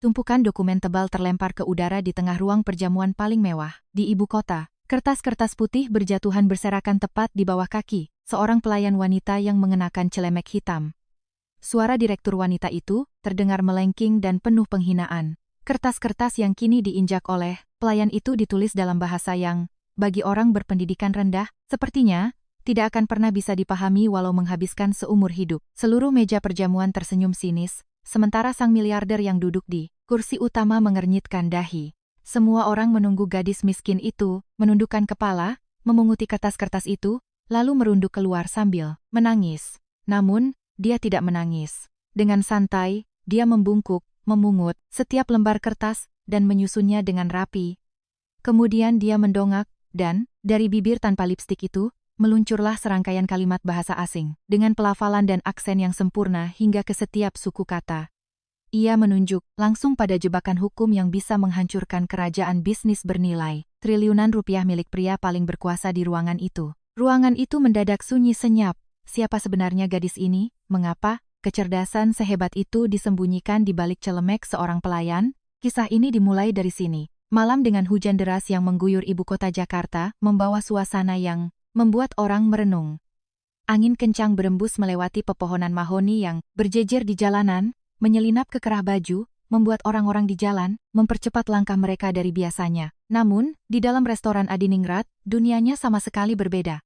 tumpukan dokumen tebal terlempar ke udara di tengah ruang perjamuan paling mewah di ibu kota. Kertas-kertas putih berjatuhan berserakan tepat di bawah kaki seorang pelayan wanita yang mengenakan celemek hitam. Suara direktur wanita itu terdengar melengking dan penuh penghinaan. Kertas-kertas yang kini diinjak oleh pelayan itu ditulis dalam bahasa yang, bagi orang berpendidikan rendah, sepertinya tidak akan pernah bisa dipahami walau menghabiskan seumur hidup. Seluruh meja perjamuan tersenyum sinis, sementara sang miliarder yang duduk di kursi utama mengernyitkan dahi. Semua orang menunggu gadis miskin itu menundukkan kepala, memunguti kertas-kertas itu, lalu merunduk keluar sambil menangis. Namun, dia tidak menangis. Dengan santai, dia membungkuk, memungut setiap lembar kertas, dan menyusunnya dengan rapi. Kemudian dia mendongak, dan, dari bibir tanpa lipstik itu, meluncurlah serangkaian kalimat bahasa asing, dengan pelafalan dan aksen yang sempurna hingga ke setiap suku kata. Ia menunjuk langsung pada jebakan hukum yang bisa menghancurkan kerajaan bisnis bernilai triliunan rupiah milik pria paling berkuasa di ruangan itu. Ruangan itu mendadak sunyi senyap. Siapa sebenarnya gadis ini? Mengapa kecerdasan sehebat itu disembunyikan di balik celemek seorang pelayan? Kisah ini dimulai dari sini. Malam dengan hujan deras yang mengguyur ibu kota Jakarta membawa suasana yang membuat orang merenung. Angin kencang berembus melewati pepohonan mahoni yang berjejer di jalanan, menyelinap ke kerah baju, membuat orang-orang di jalan mempercepat langkah mereka dari biasanya. Namun, di dalam restoran Adiningrat, dunianya sama sekali berbeda.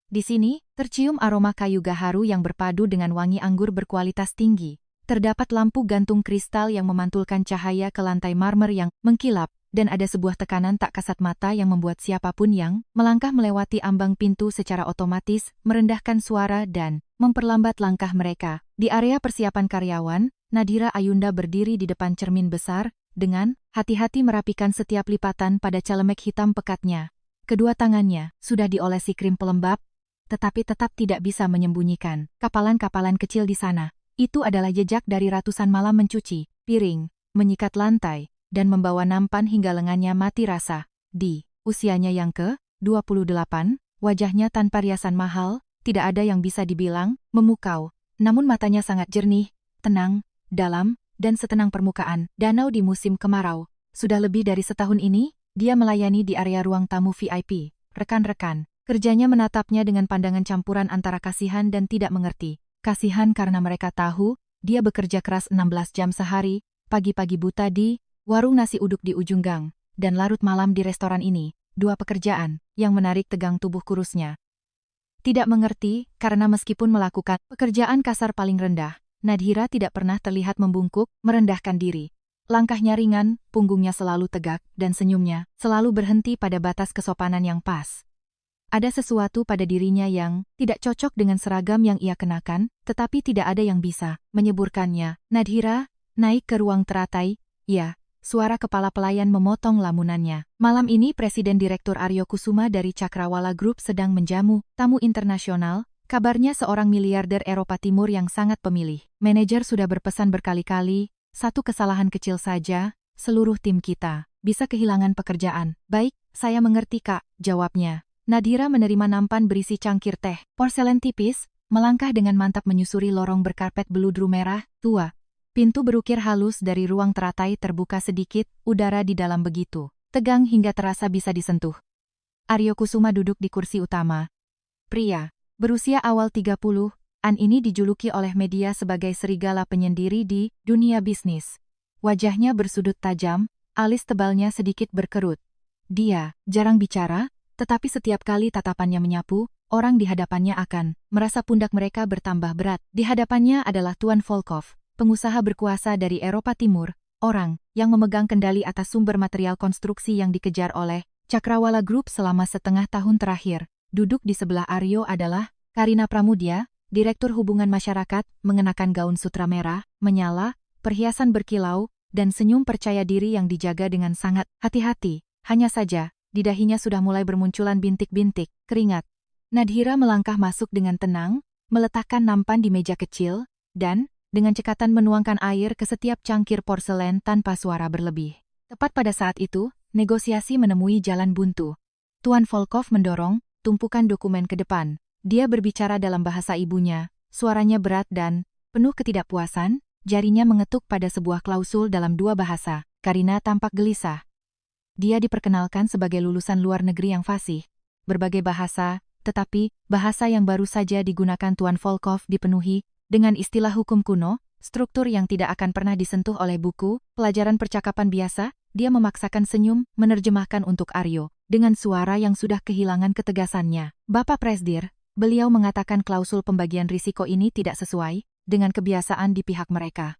Di sini, tercium aroma kayu gaharu yang berpadu dengan wangi anggur berkualitas tinggi. Terdapat lampu gantung kristal yang memantulkan cahaya ke lantai marmer yang mengkilap, dan ada sebuah tekanan tak kasat mata yang membuat siapapun yang melangkah melewati ambang pintu secara otomatis merendahkan suara dan memperlambat langkah mereka. Di area persiapan karyawan, Nadhira Ayunda berdiri di depan cermin besar, dengan hati-hati merapikan setiap lipatan pada celemek hitam pekatnya. Kedua tangannya sudah diolesi krim pelembab, tetapi tetap tidak bisa menyembunyikan kapalan-kapalan kecil di sana. Itu adalah jejak dari ratusan malam mencuci piring, menyikat lantai, dan membawa nampan hingga lengannya mati rasa. Di usianya yang ke-28, wajahnya tanpa riasan mahal, tidak ada yang bisa dibilang memukau. Namun matanya sangat jernih, tenang, dalam, dan setenang permukaan danau di musim kemarau. Sudah lebih dari setahun ini, dia melayani di area ruang tamu VIP. Rekan-rekan kerjanya menatapnya dengan pandangan campuran antara kasihan dan tidak mengerti. Kasihan karena mereka tahu, dia bekerja keras 16 jam sehari, pagi-pagi buta di warung nasi uduk di ujung gang, dan larut malam di restoran ini, dua pekerjaan yang menarik tegang tubuh kurusnya. Tidak mengerti, karena meskipun melakukan pekerjaan kasar paling rendah, Nadhira tidak pernah terlihat membungkuk, merendahkan diri. Langkahnya ringan, punggungnya selalu tegak, dan senyumnya selalu berhenti pada batas kesopanan yang pas. Ada sesuatu pada dirinya yang tidak cocok dengan seragam yang ia kenakan, tetapi tidak ada yang bisa menyeburkannya. Nadhira naik ke ruang teratai. Ya, suara kepala pelayan memotong lamunannya. Malam ini Presiden Direktur Aryo Kusuma dari Cakrawala Group sedang menjamu tamu internasional. Kabarnya seorang miliarder Eropa Timur yang sangat pemilih. Manajer sudah berpesan berkali-kali, satu kesalahan kecil saja, seluruh tim kita bisa kehilangan pekerjaan. Baik, saya mengerti Kak, jawabnya. Nadhira menerima nampan berisi cangkir teh porselen tipis, melangkah dengan mantap menyusuri lorong berkarpet beludru merah tua. Pintu berukir halus dari ruang teratai terbuka sedikit, udara di dalam begitu tegang hingga terasa bisa disentuh. Aryo Kusuma duduk di kursi utama. Pria berusia awal 30-an ini dijuluki oleh media sebagai serigala penyendiri di dunia bisnis. Wajahnya bersudut tajam, alis tebalnya sedikit berkerut. Dia jarang bicara, tetapi setiap kali tatapannya menyapu, orang di hadapannya akan merasa pundak mereka bertambah berat. Di hadapannya adalah Tuan Volkov, pengusaha berkuasa dari Eropa Timur, orang yang memegang kendali atas sumber material konstruksi yang dikejar oleh Cakrawala Group selama setengah tahun terakhir. Duduk di sebelah Aryo adalah Karina Pramudya, Direktur Hubungan Masyarakat, mengenakan gaun sutra merah, menyala, perhiasan berkilau, dan senyum percaya diri yang dijaga dengan sangat hati-hati. Hanya saja, di dahinya sudah mulai bermunculan bintik-bintik keringat. Nadhira melangkah masuk dengan tenang, meletakkan nampan di meja kecil, dan dengan cekatan menuangkan air ke setiap cangkir porselen tanpa suara berlebih. Tepat pada saat itu, negosiasi menemui jalan buntu. Tuan Volkov mendorong tumpukan dokumen ke depan. Dia berbicara dalam bahasa ibunya, suaranya berat dan penuh ketidakpuasan. jarinya mengetuk pada sebuah klausul dalam dua bahasa. Karina tampak gelisah. Dia diperkenalkan sebagai lulusan luar negeri yang fasih. Berbagai bahasa, tetapi bahasa yang baru saja digunakan Tuan Volkov dipenuhi dengan istilah hukum kuno, struktur yang tidak akan pernah disentuh oleh buku, pelajaran percakapan biasa. Dia memaksakan senyum, menerjemahkan untuk Aryo, dengan suara yang sudah kehilangan ketegasannya. Bapak Presdir, beliau mengatakan klausul pembagian risiko ini tidak sesuai dengan kebiasaan di pihak mereka.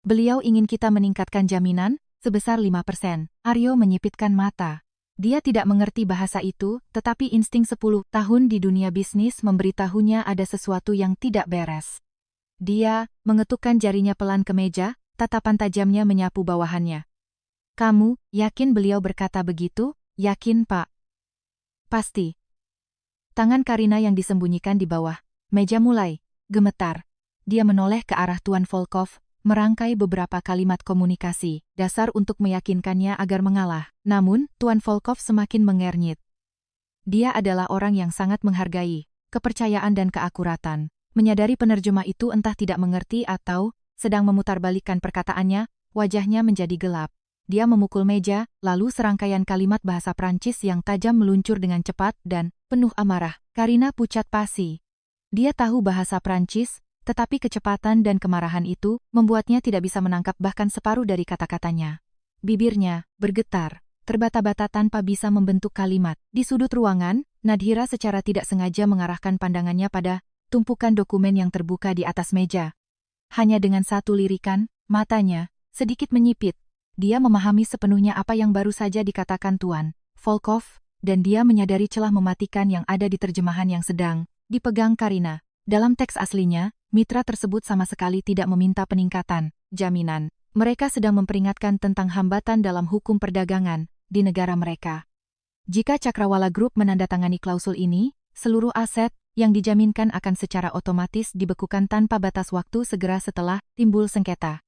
Beliau ingin kita meningkatkan jaminan sebesar 5%. Aryo menyipitkan mata. Dia tidak mengerti bahasa itu, tetapi insting 10 tahun di dunia bisnis memberitahunya ada sesuatu yang tidak beres. Dia mengetukkan jarinya pelan ke meja, tatapan tajamnya menyapu bawahannya. Kamu, yakin beliau berkata begitu? Yakin, Pak. Pasti. Tangan Karina yang disembunyikan di bawah meja mulai gemetar. Dia menoleh ke arah Tuan Volkov, merangkai beberapa kalimat komunikasi dasar untuk meyakinkannya agar mengalah. Namun, Tuan Volkov semakin mengernyit. Dia adalah orang yang sangat menghargai kepercayaan dan keakuratan. Menyadari penerjemah itu entah tidak mengerti atau sedang memutarbalikkan perkataannya, wajahnya menjadi gelap. Dia memukul meja, lalu serangkaian kalimat bahasa Prancis yang tajam meluncur dengan cepat dan penuh amarah. Karina pucat pasi. Dia tahu bahasa Prancis, tetapi kecepatan dan kemarahan itu membuatnya tidak bisa menangkap bahkan separuh dari kata-katanya. Bibirnya bergetar, terbata-bata tanpa bisa membentuk kalimat. Di sudut ruangan, Nadhira secara tidak sengaja mengarahkan pandangannya pada tumpukan dokumen yang terbuka di atas meja. Hanya dengan satu lirikan, matanya sedikit menyipit. Dia memahami sepenuhnya apa yang baru saja dikatakan Tuan Volkov, dan dia menyadari celah mematikan yang ada di terjemahan yang sedang dipegang Karina. Dalam teks aslinya, mitra tersebut sama sekali tidak meminta peningkatan jaminan. Mereka sedang memperingatkan tentang hambatan dalam hukum perdagangan di negara mereka. Jika Cakrawala Group menandatangani klausul ini, seluruh aset yang dijaminkan akan secara otomatis dibekukan tanpa batas waktu segera setelah timbul sengketa.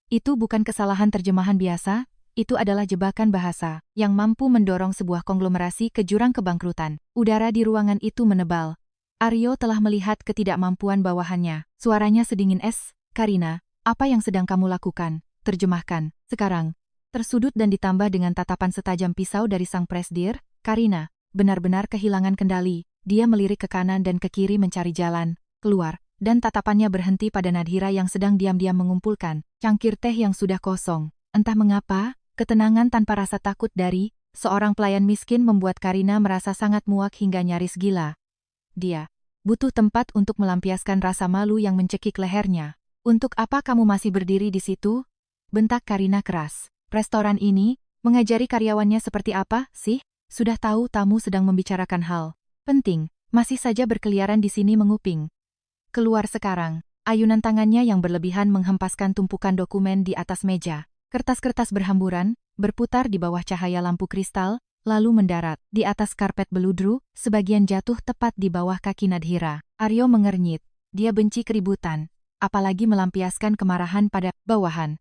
Itu bukan kesalahan terjemahan biasa, itu adalah jebakan bahasa yang mampu mendorong sebuah konglomerasi ke jurang kebangkrutan. Udara di ruangan itu menebal. Aryo telah melihat ketidakmampuan bawahannya. Suaranya sedingin es. Karina, apa yang sedang kamu lakukan? Terjemahkan. Sekarang. Tersudut dan ditambah dengan tatapan setajam pisau dari sang presdir, Karina benar-benar kehilangan kendali. Dia melirik ke kanan dan ke kiri mencari jalan keluar. Dan tatapannya berhenti pada Nadhira yang sedang diam-diam mengumpulkan cangkir teh yang sudah kosong. Entah mengapa, ketenangan tanpa rasa takut dari seorang pelayan miskin membuat Karina merasa sangat muak hingga nyaris gila. Dia butuh tempat untuk melampiaskan rasa malu yang mencekik lehernya. Untuk apa kamu masih berdiri di situ? Bentak Karina keras. Restoran ini mengajari karyawannya seperti apa sih? Sudah tahu tamu sedang membicarakan hal penting, masih saja berkeliaran di sini menguping. Keluar sekarang. Ayunan tangannya yang berlebihan menghempaskan tumpukan dokumen di atas meja. Kertas-kertas berhamburan, berputar di bawah cahaya lampu kristal, lalu mendarat di atas karpet beludru, sebagian jatuh tepat di bawah kaki Nadhira. Aryo mengernyit. Dia benci keributan, apalagi melampiaskan kemarahan pada bawahan.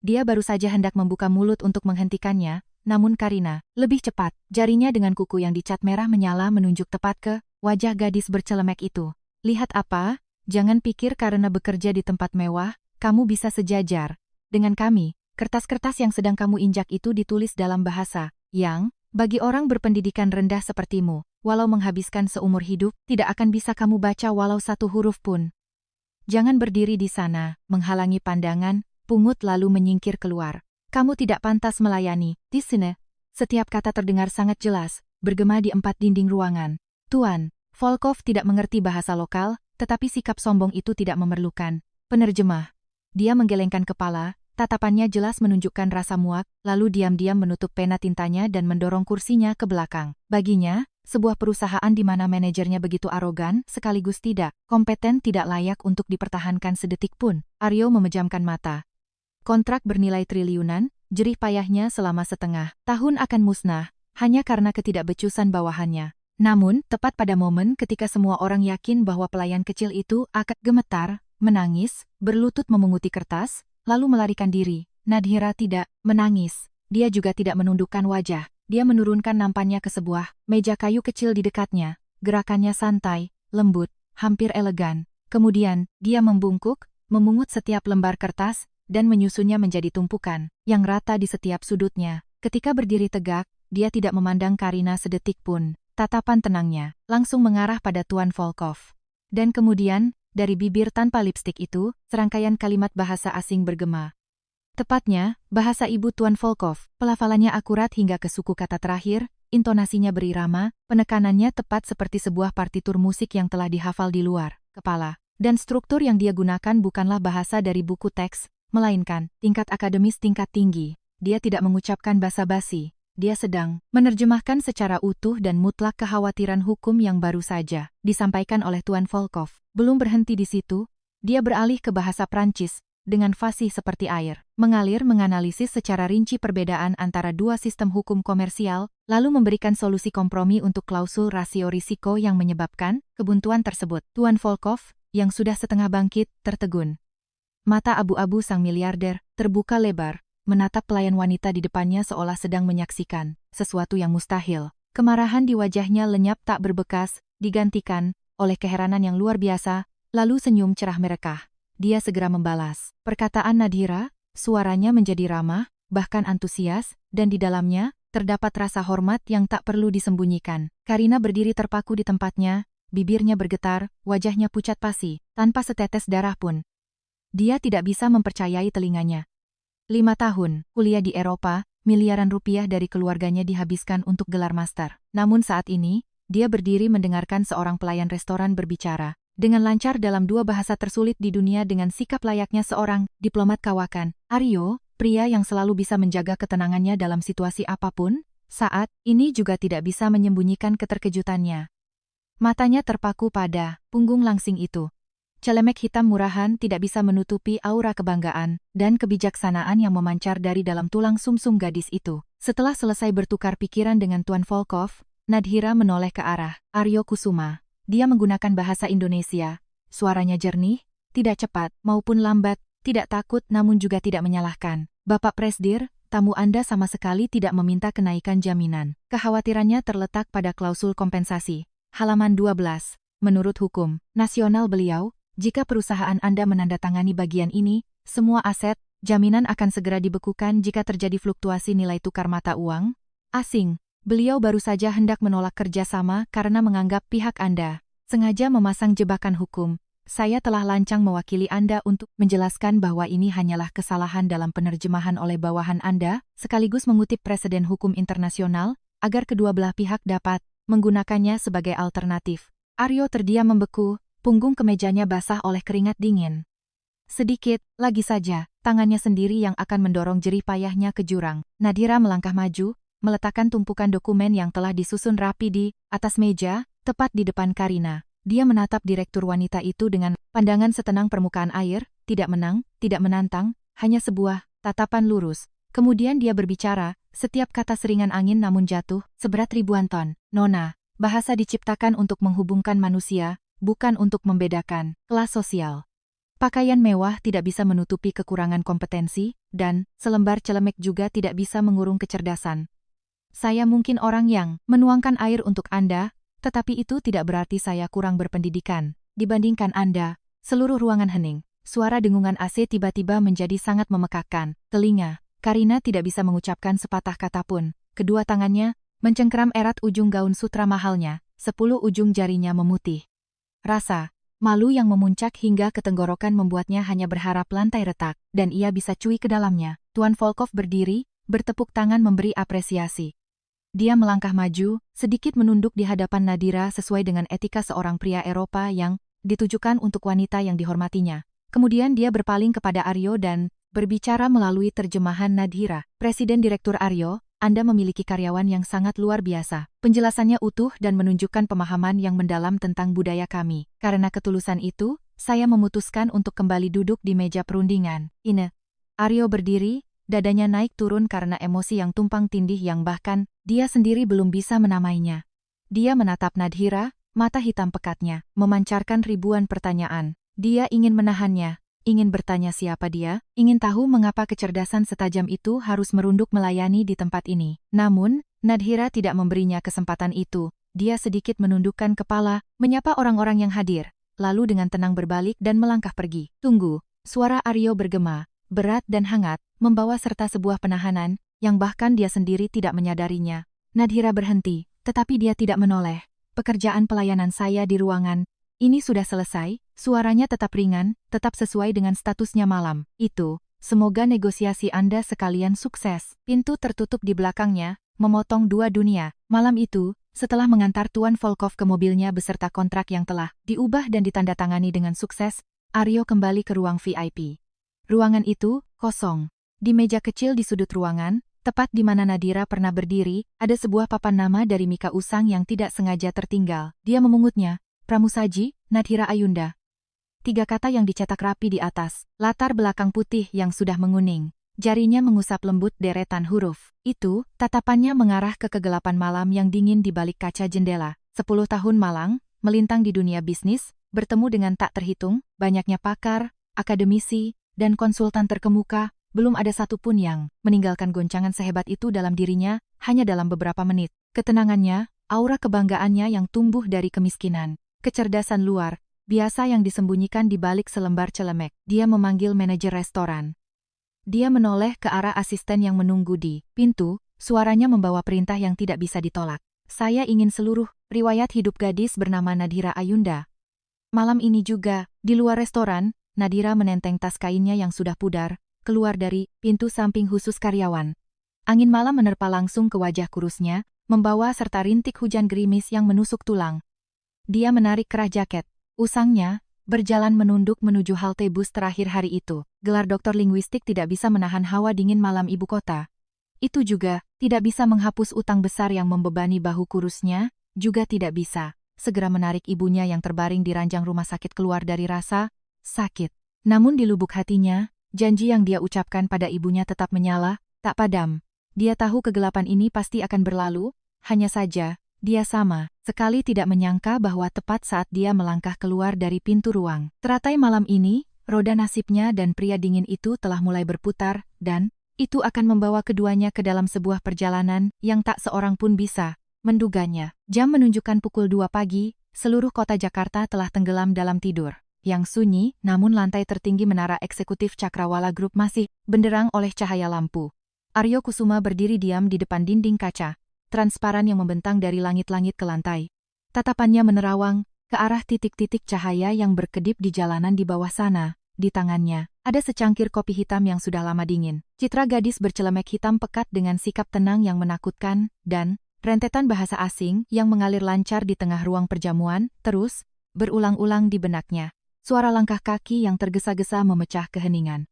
Dia baru saja hendak membuka mulut untuk menghentikannya, namun Karina lebih cepat. Jarinya dengan kuku yang dicat merah menyala menunjuk tepat ke wajah gadis bercelemek itu. Lihat apa? Jangan pikir karena bekerja di tempat mewah, kamu bisa sejajar dengan kami. Kertas-kertas yang sedang kamu injak itu ditulis dalam bahasa yang, bagi orang berpendidikan rendah sepertimu, walau menghabiskan seumur hidup, tidak akan bisa kamu baca walau satu huruf pun. Jangan berdiri di sana, menghalangi pandangan, pungut lalu menyingkir keluar. Kamu tidak pantas melayani. Di sini, setiap kata terdengar sangat jelas, bergema di empat dinding ruangan. Tuan Volkov tidak mengerti bahasa lokal, tetapi sikap sombong itu tidak memerlukan penerjemah. Dia menggelengkan kepala, tatapannya jelas menunjukkan rasa muak, lalu diam-diam menutup pena tintanya dan mendorong kursinya ke belakang. Baginya, sebuah perusahaan di mana manajernya begitu arogan, sekaligus tidak kompeten tidak layak untuk dipertahankan sedetik pun. Aryo memejamkan mata. Kontrak bernilai triliunan, jerih payahnya selama setengah tahun akan musnah, hanya karena ketidakbecusan bawahannya. Namun, tepat pada momen ketika semua orang yakin bahwa pelayan kecil itu akan gemetar, menangis, berlutut memunguti kertas, lalu melarikan diri, Nadhira tidak menangis. Dia juga tidak menundukkan wajah. Dia menurunkan nampannya ke sebuah meja kayu kecil di dekatnya. Gerakannya santai, lembut, hampir elegan. Kemudian, dia membungkuk, memungut setiap lembar kertas, dan menyusunnya menjadi tumpukan yang rata di setiap sudutnya. Ketika berdiri tegak, dia tidak memandang Karina sedetik pun. Tatapan tenangnya langsung mengarah pada Tuan Volkov. Dan kemudian, dari bibir tanpa lipstik itu, serangkaian kalimat bahasa asing bergema. Tepatnya, bahasa ibu Tuan Volkov. Pelafalannya akurat hingga ke suku kata terakhir, intonasinya berirama, penekanannya tepat seperti sebuah partitur musik yang telah dihafal di luar kepala. Dan struktur yang dia gunakan bukanlah bahasa dari buku teks, melainkan tingkat akademis tingkat tinggi. Dia tidak mengucapkan basa-basi. Dia sedang menerjemahkan secara utuh dan mutlak kekhawatiran hukum yang baru saja disampaikan oleh Tuan Volkov. Belum berhenti di situ, dia beralih ke bahasa Prancis, dengan fasih seperti air, mengalir menganalisis secara rinci perbedaan antara dua sistem hukum komersial, lalu memberikan solusi kompromi untuk klausul rasio risiko yang menyebabkan kebuntuan tersebut. Tuan Volkov, yang sudah setengah bangkit, tertegun. Mata abu-abu sang miliarder terbuka lebar, menatap pelayan wanita di depannya seolah sedang menyaksikan sesuatu yang mustahil. Kemarahan di wajahnya lenyap tak berbekas, digantikan oleh keheranan yang luar biasa, lalu senyum cerah merekah. Dia segera membalas perkataan Nadhira, suaranya menjadi ramah, bahkan antusias, dan di dalamnya terdapat rasa hormat yang tak perlu disembunyikan. Karina berdiri terpaku di tempatnya, bibirnya bergetar, wajahnya pucat pasi, tanpa setetes darah pun. Dia tidak bisa mempercayai telinganya. 5 tahun, kuliah di Eropa, miliaran rupiah dari keluarganya dihabiskan untuk gelar master. Namun saat ini, dia berdiri mendengarkan seorang pelayan restoran berbicara dengan lancar dalam dua bahasa tersulit di dunia dengan sikap layaknya seorang diplomat kawakan. Aryo, pria yang selalu bisa menjaga ketenangannya dalam situasi apapun, saat ini juga tidak bisa menyembunyikan keterkejutannya. Matanya terpaku pada punggung langsing itu. Celemek hitam murahan tidak bisa menutupi aura kebanggaan dan kebijaksanaan yang memancar dari dalam tulang sumsum gadis itu. Setelah selesai bertukar pikiran dengan Tuan Volkov, Nadhira menoleh ke arah Aryo Kusuma. Dia menggunakan bahasa Indonesia. Suaranya jernih, tidak cepat maupun lambat, tidak takut namun juga tidak menyalahkan. Bapak Presdir, tamu Anda sama sekali tidak meminta kenaikan jaminan. Kekhawatirannya terletak pada klausul kompensasi. Halaman 12. Menurut hukum nasional beliau, jika perusahaan Anda menandatangani bagian ini, semua aset, jaminan akan segera dibekukan jika terjadi fluktuasi nilai tukar mata uang asing. Beliau baru saja hendak menolak kerjasama karena menganggap pihak Anda sengaja memasang jebakan hukum. Saya telah lancang mewakili Anda untuk menjelaskan bahwa ini hanyalah kesalahan dalam penerjemahan oleh bawahan Anda, sekaligus mengutip preseden hukum internasional, agar kedua belah pihak dapat menggunakannya sebagai alternatif. Aryo terdiam membeku. Punggung kemejanya basah oleh keringat dingin. Sedikit lagi saja, tangannya sendiri yang akan mendorong jerih payahnya ke jurang. Nadhira melangkah maju, meletakkan tumpukan dokumen yang telah disusun rapi di atas meja, tepat di depan Karina. Dia menatap direktur wanita itu dengan pandangan setenang permukaan air, tidak menang, tidak menantang, hanya sebuah tatapan lurus. Kemudian dia berbicara, setiap kata seringan angin namun jatuh, seberat ribuan ton. Nona, bahasa diciptakan untuk menghubungkan manusia, bukan untuk membedakan kelas sosial. Pakaian mewah tidak bisa menutupi kekurangan kompetensi, dan selembar celemek juga tidak bisa mengurung kecerdasan. Saya mungkin orang yang menuangkan air untuk Anda, tetapi itu tidak berarti saya kurang berpendidikan. Dibandingkan Anda, seluruh ruangan hening. Suara dengungan AC tiba-tiba menjadi sangat memekakkan telinga. Karina tidak bisa mengucapkan sepatah kata pun. Kedua tangannya mencengkeram erat ujung gaun sutra mahalnya, 10 ujung jarinya memutih. Rasa malu yang memuncak hingga ke tenggorokan membuatnya hanya berharap lantai retak, dan ia bisa cuy ke dalamnya. Tuan Volkov berdiri, bertepuk tangan memberi apresiasi. Dia melangkah maju, sedikit menunduk di hadapan Nadhira sesuai dengan etika seorang pria Eropa yang ditujukan untuk wanita yang dihormatinya. Kemudian dia berpaling kepada Aryo dan berbicara melalui terjemahan Nadhira. Presiden Direktur Aryo, Anda memiliki karyawan yang sangat luar biasa. Penjelasannya utuh dan menunjukkan pemahaman yang mendalam tentang budaya kami. Karena ketulusan itu, saya memutuskan untuk kembali duduk di meja perundingan. Ine. Aryo berdiri, dadanya naik turun karena emosi yang tumpang tindih yang bahkan dia sendiri belum bisa menamainya. Dia menatap Nadhira, mata hitam pekatnya memancarkan ribuan pertanyaan. Dia ingin menahannya. Ingin bertanya siapa dia, ingin tahu mengapa kecerdasan setajam itu harus merunduk melayani di tempat ini. Namun, Nadhira tidak memberinya kesempatan itu. Dia sedikit menundukkan kepala, menyapa orang-orang yang hadir, lalu dengan tenang berbalik dan melangkah pergi. Tunggu, Suara Aryo bergema, berat dan hangat, membawa serta sebuah penahanan, yang bahkan dia sendiri tidak menyadarinya. Nadhira berhenti, tetapi dia tidak menoleh. Pekerjaan pelayanan saya di ruangan ini sudah selesai, suaranya tetap ringan, tetap sesuai dengan statusnya malam. Itu, semoga negosiasi Anda sekalian sukses. Pintu tertutup di belakangnya, memotong dua dunia. Malam itu, setelah mengantar Tuan Volkov ke mobilnya beserta kontrak yang telah diubah dan ditandatangani dengan sukses, Aryo kembali ke ruang VIP. Ruangan itu kosong. Di meja kecil di sudut ruangan, tepat di mana Nadhira pernah berdiri, ada sebuah papan nama dari Mika Usang yang tidak sengaja tertinggal. Dia memungutnya, Pramusaji, Nadhira Ayunda. 3 kata yang dicetak rapi di atas, latar belakang putih yang sudah menguning. Jarinya mengusap lembut deretan huruf. Itu, tatapannya mengarah ke kegelapan malam yang dingin di balik kaca jendela. 10 tahun malang, melintang di dunia bisnis, bertemu dengan tak terhitung, banyaknya pakar, akademisi, dan konsultan terkemuka, belum ada satupun yang meninggalkan goncangan sehebat itu dalam dirinya, hanya dalam beberapa menit. Ketenangannya, aura kebanggaannya yang tumbuh dari kemiskinan, kecerdasan luar biasa yang disembunyikan di balik selembar celemek. Dia memanggil manajer restoran. Dia menoleh ke arah asisten yang menunggu di pintu, suaranya membawa perintah yang tidak bisa ditolak. Saya ingin seluruh riwayat hidup gadis bernama Nadhira Ayunda. Malam ini juga, di luar restoran, Nadhira menenteng tas kainnya yang sudah pudar, keluar dari pintu samping khusus karyawan. Angin malam menerpa langsung ke wajah kurusnya, membawa serta rintik hujan gerimis yang menusuk tulang. Dia menarik kerah jaket. Usangnya, berjalan menunduk menuju halte bus terakhir hari itu. Gelar doktor linguistik tidak bisa menahan hawa dingin malam ibu kota. Itu juga, tidak bisa menghapus utang besar yang membebani bahu kurusnya, juga tidak bisa segera menarik ibunya yang terbaring di ranjang rumah sakit keluar dari rasa sakit. Namun di lubuk hatinya, janji yang dia ucapkan pada ibunya tetap menyala, tak padam. Dia tahu kegelapan ini pasti akan berlalu, hanya saja, dia sama sekali tidak menyangka bahwa tepat saat dia melangkah keluar dari pintu ruang teratai malam ini, roda nasibnya dan pria dingin itu telah mulai berputar, dan itu akan membawa keduanya ke dalam sebuah perjalanan yang tak seorang pun bisa menduganya. Jam menunjukkan pukul 2 pagi, seluruh kota Jakarta telah tenggelam dalam tidur yang sunyi, namun lantai tertinggi menara eksekutif Cakrawala Group masih benderang oleh cahaya lampu. Aryo Kusuma berdiri diam di depan dinding kaca transparan yang membentang dari langit-langit ke lantai. Tatapannya menerawang ke arah titik-titik cahaya yang berkedip di jalanan di bawah sana. Di tangannya, ada secangkir kopi hitam yang sudah lama dingin. Citra gadis bercelemek hitam pekat dengan sikap tenang yang menakutkan, dan rentetan bahasa asing yang mengalir lancar di tengah ruang perjamuan, terus berulang-ulang di benaknya. Suara langkah kaki yang tergesa-gesa memecah keheningan.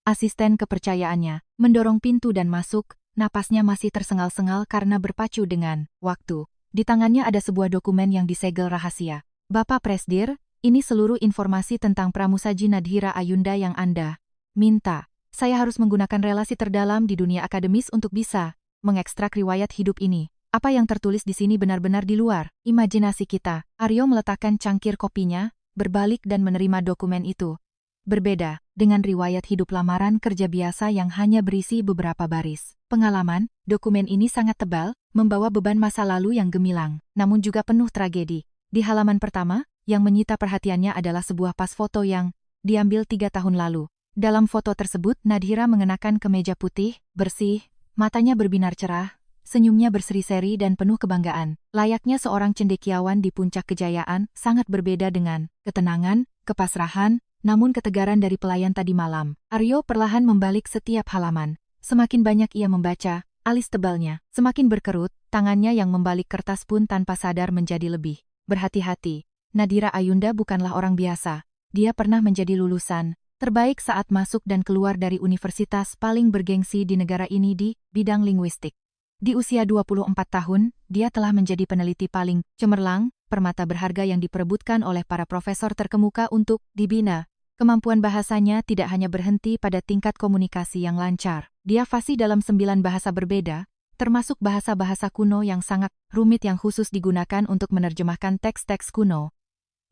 Asisten kepercayaannya mendorong pintu dan masuk, napasnya masih tersengal-sengal karena berpacu dengan waktu. Di tangannya ada sebuah dokumen yang disegel rahasia. Bapak Presdir, ini seluruh informasi tentang Pramusaji Nadhira Ayunda yang Anda minta. Saya harus menggunakan relasi terdalam di dunia akademis untuk bisa mengekstrak riwayat hidup ini. Apa yang tertulis di sini benar-benar di luar imajinasi kita. Aryo meletakkan cangkir kopinya, berbalik dan menerima dokumen itu. Berbeda dengan riwayat hidup lamaran kerja biasa yang hanya berisi beberapa baris pengalaman, dokumen ini sangat tebal, membawa beban masa lalu yang gemilang, namun juga penuh tragedi. Di halaman pertama, yang menyita perhatiannya adalah sebuah pas foto yang diambil 3 tahun lalu. Dalam foto tersebut, Nadhira mengenakan kemeja putih, bersih, matanya berbinar cerah, senyumnya berseri-seri dan penuh kebanggaan. Layaknya seorang cendekiawan di puncak kejayaan, sangat berbeda dengan ketenangan, kepasrahan, namun ketegaran dari pelayan tadi malam. Aryo perlahan membalik setiap halaman. Semakin banyak ia membaca, alis tebalnya semakin berkerut, tangannya yang membalik kertas pun tanpa sadar menjadi lebih berhati-hati. Nadhira Ayunda bukanlah orang biasa. Dia pernah menjadi lulusan terbaik saat masuk dan keluar dari universitas paling bergengsi di negara ini di bidang linguistik. Di usia 24 tahun, dia telah menjadi peneliti paling cemerlang, permata berharga yang diperebutkan oleh para profesor terkemuka untuk dibina. Kemampuan bahasanya tidak hanya berhenti pada tingkat komunikasi yang lancar. Dia fasih dalam 9 bahasa berbeda, termasuk bahasa-bahasa kuno yang sangat rumit yang khusus digunakan untuk menerjemahkan teks-teks kuno.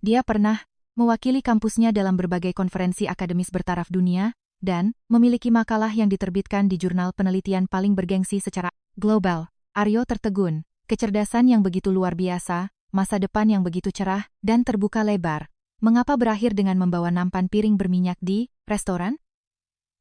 Dia pernah mewakili kampusnya dalam berbagai konferensi akademis bertaraf dunia, dan memiliki makalah yang diterbitkan di jurnal penelitian paling bergengsi secara global. Aryo tertegun, kecerdasan yang begitu luar biasa, masa depan yang begitu cerah, dan terbuka lebar. Mengapa berakhir dengan membawa nampan piring berminyak di restoran?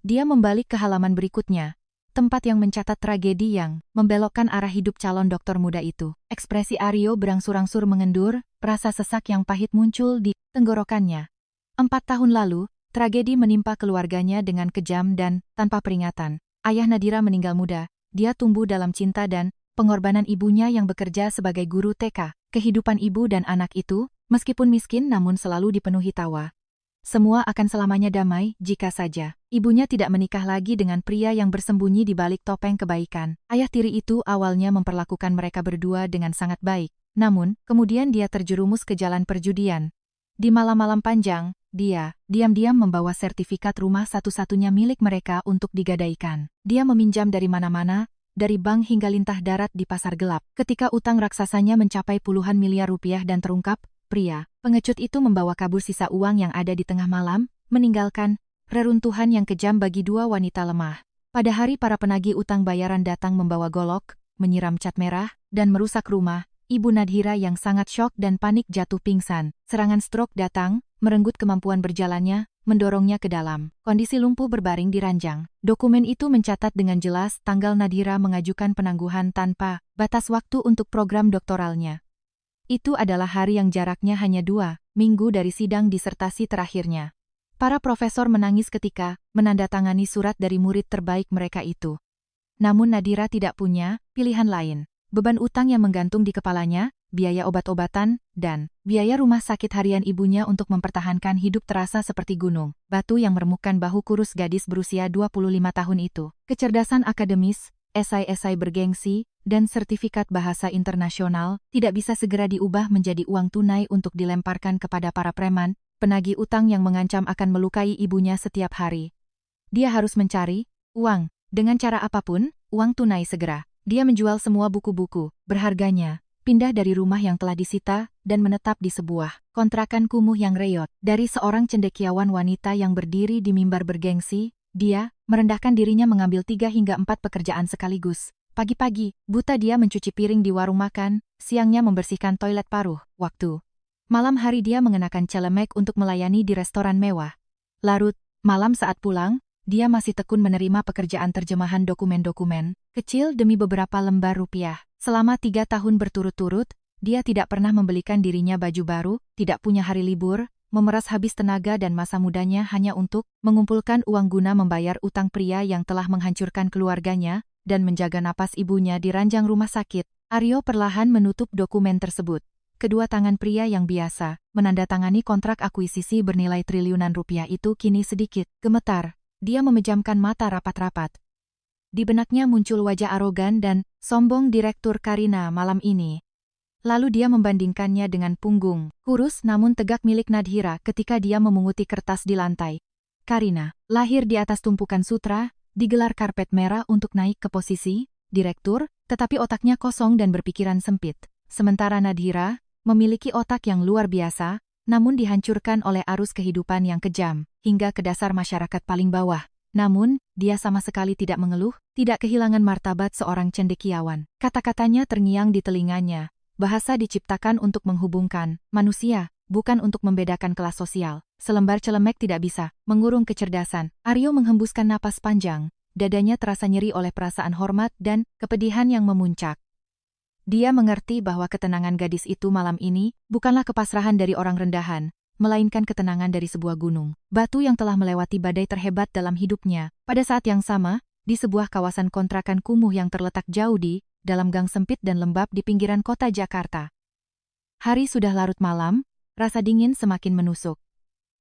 Dia membalik ke halaman berikutnya, tempat yang mencatat tragedi yang membelokkan arah hidup calon dokter muda itu. Ekspresi Aryo berangsur-angsur mengendur, rasa sesak yang pahit muncul di tenggorokannya. 4 tahun lalu, tragedi menimpa keluarganya dengan kejam dan tanpa peringatan. Ayah Nadira meninggal muda, dia tumbuh dalam cinta dan pengorbanan ibunya yang bekerja sebagai guru TK. Kehidupan ibu dan anak itu, meskipun miskin namun selalu dipenuhi tawa. Semua akan selamanya damai jika saja ibunya tidak menikah lagi dengan pria yang bersembunyi di balik topeng kebaikan. Ayah tiri itu awalnya memperlakukan mereka berdua dengan sangat baik, namun kemudian dia terjerumus ke jalan perjudian. Di malam-malam panjang, dia diam-diam membawa sertifikat rumah satu-satunya milik mereka untuk digadaikan. Dia meminjam dari mana-mana, dari bank hingga lintah darat di pasar gelap. Ketika utang raksasanya mencapai puluhan miliar rupiah dan terungkap, pria pengecut itu membawa kabur sisa uang yang ada di tengah malam, meninggalkan reruntuhan yang kejam bagi dua wanita lemah. Pada hari para penagih utang bayaran datang membawa golok, menyiram cat merah, dan merusak rumah, Ibu Nadhira yang sangat syok dan panik jatuh pingsan. Serangan stroke datang, merenggut kemampuan berjalannya, mendorongnya ke dalam. Kondisi lumpuh berbaring di ranjang. Dokumen itu mencatat dengan jelas tanggal Nadhira mengajukan penangguhan tanpa batas waktu untuk program doktoralnya. Itu adalah hari yang jaraknya hanya 2 minggu dari sidang disertasi terakhirnya. Para profesor menangis ketika menandatangani surat dari murid terbaik mereka itu. Namun Nadhira tidak punya pilihan lain. Beban utang yang menggantung di kepalanya, biaya obat-obatan, dan biaya rumah sakit harian ibunya untuk mempertahankan hidup terasa seperti gunung batu yang meremukkan bahu kurus gadis berusia 25 tahun itu. Kecerdasan akademis, esai-esai bergengsi, dan sertifikat bahasa internasional tidak bisa segera diubah menjadi uang tunai untuk dilemparkan kepada para preman, penagih utang yang mengancam akan melukai ibunya setiap hari. Dia harus mencari uang, dengan cara apapun, uang tunai segera. Dia menjual semua buku-buku berharganya, pindah dari rumah yang telah disita, dan menetap di sebuah kontrakan kumuh yang reot. Dari seorang cendekiawan wanita yang berdiri di mimbar bergengsi, dia merendahkan dirinya mengambil 3 hingga 4 pekerjaan sekaligus. Pagi-pagi, buta dia mencuci piring di warung makan, siangnya membersihkan toilet paruh waktu. Malam hari dia mengenakan celemek untuk melayani di restoran mewah. Larut malam saat pulang, dia masih tekun menerima pekerjaan terjemahan dokumen-dokumen kecil demi beberapa lembar rupiah. Selama 3 tahun berturut-turut, dia tidak pernah membelikan dirinya baju baru, tidak punya hari libur, memeras habis tenaga dan masa mudanya hanya untuk mengumpulkan uang guna membayar utang pria yang telah menghancurkan keluarganya dan menjaga napas ibunya di ranjang rumah sakit. Aryo perlahan menutup dokumen tersebut. Kedua tangan pria yang biasa menandatangani kontrak akuisisi bernilai triliunan rupiah itu kini sedikit gemetar. Dia memejamkan mata rapat-rapat. Di benaknya muncul wajah arogan dan sombong Direktur Karina malam ini. Lalu dia membandingkannya dengan punggung kurus namun tegak milik Nadhira ketika dia memunguti kertas di lantai. Karina lahir di atas tumpukan sutra, digelar karpet merah untuk naik ke posisi direktur, tetapi otaknya kosong dan berpikiran sempit. Sementara Nadhira memiliki otak yang luar biasa, namun dihancurkan oleh arus kehidupan yang kejam, hingga ke dasar masyarakat paling bawah. Namun, dia sama sekali tidak mengeluh, tidak kehilangan martabat seorang cendekiawan. Kata-katanya terngiang di telinganya. Bahasa diciptakan untuk menghubungkan manusia, bukan untuk membedakan kelas sosial. Selembar celemek tidak bisa mengurung kecerdasan. Aryo menghembuskan napas panjang, dadanya terasa nyeri oleh perasaan hormat dan kepedihan yang memuncak. Dia mengerti bahwa ketenangan gadis itu malam ini bukanlah kepasrahan dari orang rendahan, melainkan ketenangan dari sebuah gunung batu yang telah melewati badai terhebat dalam hidupnya. Pada saat yang sama, di sebuah kawasan kontrakan kumuh yang terletak jauh di dalam gang sempit dan lembab di pinggiran kota Jakarta. Hari sudah larut malam, rasa dingin semakin menusuk.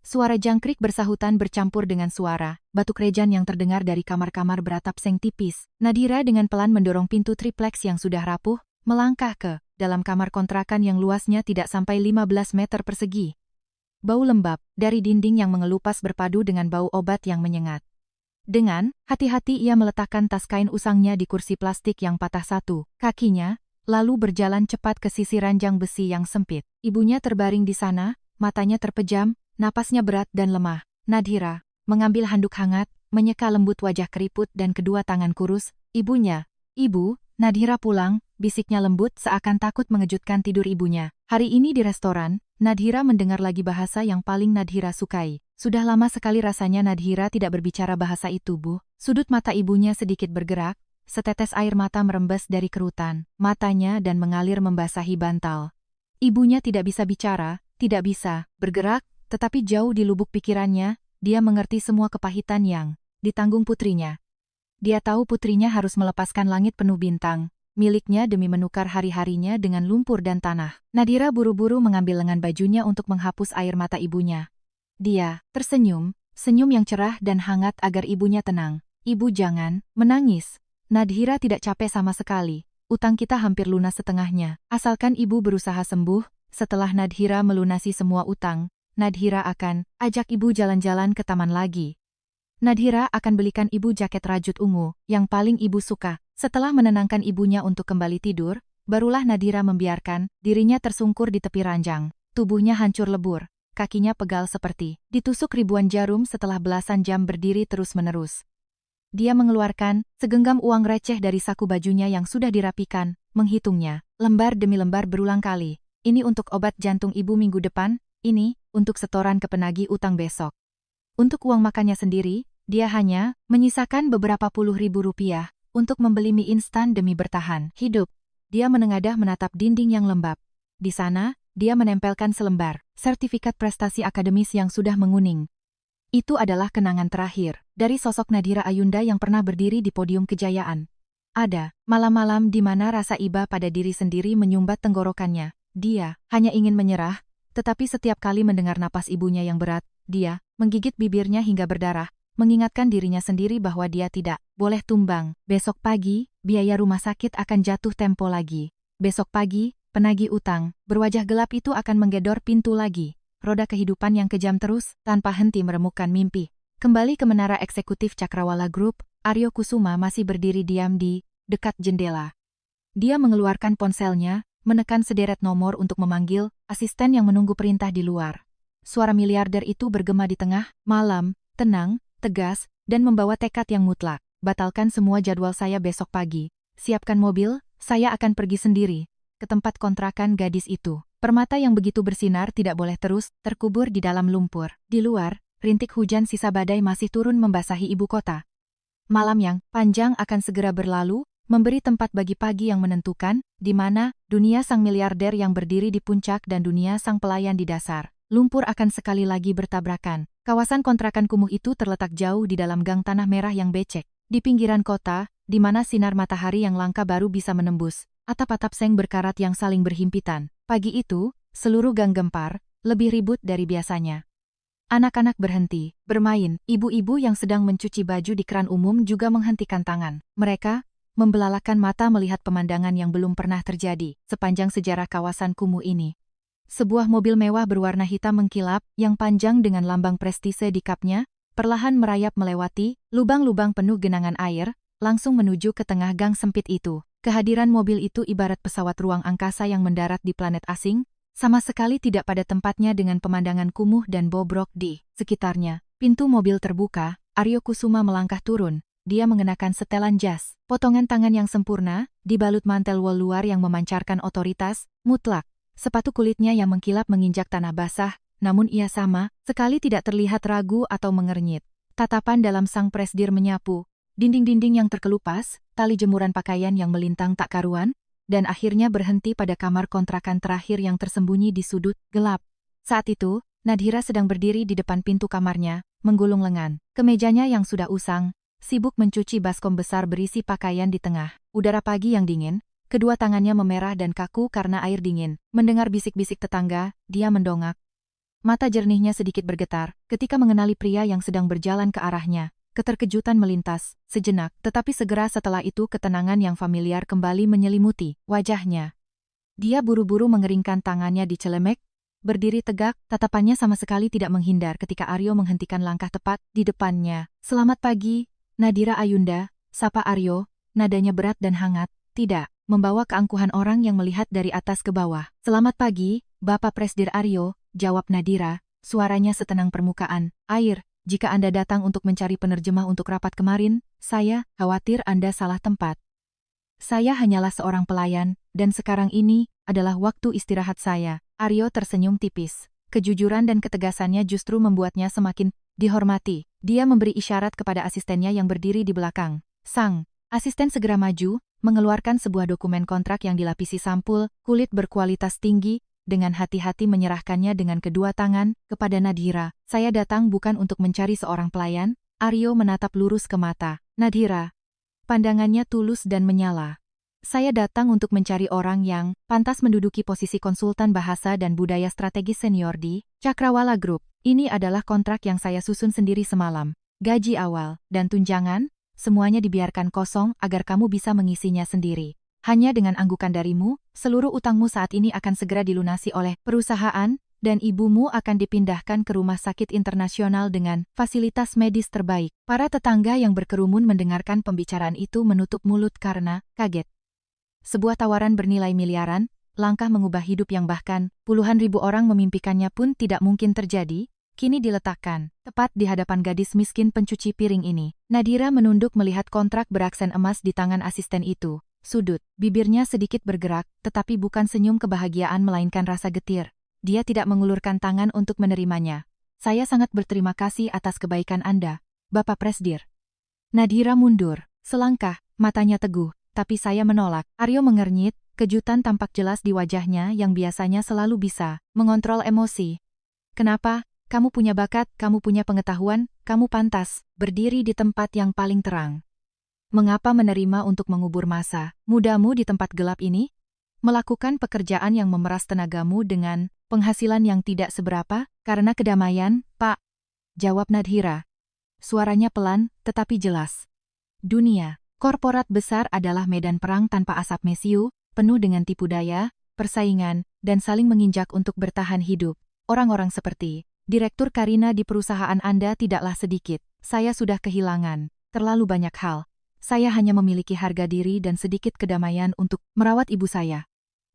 Suara jangkrik bersahutan bercampur dengan suara batuk rejan yang terdengar dari kamar-kamar beratap seng tipis. Nadhira dengan pelan mendorong pintu tripleks yang sudah rapuh, melangkah ke dalam kamar kontrakan yang luasnya tidak sampai 15 meter persegi. Bau lembab dari dinding yang mengelupas berpadu dengan bau obat yang menyengat. Dengan hati-hati ia meletakkan tas kain usangnya di kursi plastik yang patah satu kakinya, lalu berjalan cepat ke sisi ranjang besi yang sempit. Ibunya terbaring di sana, matanya terpejam, napasnya berat dan lemah. Nadhira mengambil handuk hangat, menyeka lembut wajah keriput dan kedua tangan kurus. Ibunya, "Ibu." Nadhira pulang, bisiknya lembut seakan takut mengejutkan tidur ibunya. Hari ini di restoran, Nadhira mendengar lagi bahasa yang paling Nadhira sukai. Sudah lama sekali rasanya Nadhira tidak berbicara bahasa itu, Bu. Sudut mata ibunya sedikit bergerak, setetes air mata merembes dari kerutan matanya dan mengalir membasahi bantal. Ibunya tidak bisa bicara, tidak bisa bergerak, tetapi jauh di lubuk pikirannya, dia mengerti semua kepahitan yang ditanggung putrinya. Dia tahu putrinya harus melepaskan langit penuh bintang miliknya demi menukar hari-harinya dengan lumpur dan tanah. Nadhira buru-buru mengambil lengan bajunya untuk menghapus air mata ibunya. Dia tersenyum, senyum yang cerah dan hangat agar ibunya tenang. Ibu jangan menangis. Nadhira tidak capek sama sekali. Utang kita hampir lunas setengahnya. Asalkan ibu berusaha sembuh, setelah Nadhira melunasi semua utang, Nadhira akan ajak ibu jalan-jalan ke taman lagi. Nadhira akan belikan ibu jaket rajut ungu, yang paling ibu suka. Setelah menenangkan ibunya untuk kembali tidur, barulah Nadhira membiarkan dirinya tersungkur di tepi ranjang. Tubuhnya hancur lebur, kakinya pegal seperti ditusuk ribuan jarum setelah belasan jam berdiri terus-menerus. Dia mengeluarkan segenggam uang receh dari saku bajunya yang sudah dirapikan, menghitungnya, lembar demi lembar berulang kali. Ini untuk obat jantung ibu minggu depan, ini untuk setoran ke penagih utang besok. Untuk uang makannya sendiri, dia hanya menyisakan beberapa puluh ribu rupiah untuk membeli mie instan demi bertahan hidup. Dia menengadah menatap dinding yang lembab. Di sana, dia menempelkan selembar sertifikat prestasi akademis yang sudah menguning. Itu adalah kenangan terakhir dari sosok Nadhira Ayunda yang pernah berdiri di podium kejayaan. Ada malam-malam di mana rasa iba pada diri sendiri menyumbat tenggorokannya. Dia hanya ingin menyerah, tetapi setiap kali mendengar napas ibunya yang berat, dia menggigit bibirnya hingga berdarah, mengingatkan dirinya sendiri bahwa dia tidak boleh tumbang. Besok pagi, biaya rumah sakit akan jatuh tempo lagi. Besok pagi, penagih utang berwajah gelap itu akan menggedor pintu lagi. Roda kehidupan yang kejam terus, tanpa henti meremukkan mimpi. Kembali ke menara eksekutif Cakrawala Group, Aryo Kusuma masih berdiri diam di dekat jendela. Dia mengeluarkan ponselnya, menekan sederet nomor untuk memanggil asisten yang menunggu perintah di luar. Suara miliarder itu bergema di tengah malam, tenang, tegas, dan membawa tekad yang mutlak. Batalkan semua jadwal saya besok pagi. Siapkan mobil, saya akan pergi sendiri ke tempat kontrakan gadis itu. Permata yang begitu bersinar tidak boleh terus terkubur di dalam lumpur. Di luar, rintik hujan sisa badai masih turun membasahi ibu kota. Malam yang panjang akan segera berlalu, memberi tempat bagi pagi yang menentukan, di mana dunia sang miliarder yang berdiri di puncak dan dunia sang pelayan di dasar. Lumpur akan sekali lagi bertabrakan. Kawasan kontrakan kumuh itu terletak jauh di dalam gang tanah merah yang becek. Di pinggiran kota, di mana sinar matahari yang langka baru bisa menembus atap-atap seng berkarat yang saling berhimpitan. Pagi itu, seluruh gang gempar, lebih ribut dari biasanya. Anak-anak berhenti bermain, ibu-ibu yang sedang mencuci baju di keran umum juga menghentikan tangan. Mereka membelalakan mata melihat pemandangan yang belum pernah terjadi sepanjang sejarah kawasan kumuh ini. Sebuah mobil mewah berwarna hitam mengkilap, yang panjang dengan lambang prestise di kapnya, perlahan merayap melewati lubang-lubang penuh genangan air, langsung menuju ke tengah gang sempit itu. Kehadiran mobil itu ibarat pesawat ruang angkasa yang mendarat di planet asing, sama sekali tidak pada tempatnya dengan pemandangan kumuh dan bobrok di sekitarnya. Pintu mobil terbuka, Aryo Kusuma melangkah turun. Dia mengenakan setelan jas, potongan tangan yang sempurna, dibalut mantel wol luar yang memancarkan otoritas mutlak. Sepatu kulitnya yang mengkilap menginjak tanah basah, namun ia sama sekali tidak terlihat ragu atau mengernyit. Tatapan dalam sang presdir menyapu dinding-dinding yang terkelupas, tali jemuran pakaian yang melintang tak karuan, dan akhirnya berhenti pada kamar kontrakan terakhir yang tersembunyi di sudut gelap. Saat itu, Nadhira sedang berdiri di depan pintu kamarnya, menggulung lengan. Kemejanya yang sudah usang, sibuk mencuci baskom besar berisi pakaian di tengah udara pagi yang dingin. Kedua tangannya memerah dan kaku karena air dingin. Mendengar bisik-bisik tetangga, dia mendongak. Mata jernihnya sedikit bergetar ketika mengenali pria yang sedang berjalan ke arahnya. Keterkejutan melintas sejenak, tetapi segera setelah itu ketenangan yang familiar kembali menyelimuti wajahnya. Dia buru-buru mengeringkan tangannya di celemek, berdiri tegak, tatapannya sama sekali tidak menghindar ketika Aryo menghentikan langkah tepat di depannya. "Selamat pagi, Nadhira Ayunda," sapa Aryo, nadanya berat dan hangat, tidak membawa keangkuhan orang yang melihat dari atas ke bawah. "Selamat pagi, Bapak Presdir Aryo," jawab Nadhira, suaranya setenang permukaan air. "Jika Anda datang untuk mencari penerjemah untuk rapat kemarin, saya khawatir Anda salah tempat." Saya hanyalah seorang pelayan, dan sekarang ini adalah waktu istirahat saya. Aryo tersenyum tipis. Kejujuran dan ketegasannya justru membuatnya semakin dihormati. Dia memberi isyarat kepada asistennya yang berdiri di belakang. Sang asisten segera maju, mengeluarkan sebuah dokumen kontrak yang dilapisi sampul, kulit berkualitas tinggi, dengan hati-hati menyerahkannya dengan kedua tangan kepada Nadhira. Saya datang bukan untuk mencari seorang pelayan. Aryo menatap lurus ke mata Nadhira. Pandangannya tulus dan menyala. Saya datang untuk mencari orang yang pantas menduduki posisi konsultan bahasa dan budaya strategis senior di Cakrawala Group. Ini adalah kontrak yang saya susun sendiri semalam. Gaji awal dan tunjangan, semuanya dibiarkan kosong agar kamu bisa mengisinya sendiri. Hanya dengan anggukan darimu, seluruh utangmu saat ini akan segera dilunasi oleh perusahaan, dan ibumu akan dipindahkan ke rumah sakit internasional dengan fasilitas medis terbaik. Para tetangga yang berkerumun mendengarkan pembicaraan itu menutup mulut karena kaget. Sebuah tawaran bernilai miliaran, langkah mengubah hidup yang bahkan puluhan ribu orang memimpikannya pun tidak mungkin terjadi, kini diletakkan tepat di hadapan gadis miskin pencuci piring ini. Nadhira menunduk melihat kontrak beraksen emas di tangan asisten itu. Sudut bibirnya sedikit bergerak, tetapi bukan senyum kebahagiaan melainkan rasa getir. Dia tidak mengulurkan tangan untuk menerimanya. Saya sangat berterima kasih atas kebaikan Anda, Bapak Presdir. Nadhira mundur, selangkah, matanya teguh. Tapi saya menolak. Aryo mengernyit, kejutan tampak jelas di wajahnya yang biasanya selalu bisa mengontrol emosi. Kenapa? Kamu punya bakat, kamu punya pengetahuan, kamu pantas berdiri di tempat yang paling terang. Mengapa menerima untuk mengubur masa mudamu di tempat gelap ini? Melakukan pekerjaan yang memeras tenagamu dengan penghasilan yang tidak seberapa, karena kedamaian, Pak. Jawab Nadhira. Suaranya pelan, tetapi jelas. Dunia korporat besar adalah medan perang tanpa asap mesiu, penuh dengan tipu daya, persaingan, dan saling menginjak untuk bertahan hidup. Orang-orang seperti Direktur Karina di perusahaan Anda tidaklah sedikit. Saya sudah kehilangan terlalu banyak hal. Saya hanya memiliki harga diri dan sedikit kedamaian untuk merawat ibu saya.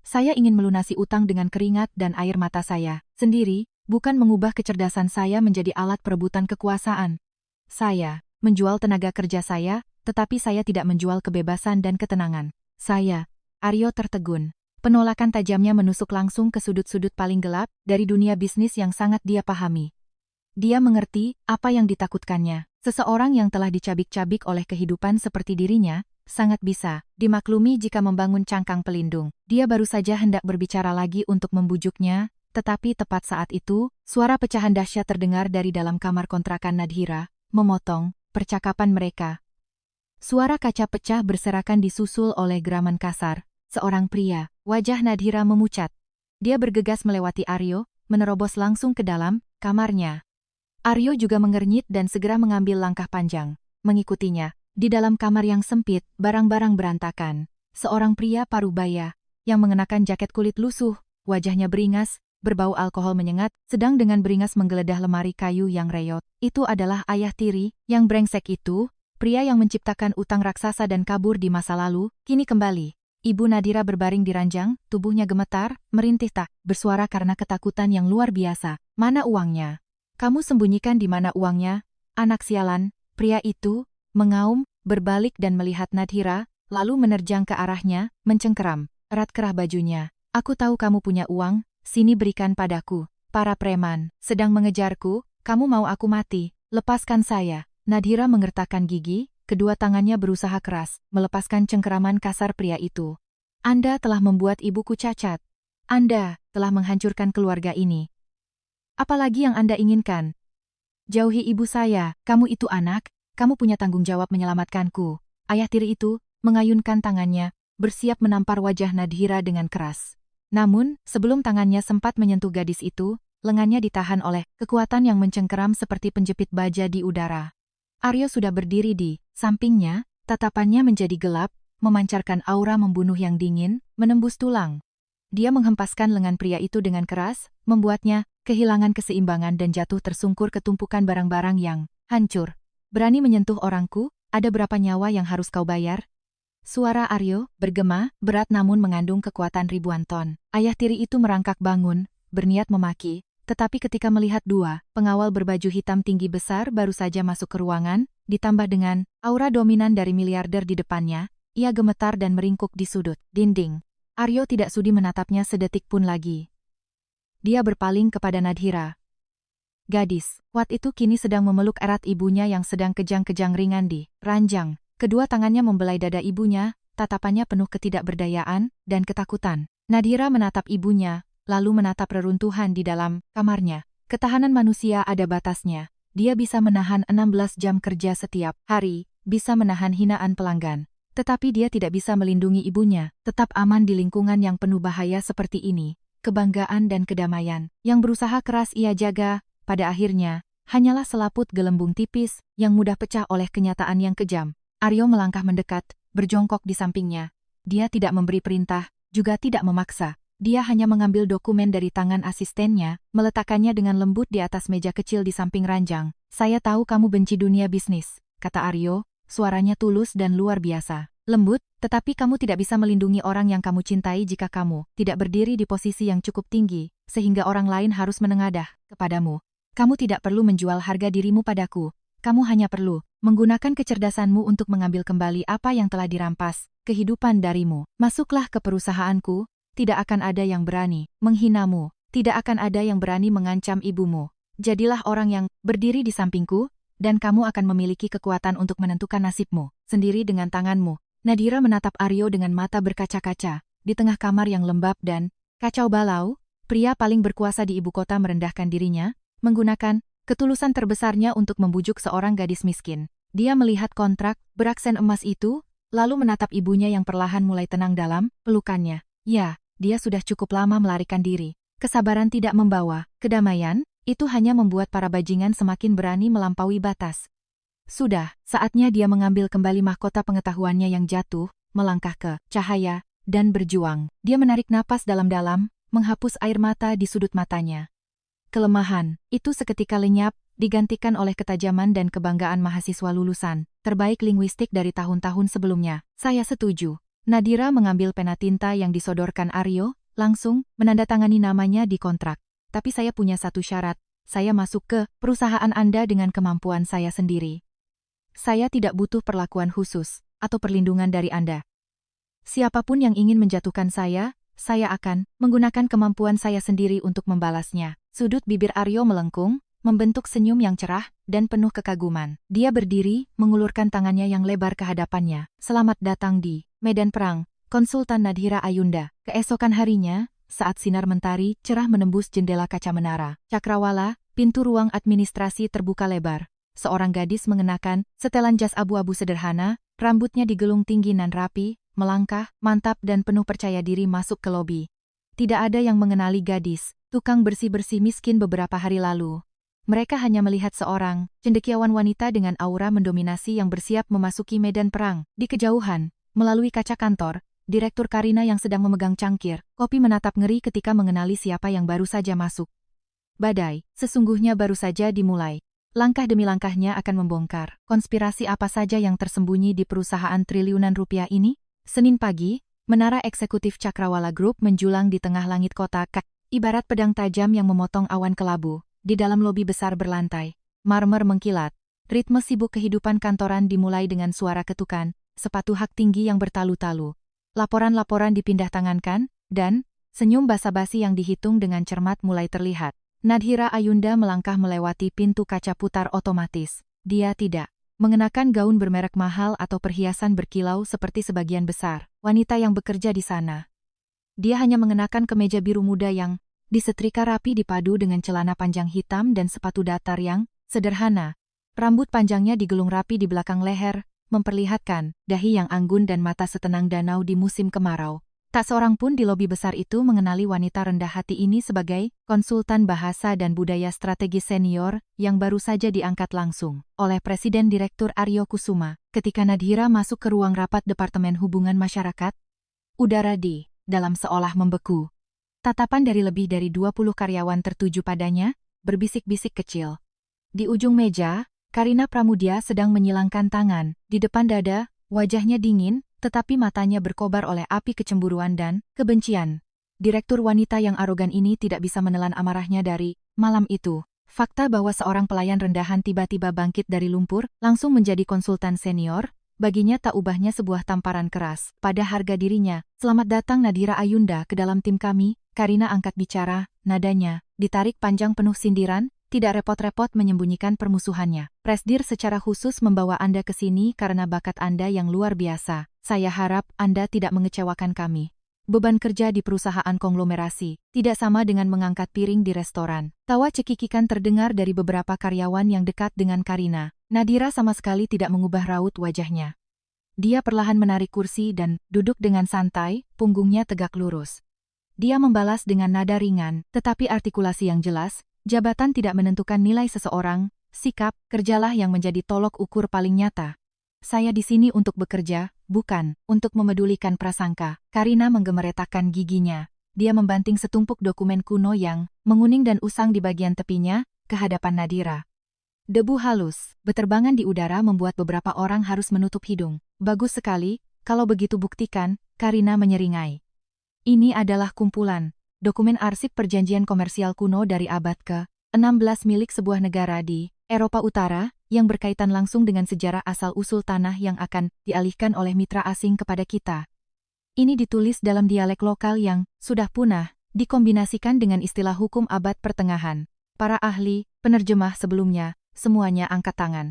Saya ingin melunasi utang dengan keringat dan air mata saya sendiri, bukan mengubah kecerdasan saya menjadi alat perebutan kekuasaan. Saya menjual tenaga kerja saya, tetapi saya tidak menjual kebebasan dan ketenangan. Saya, Aryo tertegun. Penolakan tajamnya menusuk langsung ke sudut-sudut paling gelap dari dunia bisnis yang sangat dia pahami. Dia mengerti apa yang ditakutkannya. Seseorang yang telah dicabik-cabik oleh kehidupan seperti dirinya, sangat bisa dimaklumi jika membangun cangkang pelindung. Dia baru saja hendak berbicara lagi untuk membujuknya, tetapi tepat saat itu, suara pecahan dahsyat terdengar dari dalam kamar kontrakan Nadhira, memotong percakapan mereka. Suara kaca pecah berserakan disusul oleh geraman kasar. Seorang pria, wajah Nadhira memucat. Dia bergegas melewati Aryo, menerobos langsung ke dalam kamarnya. Aryo juga mengernyit dan segera mengambil langkah panjang. Mengikutinya, di dalam kamar yang sempit, barang-barang berantakan. Seorang pria parubaya, yang mengenakan jaket kulit lusuh, wajahnya beringas, berbau alkohol menyengat, sedang dengan beringas menggeledah lemari kayu yang reyot. Itu adalah ayah tiri, yang brengsek itu. Pria yang menciptakan utang raksasa dan kabur di masa lalu, kini kembali. Ibu Nadhira berbaring di ranjang, tubuhnya gemetar, merintih tak bersuara karena ketakutan yang luar biasa. Mana uangnya? Kamu sembunyikan di mana uangnya? Anak sialan, pria itu, mengaum, berbalik dan melihat Nadhira, lalu menerjang ke arahnya, mencengkeram erat kerah bajunya. Aku tahu kamu punya uang, sini berikan padaku. Para preman sedang mengejarku, kamu mau aku mati, lepaskan saya. Nadhira mengertakkan gigi, kedua tangannya berusaha keras, melepaskan cengkeraman kasar pria itu. Anda telah membuat ibuku cacat. Anda telah menghancurkan keluarga ini. Apalagi yang Anda inginkan? Jauhi ibu saya, kamu itu anak, kamu punya tanggung jawab menyelamatkanku. Ayah tiri itu mengayunkan tangannya, bersiap menampar wajah Nadhira dengan keras. Namun, sebelum tangannya sempat menyentuh gadis itu, lengannya ditahan oleh kekuatan yang mencengkeram seperti penjepit baja di udara. Aryo sudah berdiri di sampingnya, tatapannya menjadi gelap, memancarkan aura membunuh yang dingin, menembus tulang. Dia menghempaskan lengan pria itu dengan keras, membuatnya kehilangan keseimbangan dan jatuh tersungkur ke tumpukan barang-barang yang hancur. Berani menyentuh orangku, ada berapa nyawa yang harus kau bayar? Suara Aryo bergema, berat namun mengandung kekuatan ribuan ton. Ayah tiri itu merangkak bangun, berniat memaki. Tetapi ketika melihat dua pengawal berbaju hitam tinggi besar baru saja masuk ke ruangan, ditambah dengan aura dominan dari miliarder di depannya, Ia gemetar dan meringkuk di sudut dinding. Aryo tidak sudi menatapnya sedetik pun lagi. Dia berpaling kepada Nadhira. Gadis, Wat itu kini sedang memeluk erat ibunya yang sedang kejang-kejang ringan di ranjang. Kedua tangannya membelai dada ibunya, tatapannya penuh ketidakberdayaan dan ketakutan. Nadhira menatap ibunya, lalu menatap reruntuhan di dalam kamarnya. Ketahanan manusia ada batasnya. Dia bisa menahan 16 jam kerja setiap hari, bisa menahan hinaan pelanggan. Tetapi dia tidak bisa melindungi ibunya, tetap aman di lingkungan yang penuh bahaya seperti ini. Kebanggaan dan kedamaian yang berusaha keras ia jaga, pada akhirnya, hanyalah selaput gelembung tipis yang mudah pecah oleh kenyataan yang kejam. Aryo melangkah mendekat, berjongkok di sampingnya. Dia tidak memberi perintah, juga tidak memaksa. Dia hanya mengambil dokumen dari tangan asistennya, meletakkannya dengan lembut di atas meja kecil di samping ranjang. Saya tahu kamu benci dunia bisnis, kata Aryo, suaranya tulus dan luar biasa. Lembut, tetapi kamu tidak bisa melindungi orang yang kamu cintai jika kamu tidak berdiri di posisi yang cukup tinggi, sehingga orang lain harus menengadah kepadamu. Kamu tidak perlu menjual harga dirimu padaku. Kamu hanya perlu menggunakan kecerdasanmu untuk mengambil kembali apa yang telah dirampas, kehidupan darimu. Masuklah ke perusahaanku, tidak akan ada yang berani menghinamu, tidak akan ada yang berani mengancam ibumu. Jadilah orang yang berdiri di sampingku, dan kamu akan memiliki kekuatan untuk menentukan nasibmu sendiri dengan tanganmu. Nadhira menatap Aryo dengan mata berkaca-kaca. Di tengah kamar yang lembab dan kacau balau, pria paling berkuasa di ibu kota merendahkan dirinya, menggunakan ketulusan terbesarnya untuk membujuk seorang gadis miskin. Dia melihat kontrak beraksen emas itu, lalu menatap ibunya yang perlahan mulai tenang dalam pelukannya. Ya, dia sudah cukup lama melarikan diri. Kesabaran tidak membawa kedamaian, itu hanya membuat para bajingan semakin berani melampaui batas. Sudah, saatnya dia mengambil kembali mahkota pengetahuannya yang jatuh, melangkah ke cahaya, dan berjuang. Dia menarik napas dalam-dalam, menghapus air mata di sudut matanya. Kelemahan, itu seketika lenyap, digantikan oleh ketajaman dan kebanggaan mahasiswa lulusan, terbaik linguistik dari tahun-tahun sebelumnya. Saya setuju. Nadhira mengambil pena tinta yang disodorkan Aryo, langsung menandatangani namanya di kontrak. Tapi saya punya satu syarat, saya masuk ke perusahaan Anda dengan kemampuan saya sendiri. Saya tidak butuh perlakuan khusus, atau perlindungan dari Anda. Siapapun yang ingin menjatuhkan saya akan menggunakan kemampuan saya sendiri untuk membalasnya. Sudut bibir Aryo melengkung, membentuk senyum yang cerah dan penuh kekaguman. Dia berdiri, mengulurkan tangannya yang lebar ke hadapannya. Selamat datang di medan perang, Konsultan Nadhira Ayunda. Keesokan harinya, saat sinar mentari cerah menembus jendela kaca menara Cakrawala, pintu ruang administrasi terbuka lebar. Seorang gadis mengenakan setelan jas abu-abu sederhana, rambutnya digelung tinggi dan rapi, melangkah, mantap dan penuh percaya diri masuk ke lobi. Tidak ada yang mengenali gadis, tukang bersih-bersih miskin beberapa hari lalu. Mereka hanya melihat seorang cendekiawan wanita dengan aura mendominasi yang bersiap memasuki medan perang. Di kejauhan, melalui kaca kantor, Direktur Karina yang sedang memegang cangkir kopi menatap ngeri ketika mengenali siapa yang baru saja masuk. Badai, sesungguhnya baru saja dimulai. Langkah demi langkahnya akan membongkar konspirasi apa saja yang tersembunyi di perusahaan triliunan rupiah ini. Senin pagi, menara eksekutif Cakrawala Group menjulang di tengah langit kota ibarat pedang tajam yang memotong awan kelabu. Di dalam lobi besar berlantai marmer mengkilat. Ritme sibuk kehidupan kantoran dimulai dengan suara ketukan, sepatu hak tinggi yang bertalu-talu. Laporan-laporan dipindah tangankan, dan senyum basa-basi yang dihitung dengan cermat mulai terlihat. Nadhira Ayunda melangkah melewati pintu kaca putar otomatis. Dia tidak mengenakan gaun bermerek mahal atau perhiasan berkilau seperti sebagian besar wanita yang bekerja di sana. Dia hanya mengenakan kemeja biru muda yang disetrika rapi dipadu dengan celana panjang hitam dan sepatu datar yang sederhana. Rambut panjangnya digelung rapi di belakang leher, memperlihatkan dahi yang anggun dan mata setenang danau di musim kemarau. Tak seorang pun di lobi besar itu mengenali wanita rendah hati ini sebagai konsultan bahasa dan budaya strategis senior yang baru saja diangkat langsung oleh Presiden Direktur Aryo Kusuma. Ketika Nadhira masuk ke ruang rapat Departemen Hubungan Masyarakat, udara di dalam seolah membeku. Tatapan dari lebih dari 20 karyawan tertuju padanya, berbisik-bisik kecil. Di ujung meja, Karina Pramudia sedang menyilangkan tangan. Di depan dada, wajahnya dingin, tetapi matanya berkobar oleh api kecemburuan dan kebencian. Direktur wanita yang arogan ini tidak bisa menelan amarahnya dari malam itu. Fakta bahwa seorang pelayan rendahan tiba-tiba bangkit dari lumpur, langsung menjadi konsultan senior, baginya tak ubahnya sebuah tamparan keras pada harga dirinya. Selamat datang Nadira Ayunda ke dalam tim kami. Karina angkat bicara, nadanya ditarik panjang penuh sindiran, tidak repot-repot menyembunyikan permusuhannya. Presdir secara khusus membawa Anda ke sini karena bakat Anda yang luar biasa. Saya harap Anda tidak mengecewakan kami. Beban kerja di perusahaan konglomerasi tidak sama dengan mengangkat piring di restoran. Tawa cekikikan terdengar dari beberapa karyawan yang dekat dengan Karina. Nadira sama sekali tidak mengubah raut wajahnya. Dia perlahan menarik kursi dan duduk dengan santai, punggungnya tegak lurus. Dia membalas dengan nada ringan, tetapi artikulasi yang jelas. Jabatan tidak menentukan nilai seseorang, sikap, kerjalah yang menjadi tolok ukur paling nyata. Saya di sini untuk bekerja, bukan untuk memedulikan prasangka. Karina menggemeretakkan giginya. Dia membanting setumpuk dokumen kuno yang menguning dan usang di bagian tepinya, ke hadapan Nadira. Debu halus, beterbangan di udara membuat beberapa orang harus menutup hidung. Bagus sekali, kalau begitu buktikan, Karina menyeringai. Ini adalah kumpulan dokumen arsip perjanjian komersial kuno dari abad ke-16 milik sebuah negara di Eropa Utara, yang berkaitan langsung dengan sejarah asal-usul tanah yang akan dialihkan oleh mitra asing kepada kita. Ini ditulis dalam dialek lokal yang sudah punah, dikombinasikan dengan istilah hukum abad pertengahan. Para ahli, penerjemah sebelumnya, semuanya angkat tangan.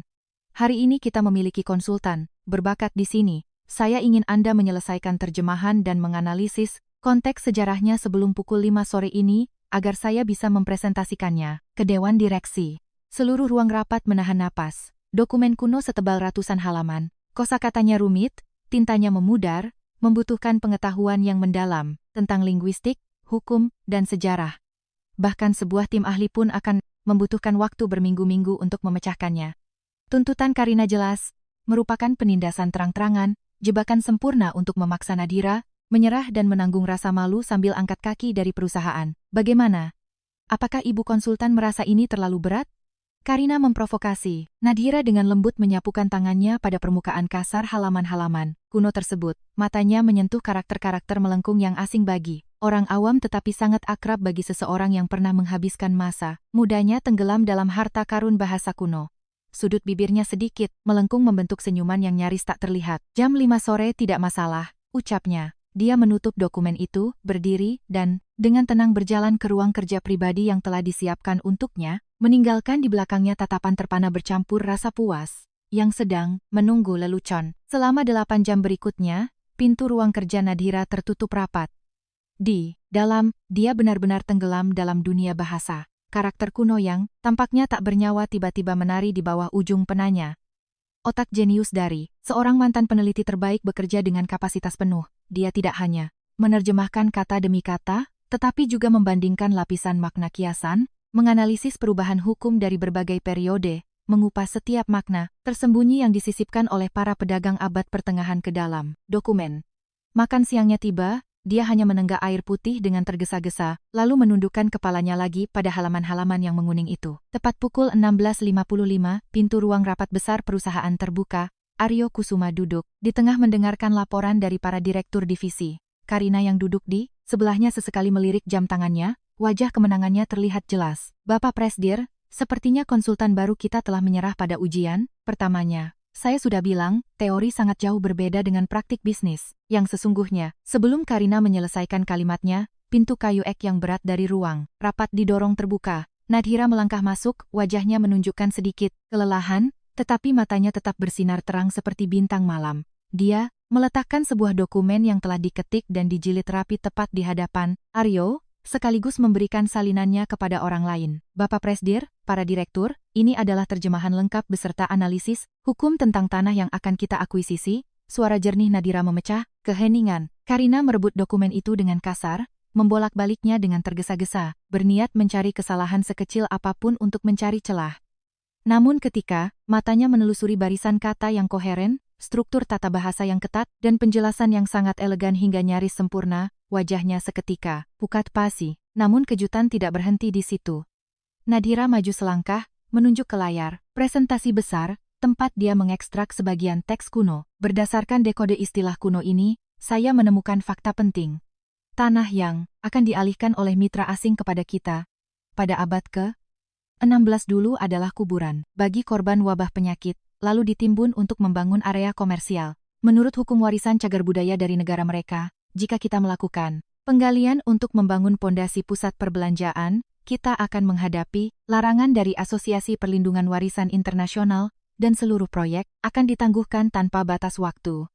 Hari ini kita memiliki konsultan berbakat di sini. Saya ingin Anda menyelesaikan terjemahan dan menganalisis konteks sejarahnya sebelum pukul 5 sore ini, agar saya bisa mempresentasikannya ke Dewan Direksi. Seluruh ruang rapat menahan napas. Dokumen kuno setebal ratusan halaman, kosakatanya rumit, tintanya memudar, membutuhkan pengetahuan yang mendalam tentang linguistik, hukum, dan sejarah. Bahkan sebuah tim ahli pun akan membutuhkan waktu berminggu-minggu untuk memecahkannya. Tuntutan Karina jelas, merupakan penindasan terang-terangan, jebakan sempurna untuk memaksa Nadira menyerah dan menanggung rasa malu sambil angkat kaki dari perusahaan. Bagaimana? Apakah ibu konsultan merasa ini terlalu berat? Karina memprovokasi. Nadira dengan lembut menyapukan tangannya pada permukaan kasar halaman-halaman kuno tersebut. Matanya menyentuh karakter-karakter melengkung yang asing bagi orang awam tetapi sangat akrab bagi seseorang yang pernah menghabiskan masa mudanya tenggelam dalam harta karun bahasa kuno. Sudut bibirnya sedikit melengkung membentuk senyuman yang nyaris tak terlihat. Jam 5 sore tidak masalah, ucapnya. Dia menutup dokumen itu, berdiri, dan dengan tenang berjalan ke ruang kerja pribadi yang telah disiapkan untuknya, meninggalkan di belakangnya tatapan terpana bercampur rasa puas, yang sedang menunggu lelucon. Selama 8 jam berikutnya, pintu ruang kerja Nadira tertutup rapat. Di dalam, dia benar-benar tenggelam dalam dunia bahasa. Karakter kuno yang tampaknya tak bernyawa tiba-tiba menari di bawah ujung penanya. Otak jenius dari seorang mantan peneliti terbaik bekerja dengan kapasitas penuh. Dia tidak hanya menerjemahkan kata demi kata, tetapi juga membandingkan lapisan makna kiasan, menganalisis perubahan hukum dari berbagai periode, mengupas setiap makna tersembunyi yang disisipkan oleh para pedagang abad pertengahan ke dalam dokumen. Makan siangnya tiba, dia hanya menenggak air putih dengan tergesa-gesa, lalu menundukkan kepalanya lagi pada halaman-halaman yang menguning itu. Tepat pukul 16.55, pintu ruang rapat besar perusahaan terbuka. Aryo Kusuma duduk di tengah mendengarkan laporan dari para direktur divisi. Karina yang duduk di sebelahnya sesekali melirik jam tangannya, wajah kemenangannya terlihat jelas. Bapak Presdir, sepertinya konsultan baru kita telah menyerah pada ujian pertamanya. Saya sudah bilang, teori sangat jauh berbeda dengan praktik bisnis. Yang sesungguhnya, sebelum Karina menyelesaikan kalimatnya, pintu kayu ek yang berat dari ruang rapat didorong terbuka. Nadira melangkah masuk, wajahnya menunjukkan sedikit kelelahan, tetapi matanya tetap bersinar terang seperti bintang malam. Dia meletakkan sebuah dokumen yang telah diketik dan dijilid rapi tepat di hadapan Aryo, sekaligus memberikan salinannya kepada orang lain. Bapak Presdir, para direktur, ini adalah terjemahan lengkap beserta analisis hukum tentang tanah yang akan kita akuisisi. Suara jernih Nadira memecah keheningan. Karina merebut dokumen itu dengan kasar, membolak-baliknya dengan tergesa-gesa, berniat mencari kesalahan sekecil apapun untuk mencari celah. Namun ketika matanya menelusuri barisan kata yang koheren, struktur tata bahasa yang ketat, dan penjelasan yang sangat elegan hingga nyaris sempurna, wajahnya seketika pucat pasi. Namun kejutan tidak berhenti di situ. Nadira maju selangkah, menunjuk ke layar presentasi besar, tempat dia mengekstrak sebagian teks kuno. Berdasarkan dekode istilah kuno ini, saya menemukan fakta penting. Tanah yang akan dialihkan oleh mitra asing kepada kita pada abad ke-16 dulu adalah kuburan bagi korban wabah penyakit, lalu ditimbun untuk membangun area komersial. Menurut hukum warisan cagar budaya dari negara mereka, jika kita melakukan penggalian untuk membangun pondasi pusat perbelanjaan, kita akan menghadapi larangan dari Asosiasi Perlindungan Warisan Internasional dan seluruh proyek akan ditangguhkan tanpa batas waktu.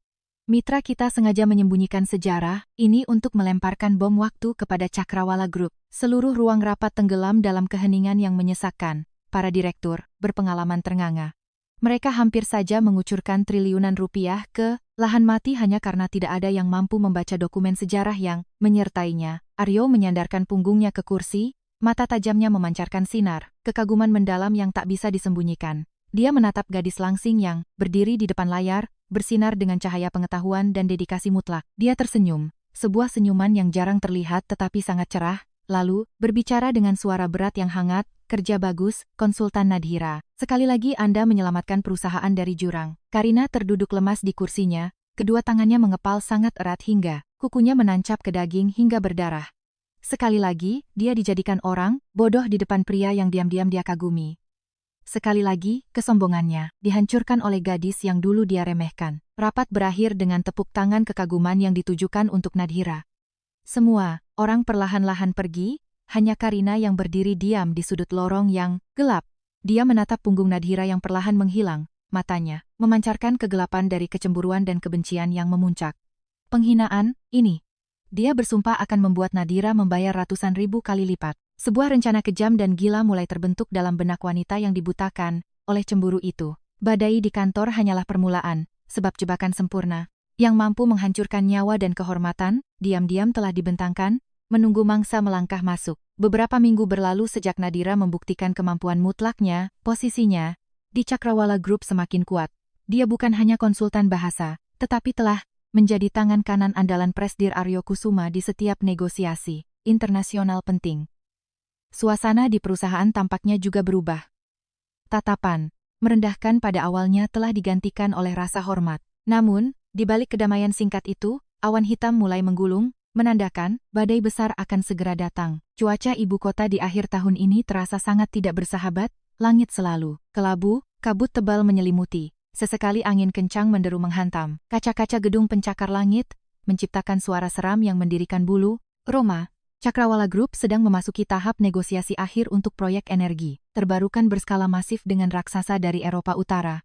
Mitra kita sengaja menyembunyikan sejarah ini untuk melemparkan bom waktu kepada Cakrawala Group. Seluruh ruang rapat tenggelam dalam keheningan yang menyesakkan. Para direktur berpengalaman ternganga. Mereka hampir saja mengucurkan triliunan rupiah ke lahan mati hanya karena tidak ada yang mampu membaca dokumen sejarah yang menyertainya. Aryo menyandarkan punggungnya ke kursi, mata tajamnya memancarkan sinar, kekaguman mendalam yang tak bisa disembunyikan. Dia menatap gadis langsing yang berdiri di depan layar, bersinar dengan cahaya pengetahuan dan dedikasi mutlak. Dia tersenyum, sebuah senyuman yang jarang terlihat tetapi sangat cerah, lalu berbicara dengan suara berat yang hangat, "Kerja bagus, Konsultan Nadhira. Sekali lagi Anda menyelamatkan perusahaan dari jurang." Karina terduduk lemas di kursinya, kedua tangannya mengepal sangat erat hingga kukunya menancap ke daging hingga berdarah. Sekali lagi, dia dijadikan orang bodoh di depan pria yang diam-diam dia kagumi. Sekali lagi, kesombongannya dihancurkan oleh gadis yang dulu dia remehkan. Rapat berakhir dengan tepuk tangan kekaguman yang ditujukan untuk Nadhira. Semua orang perlahan-lahan pergi, hanya Karina yang berdiri diam di sudut lorong yang gelap. Dia menatap punggung Nadhira yang perlahan menghilang, matanya memancarkan kegelapan dari kecemburuan dan kebencian yang memuncak. Penghinaan ini, dia bersumpah akan membuat Nadhira membayar ratusan ribu kali lipat. Sebuah rencana kejam dan gila mulai terbentuk dalam benak wanita yang dibutakan oleh cemburu itu. Badai di kantor hanyalah permulaan, sebab jebakan sempurna yang mampu menghancurkan nyawa dan kehormatan, diam-diam telah dibentangkan, menunggu mangsa melangkah masuk. Beberapa minggu berlalu sejak Nadhira membuktikan kemampuan mutlaknya, posisinya di Cakrawala Group semakin kuat. Dia bukan hanya konsultan bahasa, tetapi telah menjadi tangan kanan andalan Presdir Aryo Kusuma di setiap negosiasi internasional penting. Suasana di perusahaan tampaknya juga berubah. Tatapan merendahkan pada awalnya telah digantikan oleh rasa hormat. Namun, di balik kedamaian singkat itu, awan hitam mulai menggulung, menandakan badai besar akan segera datang. Cuaca ibu kota di akhir tahun ini terasa sangat tidak bersahabat, langit selalu kelabu, kabut tebal menyelimuti. Sesekali angin kencang menderu menghantam kaca-kaca gedung pencakar langit, menciptakan suara seram yang mendirikan bulu roma. Cakrawala Group sedang memasuki tahap negosiasi akhir untuk proyek energi terbarukan berskala masif dengan raksasa dari Eropa Utara.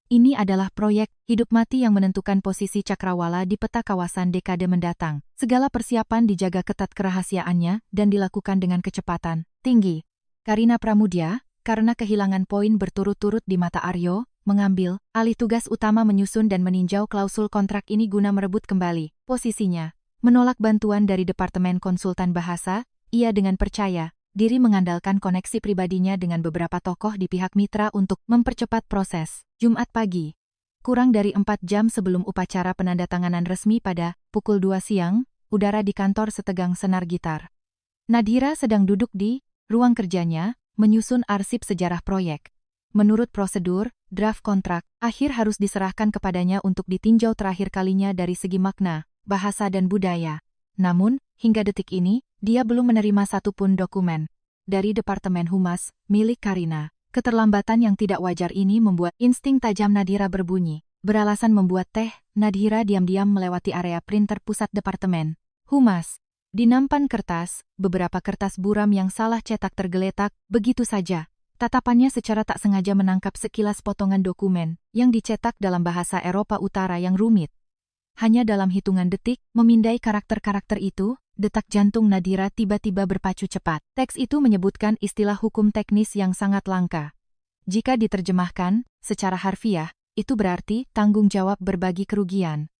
Ini adalah proyek hidup mati yang menentukan posisi Cakrawala di peta kawasan dekade mendatang. Segala persiapan dijaga ketat kerahasiaannya dan dilakukan dengan kecepatan tinggi. Karina Pramudya, karena kehilangan poin berturut-turut di mata Aryo, mengambil alih tugas utama menyusun dan meninjau klausul kontrak ini guna merebut kembali posisinya. Menolak bantuan dari Departemen Konsultan Bahasa, ia dengan percaya diri mengandalkan koneksi pribadinya dengan beberapa tokoh di pihak mitra untuk mempercepat proses. Jumat pagi, kurang dari 4 jam sebelum upacara penandatanganan resmi pada pukul 2 siang, udara di kantor setegang senar gitar. Nadhira sedang duduk di ruang kerjanya, menyusun arsip sejarah proyek. Menurut prosedur, draft kontrak akhir harus diserahkan kepadanya untuk ditinjau terakhir kalinya dari segi makna, bahasa dan budaya. Namun, hingga detik ini, dia belum menerima satupun dokumen dari Departemen Humas milik Karina. Keterlambatan yang tidak wajar ini membuat insting tajam Nadhira berbunyi. Beralasan membuat teh, Nadhira diam-diam melewati area printer pusat Departemen Humas. Di nampan kertas, beberapa kertas buram yang salah cetak tergeletak, begitu saja. Tatapannya secara tak sengaja menangkap sekilas potongan dokumen yang dicetak dalam bahasa Eropa Utara yang rumit. Hanya dalam hitungan detik, memindai karakter-karakter itu, detak jantung Nadhira tiba-tiba berpacu cepat. Teks itu menyebutkan istilah hukum teknis yang sangat langka. Jika diterjemahkan secara harfiah, itu berarti tanggung jawab berbagi kerugian.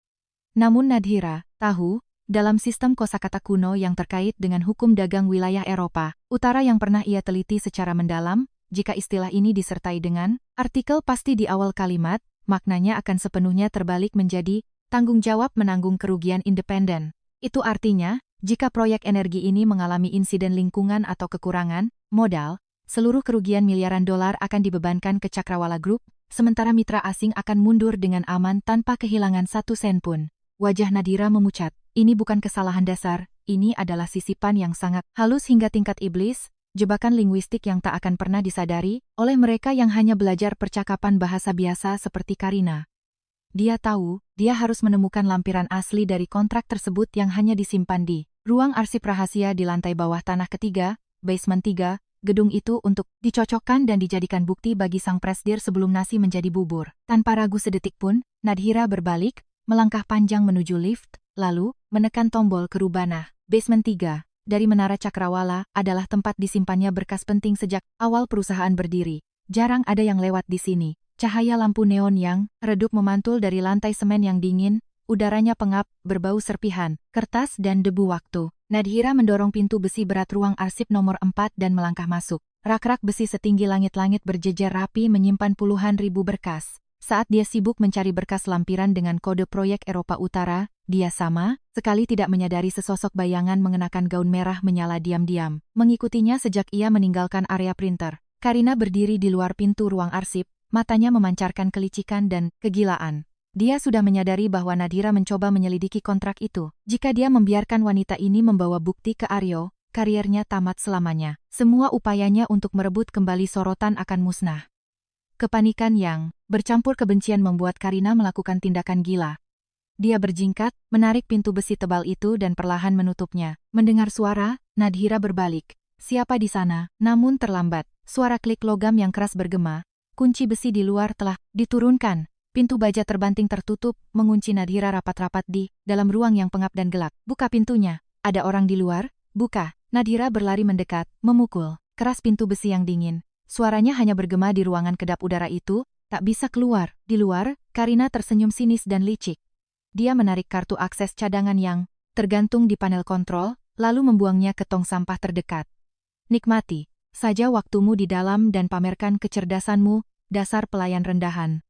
Namun Nadhira tahu, dalam sistem kosakata kuno yang terkait dengan hukum dagang wilayah Eropa Utara yang pernah ia teliti secara mendalam, jika istilah ini disertai dengan artikel pasti di awal kalimat, maknanya akan sepenuhnya terbalik menjadi tanggung jawab menanggung kerugian independen. Itu artinya, jika proyek energi ini mengalami insiden lingkungan atau kekurangan modal, seluruh kerugian miliaran dolar akan dibebankan ke Cakrawala Group, sementara mitra asing akan mundur dengan aman tanpa kehilangan 1 sen pun. Wajah Nadhira memucat. Ini bukan kesalahan dasar, ini adalah sisipan yang sangat halus hingga tingkat iblis. jebakan linguistik yang tak akan pernah disadari oleh mereka yang hanya belajar percakapan bahasa biasa seperti Karina. Dia tahu, dia harus menemukan lampiran asli dari kontrak tersebut yang hanya disimpan di ruang arsip rahasia di lantai bawah tanah ketiga, basement 3, gedung itu untuk dicocokkan dan dijadikan bukti bagi sang presdir sebelum nasi menjadi bubur. Tanpa ragu sedetik pun, Nadhira berbalik, melangkah panjang menuju lift, lalu menekan tombol kerubah. Basement 3, dari Menara Cakrawala, adalah tempat disimpannya berkas penting sejak awal perusahaan berdiri. Jarang ada yang lewat di sini. Cahaya lampu neon yang redup memantul dari lantai semen yang dingin, udaranya pengap, berbau serpihan, kertas dan debu waktu. Nadhira mendorong pintu besi berat ruang arsip nomor 4 dan melangkah masuk. Rak-rak besi setinggi langit-langit berjejer rapi menyimpan puluhan ribu berkas. Saat dia sibuk mencari berkas lampiran dengan kode proyek Eropa Utara, dia sama sekali tidak menyadari sesosok bayangan mengenakan gaun merah menyala diam-diam, mengikutinya sejak ia meninggalkan area printer. Karina berdiri di luar pintu ruang arsip, matanya memancarkan kelicikan dan kegilaan. Dia sudah menyadari bahwa Nadhira mencoba menyelidiki kontrak itu. Jika dia membiarkan wanita ini membawa bukti ke Aryo, kariernya tamat selamanya. Semua upayanya untuk merebut kembali sorotan akan musnah. Kepanikan yang bercampur kebencian membuat Karina melakukan tindakan gila. Dia berjingkat, menarik pintu besi tebal itu dan perlahan menutupnya. Mendengar suara, Nadhira berbalik. Siapa di sana? Namun terlambat. Suara klik logam yang keras bergema. Kunci besi di luar telah diturunkan. Pintu baja terbanting tertutup, mengunci Nadhira rapat-rapat di dalam ruang yang pengap dan gelap. Buka pintunya. Ada orang di luar? Buka. Nadhira berlari mendekat, memukul keras pintu besi yang dingin. Suaranya hanya bergema di ruangan kedap udara itu, tak bisa keluar. Di luar, Karina tersenyum sinis dan licik. Dia menarik kartu akses cadangan yang tergantung di panel kontrol, lalu membuangnya ke tong sampah terdekat. Nikmati saja waktumu di dalam dan pamerkan kecerdasanmu, dasar pelayan rendahan.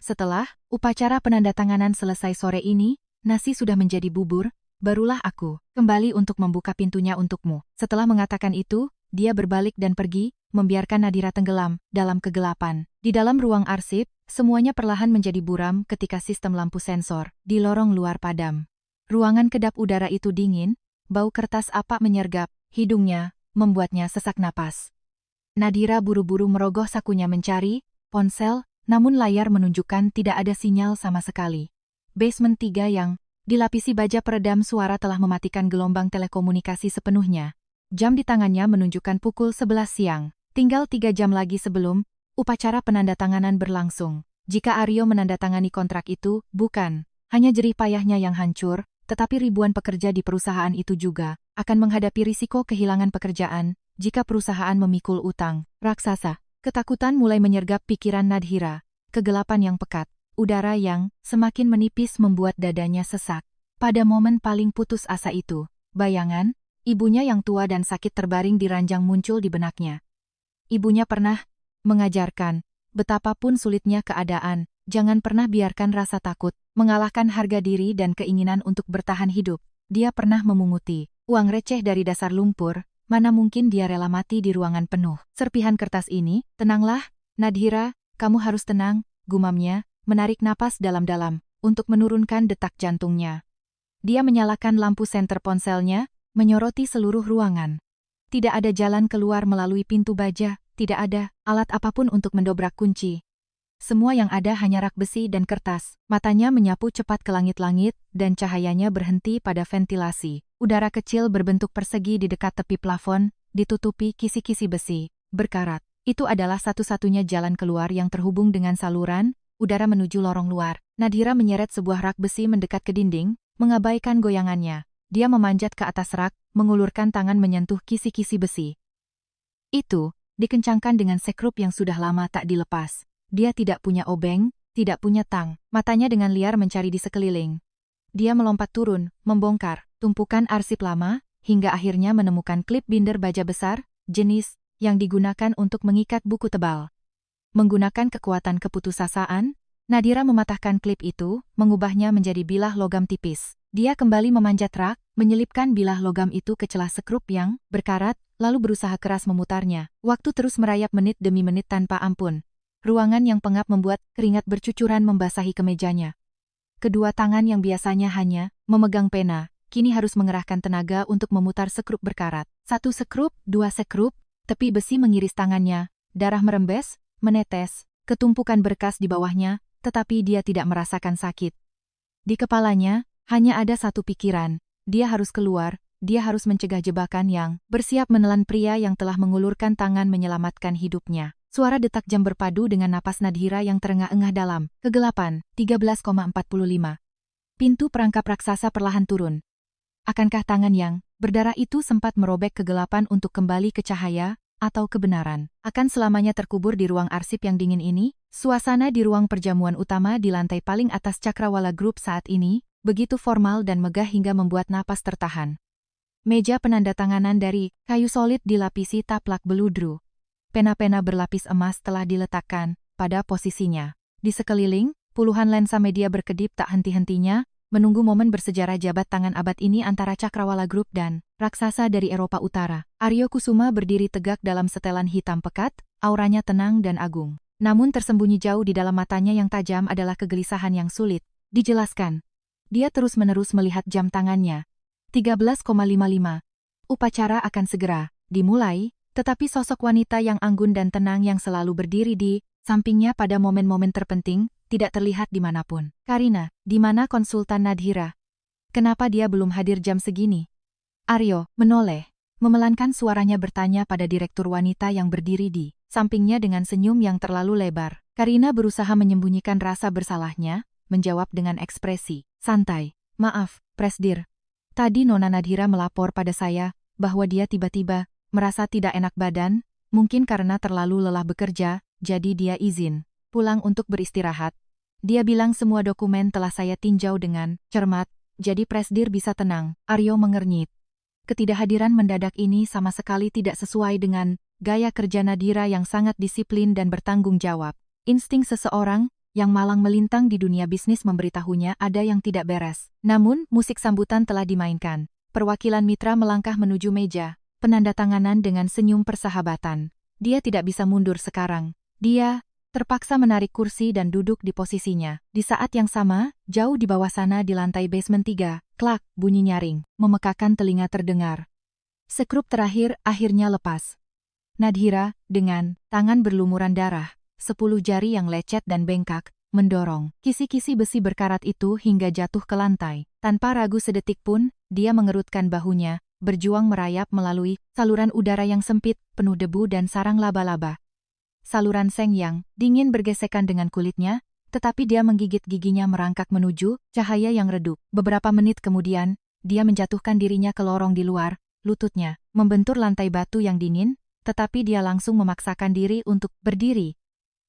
Setelah upacara penandatanganan selesai sore ini, nasi sudah menjadi bubur, barulah aku kembali untuk membuka pintunya untukmu. Setelah mengatakan itu, dia berbalik dan pergi, membiarkan Nadhira tenggelam dalam kegelapan. Di dalam ruang arsip, semuanya perlahan menjadi buram ketika sistem lampu sensor di lorong luar padam. Ruangan kedap udara itu dingin, bau kertas apa menyergap hidungnya, membuatnya sesak napas. Nadhira buru-buru merogoh sakunya mencari ponsel, namun layar menunjukkan tidak ada sinyal sama sekali. Basement 3 yang dilapisi baja peredam suara telah mematikan gelombang telekomunikasi sepenuhnya. Jam di tangannya menunjukkan pukul 11 siang. Tinggal 3 jam lagi sebelum upacara penandatanganan berlangsung. Jika Aryo menandatangani kontrak itu, bukan hanya jerih payahnya yang hancur, tetapi ribuan pekerja di perusahaan itu juga akan menghadapi risiko kehilangan pekerjaan jika perusahaan memikul utang raksasa. Ketakutan mulai menyergap pikiran Nadhira. Kegelapan yang pekat, udara yang semakin menipis membuat dadanya sesak. Pada momen paling putus asa itu, bayangan ibunya yang tua dan sakit terbaring di ranjang muncul di benaknya. Ibunya pernah mengajarkan, betapapun sulitnya keadaan, jangan pernah biarkan rasa takut mengalahkan harga diri dan keinginan untuk bertahan hidup. Dia pernah memunguti uang receh dari dasar lumpur, mana mungkin dia rela mati di ruangan penuh serpihan kertas ini. Tenanglah, Nadhira, kamu harus tenang, gumamnya, menarik napas dalam-dalam untuk menurunkan detak jantungnya. Dia menyalakan lampu senter ponselnya, menyoroti seluruh ruangan. Tidak ada jalan keluar melalui pintu baja, tidak ada alat apapun untuk mendobrak kunci. Semua yang ada hanya rak besi dan kertas. Matanya menyapu cepat ke langit-langit, dan cahayanya berhenti pada ventilasi. Udara kecil berbentuk persegi di dekat tepi plafon, ditutupi kisi-kisi besi berkarat. Itu adalah satu-satunya jalan keluar yang terhubung dengan saluran udara menuju lorong luar. Nadhira menyeret sebuah rak besi mendekat ke dinding, mengabaikan goyangannya. Dia memanjat ke atas rak, mengulurkan tangan menyentuh kisi-kisi besi. Itu dikencangkan dengan sekrup yang sudah lama tak dilepas. Dia tidak punya obeng, tidak punya tang. Matanya dengan liar mencari di sekeliling. Dia melompat turun, membongkar tumpukan arsip lama, hingga akhirnya menemukan klip binder baja besar, jenis yang digunakan untuk mengikat buku tebal. Menggunakan kekuatan keputusasaan, Nadhira mematahkan klip itu, mengubahnya menjadi bilah logam tipis. Dia kembali memanjat rak, menyelipkan bilah logam itu ke celah sekrup yang berkarat, lalu berusaha keras memutarnya. Waktu terus merayap menit demi menit tanpa ampun. Ruangan yang pengap membuat keringat bercucuran membasahi kemejanya. Kedua tangan yang biasanya hanya memegang pena, kini harus mengerahkan tenaga untuk memutar sekrup berkarat. 1 sekrup, 2 sekrup, Tepi besi mengiris tangannya, darah merembes, menetes, ketumpukan berkas di bawahnya, tetapi dia tidak merasakan sakit. Di kepalanya, hanya ada satu pikiran, dia harus keluar, dia harus mencegah jebakan yang bersiap menelan pria yang telah mengulurkan tangan menyelamatkan hidupnya. Suara detak jam berpadu dengan napas Nadhira yang terengah-engah dalam kegelapan. 13,45. Pintu perangkap raksasa perlahan turun. Akankah tangan yang berdarah itu sempat merobek kegelapan untuk kembali ke cahaya, atau kebenaran akan selamanya terkubur di ruang arsip yang dingin ini? Suasana di ruang perjamuan utama di lantai paling atas Cakrawala Group saat ini begitu formal dan megah hingga membuat napas tertahan. Meja penandatanganan dari kayu solid dilapisi taplak beludru. Pena-pena berlapis emas telah diletakkan pada posisinya. Di sekeliling, puluhan lensa media berkedip tak henti-hentinya, menunggu momen bersejarah jabat tangan abad ini antara Cakrawala Group dan raksasa dari Eropa Utara. Aryo Kusuma berdiri tegak dalam setelan hitam pekat, auranya tenang dan agung. Namun tersembunyi jauh di dalam matanya yang tajam adalah kegelisahan yang sulit dijelaskan. Dia terus-menerus melihat jam tangannya. 13,55. Upacara akan segera dimulai, tetapi sosok wanita yang anggun dan tenang yang selalu berdiri di sampingnya pada momen-momen terpenting, tidak terlihat dimanapun. Karina, di mana konsultan Nadhira? Kenapa dia belum hadir jam segini? Aryo menoleh, memelankan suaranya bertanya pada direktur wanita yang berdiri di sampingnya dengan senyum yang terlalu lebar. Karina berusaha menyembunyikan rasa bersalahnya, menjawab dengan ekspresi santai. Maaf, Presdir. Tadi Nona Nadhira melapor pada saya bahwa dia tiba-tiba merasa tidak enak badan, mungkin karena terlalu lelah bekerja, jadi dia izin pulang untuk beristirahat. Dia bilang semua dokumen telah saya tinjau dengan cermat, jadi Presdir bisa tenang. Aryo mengernyit. Ketidakhadiran mendadak ini sama sekali tidak sesuai dengan gaya kerja Nadhira yang sangat disiplin dan bertanggung jawab. Insting seseorang yang malang melintang di dunia bisnis memberitahunya ada yang tidak beres. Namun, musik sambutan telah dimainkan. Perwakilan mitra melangkah menuju meja penandatanganan dengan senyum persahabatan. Dia tidak bisa mundur sekarang. Dia terpaksa menarik kursi dan duduk di posisinya. Di saat yang sama, jauh di bawah sana di lantai basement 3, klak, bunyi nyaring, memekakan telinga terdengar. Sekrup terakhir akhirnya lepas. Nadhira, dengan tangan berlumuran darah, 10 jari yang lecet dan bengkak, mendorong kisi-kisi besi berkarat itu hingga jatuh ke lantai. Tanpa ragu sedetik pun, dia mengerutkan bahunya, berjuang merayap melalui saluran udara yang sempit, penuh debu dan sarang laba-laba. Saluran seng yang dingin bergesekan dengan kulitnya, tetapi dia menggigit giginya merangkak menuju cahaya yang redup. Beberapa menit kemudian, dia menjatuhkan dirinya ke lorong di luar, lututnya membentur lantai batu yang dingin, tetapi dia langsung memaksakan diri untuk berdiri.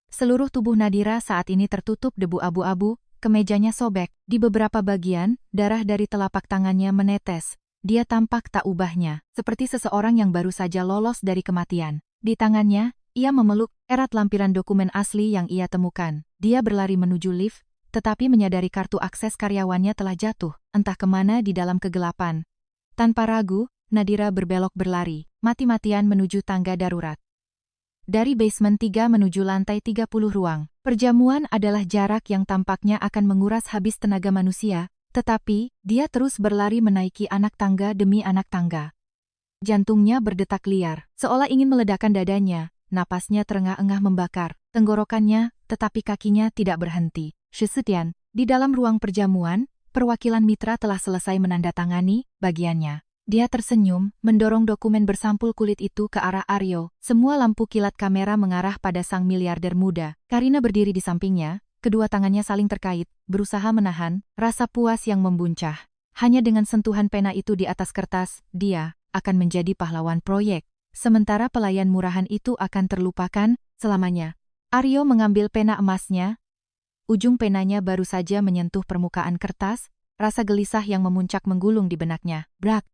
Seluruh tubuh Nadhira saat ini tertutup debu abu-abu, kemejanya sobek, di beberapa bagian, darah dari telapak tangannya menetes. Dia tampak tak ubahnya, seperti seseorang yang baru saja lolos dari kematian. Di tangannya, ia memeluk erat lampiran dokumen asli yang ia temukan. Dia berlari menuju lift, tetapi menyadari kartu akses karyawannya telah jatuh, entah kemana di dalam kegelapan. Tanpa ragu, Nadhira berbelok berlari, mati-matian menuju tangga darurat. Dari basement 3 menuju lantai 30 ruang perjamuan adalah jarak yang tampaknya akan menguras habis tenaga manusia, tetapi dia terus berlari menaiki anak tangga demi anak tangga. Jantungnya berdetak liar, seolah ingin meledakkan dadanya. Napasnya terengah-engah membakar tenggorokannya, tetapi kakinya tidak berhenti. Shesetian, di dalam ruang perjamuan, perwakilan mitra telah selesai menandatangani bagiannya. Dia tersenyum, mendorong dokumen bersampul kulit itu ke arah Aryo. Semua lampu kilat kamera mengarah pada sang miliarder muda. Karina berdiri di sampingnya, kedua tangannya saling terkait, berusaha menahan rasa puas yang membuncah. Hanya dengan sentuhan pena itu di atas kertas, dia akan menjadi pahlawan proyek. Sementara pelayan murahan itu akan terlupakan selamanya. Aryo mengambil pena emasnya. Ujung penanya baru saja menyentuh permukaan kertas, rasa gelisah yang memuncak menggulung di benaknya. Brak!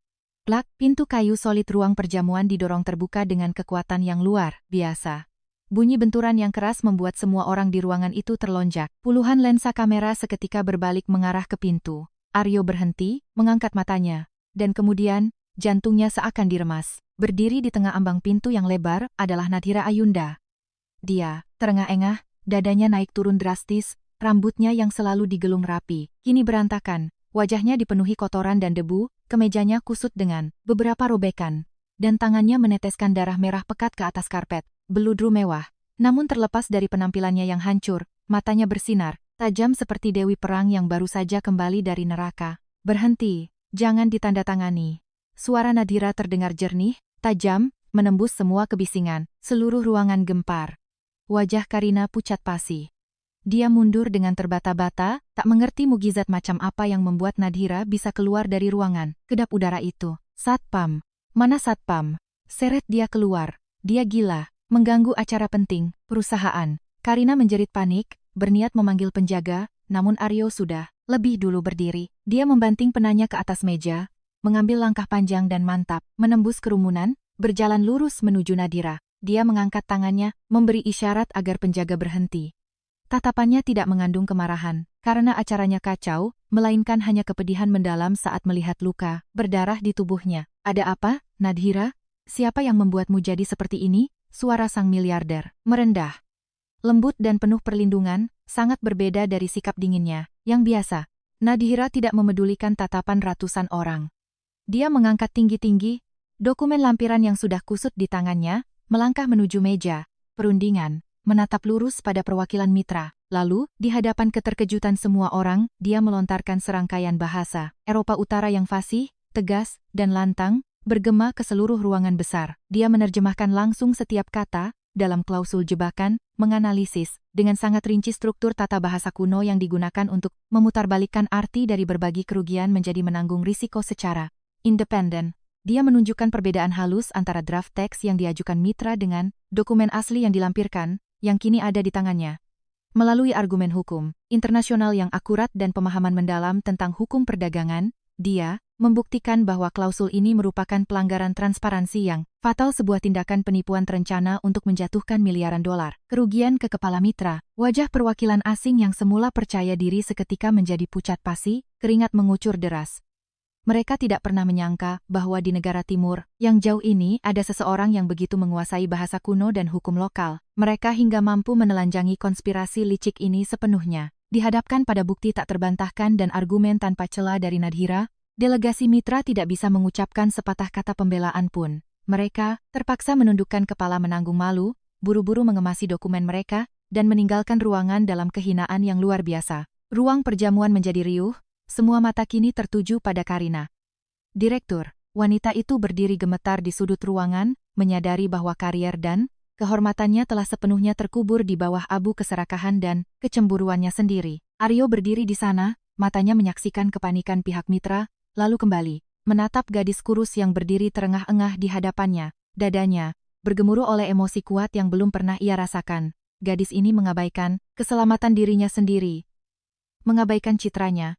Plak, pintu kayu solid ruang perjamuan didorong terbuka dengan kekuatan yang luar biasa. Bunyi benturan yang keras membuat semua orang di ruangan itu terlonjak. Puluhan lensa kamera seketika berbalik mengarah ke pintu. Aryo berhenti, mengangkat matanya. Dan kemudian, jantungnya seakan diremas. Berdiri di tengah ambang pintu yang lebar adalah Nadhira Ayunda. Dia terengah-engah, dadanya naik turun drastis, rambutnya yang selalu digelung rapi, kini berantakan. Wajahnya dipenuhi kotoran dan debu, kemejanya kusut dengan beberapa robekan. dan tangannya meneteskan darah merah pekat ke atas karpet. Beludru mewah. Namun terlepas dari penampilannya yang hancur, matanya bersinar, tajam seperti dewi perang yang baru saja kembali dari neraka. Berhenti, jangan ditandatangani. Suara Nadhira terdengar jernih, tajam, menembus semua kebisingan. Seluruh ruangan gempar. Wajah Karina pucat pasi. Dia mundur dengan terbata-bata, tak mengerti mukjizat macam apa yang membuat Nadhira bisa keluar dari ruangan kedap udara itu. Satpam. Mana Satpam? Seret dia keluar. Dia gila, mengganggu acara penting, perusahaan. Karina menjerit panik, berniat memanggil penjaga, namun Aryo sudah lebih dulu berdiri. Dia membanting penanya ke atas meja, mengambil langkah panjang dan mantap, menembus kerumunan, berjalan lurus menuju Nadhira. Dia mengangkat tangannya, memberi isyarat agar penjaga berhenti. Tatapannya tidak mengandung kemarahan, karena acaranya kacau, melainkan hanya kepedihan mendalam saat melihat luka berdarah di tubuhnya. Ada apa, Nadhira? Siapa yang membuatmu jadi seperti ini? Suara sang miliarder merendah. Lembut dan penuh perlindungan, sangat berbeda dari sikap dinginnya, yang biasa. Nadhira tidak memedulikan tatapan ratusan orang. Dia mengangkat tinggi-tinggi, dokumen lampiran yang sudah kusut di tangannya, melangkah menuju meja perundingan. Menatap lurus pada perwakilan mitra. Lalu, di hadapan keterkejutan semua orang, dia melontarkan serangkaian bahasa Eropa Utara yang fasih, tegas, dan lantang, bergema ke seluruh ruangan besar. Dia menerjemahkan langsung setiap kata, dalam klausul jebakan, menganalisis, dengan sangat rinci struktur tata bahasa kuno yang digunakan untuk memutarbalikkan arti dari berbagi kerugian menjadi menanggung risiko secara independen. Dia menunjukkan perbedaan halus antara draft teks yang diajukan mitra dengan dokumen asli yang dilampirkan, yang kini ada di tangannya. Melalui argumen hukum internasional yang akurat dan pemahaman mendalam tentang hukum perdagangan, dia membuktikan bahwa klausul ini merupakan pelanggaran transparansi yang fatal, sebuah tindakan penipuan terencana untuk menjatuhkan miliaran dolar kerugian ke kepala mitra. Wajah perwakilan asing yang semula percaya diri seketika menjadi pucat pasi, keringat mengucur deras. Mereka tidak pernah menyangka bahwa di negara timur yang jauh ini ada seseorang yang begitu menguasai bahasa kuno dan hukum lokal. Mereka hingga mampu menelanjangi konspirasi licik ini sepenuhnya. Dihadapkan pada bukti tak terbantahkan dan argumen tanpa celah dari Nadhira, delegasi mitra tidak bisa mengucapkan sepatah kata pembelaan pun. Mereka terpaksa menundukkan kepala menanggung malu, buru-buru mengemasi dokumen mereka, dan meninggalkan ruangan dalam kehinaan yang luar biasa. Ruang perjamuan menjadi riuh. Semua mata kini tertuju pada Karina. Direktur, wanita itu berdiri gemetar di sudut ruangan, menyadari bahwa karier dan kehormatannya telah sepenuhnya terkubur di bawah abu keserakahan dan kecemburuannya sendiri. Aryo berdiri di sana, matanya menyaksikan kepanikan pihak mitra, lalu kembali menatap gadis kurus yang berdiri terengah-engah di hadapannya. Dadanya bergemuruh oleh emosi kuat yang belum pernah ia rasakan. Gadis ini mengabaikan keselamatan dirinya sendiri, mengabaikan citranya,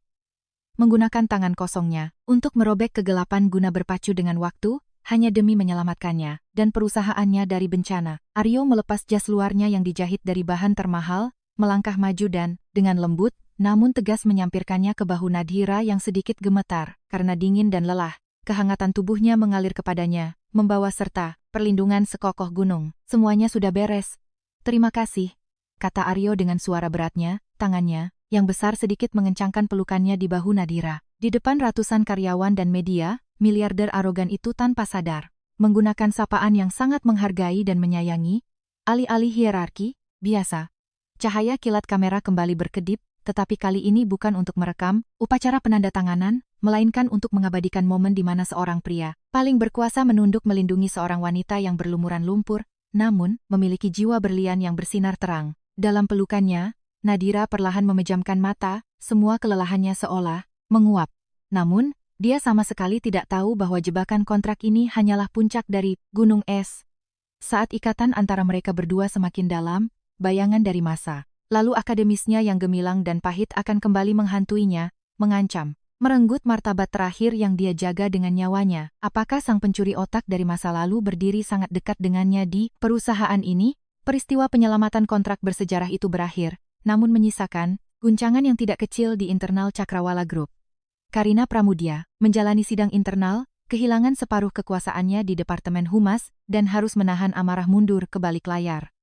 menggunakan tangan kosongnya untuk merobek kegelapan guna berpacu dengan waktu, hanya demi menyelamatkannya dan perusahaannya dari bencana. Aryo melepas jas luarnya yang dijahit dari bahan termahal, melangkah maju dan, dengan lembut, namun tegas menyampirkannya ke bahu Nadhira yang sedikit gemetar, karena dingin dan lelah. Kehangatan tubuhnya mengalir kepadanya, membawa serta perlindungan sekokoh gunung. Semuanya sudah beres. Terima kasih, kata Aryo dengan suara beratnya, tangannya yang besar sedikit mengencangkan pelukannya di bahu Nadhira. Di depan ratusan karyawan dan media, miliarder arogan itu tanpa sadar menggunakan sapaan yang sangat menghargai dan menyayangi, alih-alih hierarki biasa. Cahaya kilat kamera kembali berkedip, tetapi kali ini bukan untuk merekam upacara penandatanganan, melainkan untuk mengabadikan momen di mana seorang pria paling berkuasa menunduk melindungi seorang wanita yang berlumuran lumpur, namun memiliki jiwa berlian yang bersinar terang. Dalam pelukannya, Nadhira perlahan memejamkan mata, semua kelelahannya seolah menguap. Namun, dia sama sekali tidak tahu bahwa jebakan kontrak ini hanyalah puncak dari gunung es. Saat ikatan antara mereka berdua semakin dalam, bayangan dari masa lalu akademisnya yang gemilang dan pahit akan kembali menghantuinya, mengancam, merenggut martabat terakhir yang dia jaga dengan nyawanya. Apakah sang pencuri otak dari masa lalu berdiri sangat dekat dengannya di perusahaan ini? Peristiwa penyelamatan kontrak bersejarah itu berakhir, namun menyisakan guncangan yang tidak kecil di internal Cakrawala Group. Karina Pramudia menjalani sidang internal, kehilangan separuh kekuasaannya di Departemen Humas, dan harus menahan amarah mundur ke balik layar.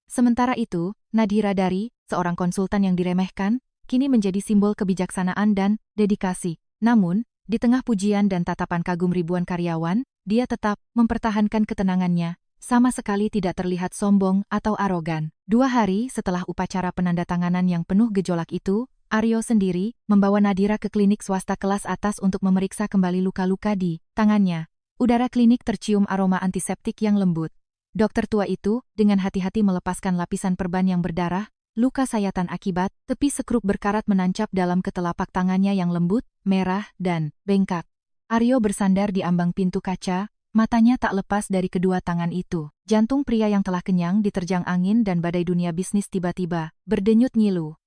Sementara itu, Nadhira Dari, seorang konsultan yang diremehkan, kini menjadi simbol kebijaksanaan dan dedikasi. Namun, di tengah pujian dan tatapan kagum ribuan karyawan, dia tetap mempertahankan ketenangannya, sama sekali tidak terlihat sombong atau arogan. 2 hari setelah upacara penandatanganan yang penuh gejolak itu, Aryo sendiri membawa Nadira ke klinik swasta kelas atas untuk memeriksa kembali luka-luka di tangannya. Udara klinik tercium aroma antiseptik yang lembut. Dokter tua itu dengan hati-hati melepaskan lapisan perban yang berdarah, luka sayatan akibat tepi sekrup berkarat menancap dalam ketelapak tangannya yang lembut, merah, dan bengkak. Aryo bersandar di ambang pintu kaca, matanya tak lepas dari kedua tangan itu. Jantung pria yang telah kenyang diterjang angin dan badai dunia bisnis tiba-tiba berdenyut ngilu.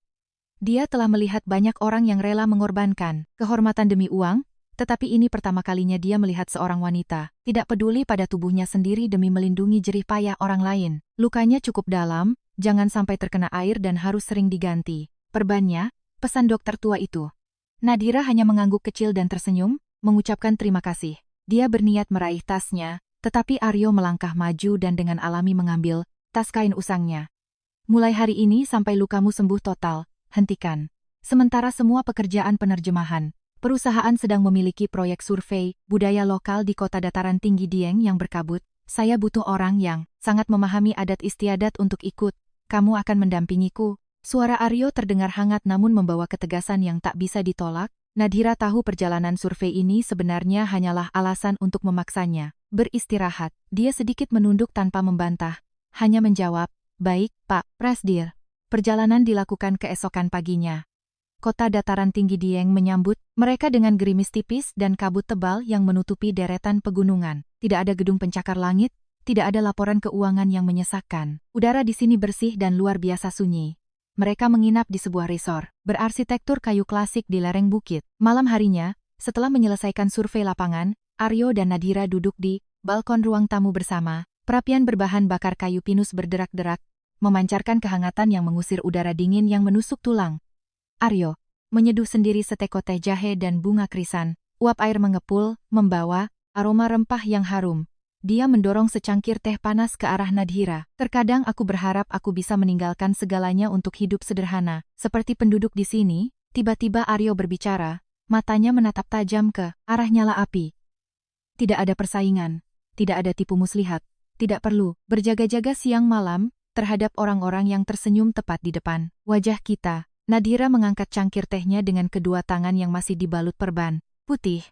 Dia telah melihat banyak orang yang rela mengorbankan kehormatan demi uang, tetapi ini pertama kalinya dia melihat seorang wanita tidak peduli pada tubuhnya sendiri demi melindungi jerih payah orang lain. Lukanya cukup dalam, jangan sampai terkena air dan harus sering diganti perbannya, pesan dokter tua itu. Nadira hanya mengangguk kecil dan tersenyum, mengucapkan terima kasih. Dia berniat meraih tasnya, tetapi Aryo melangkah maju dan dengan alami mengambil tas kain usangnya. Mulai hari ini sampai lukamu sembuh total, hentikan. Sementara semua pekerjaan penerjemahan, perusahaan sedang memiliki proyek survei budaya lokal di kota dataran tinggi Dieng yang berkabut. Saya butuh orang yang sangat memahami adat istiadat untuk ikut. Kamu akan mendampingiku. Suara Aryo terdengar hangat namun membawa ketegasan yang tak bisa ditolak. Nadira tahu perjalanan survei ini sebenarnya hanyalah alasan untuk memaksanya beristirahat. Dia sedikit menunduk tanpa membantah, hanya menjawab, "Baik, Pak Prasdir." Perjalanan dilakukan keesokan paginya. Kota dataran tinggi Dieng menyambut mereka dengan gerimis tipis dan kabut tebal yang menutupi deretan pegunungan. Tidak ada gedung pencakar langit, tidak ada laporan keuangan yang menyesakkan. Udara di sini bersih dan luar biasa sunyi. Mereka menginap di sebuah resort berarsitektur kayu klasik di lereng bukit. Malam harinya, setelah menyelesaikan survei lapangan, Aryo dan Nadira duduk di balkon ruang tamu bersama. Perapian berbahan bakar kayu pinus berderak-derak, memancarkan kehangatan yang mengusir udara dingin yang menusuk tulang. Aryo menyeduh sendiri setekok teh jahe dan bunga krisan. Uap air mengepul, membawa aroma rempah yang harum. Dia mendorong secangkir teh panas ke arah Nadira. Terkadang aku berharap aku bisa meninggalkan segalanya untuk hidup sederhana. Seperti penduduk di sini, tiba-tiba Aryo berbicara, matanya menatap tajam ke arah nyala api. Tidak ada persaingan, tidak ada tipu muslihat, tidak perlu berjaga-jaga siang malam terhadap orang-orang yang tersenyum tepat di depan wajah kita. Nadira mengangkat cangkir tehnya dengan kedua tangan yang masih dibalut perban putih.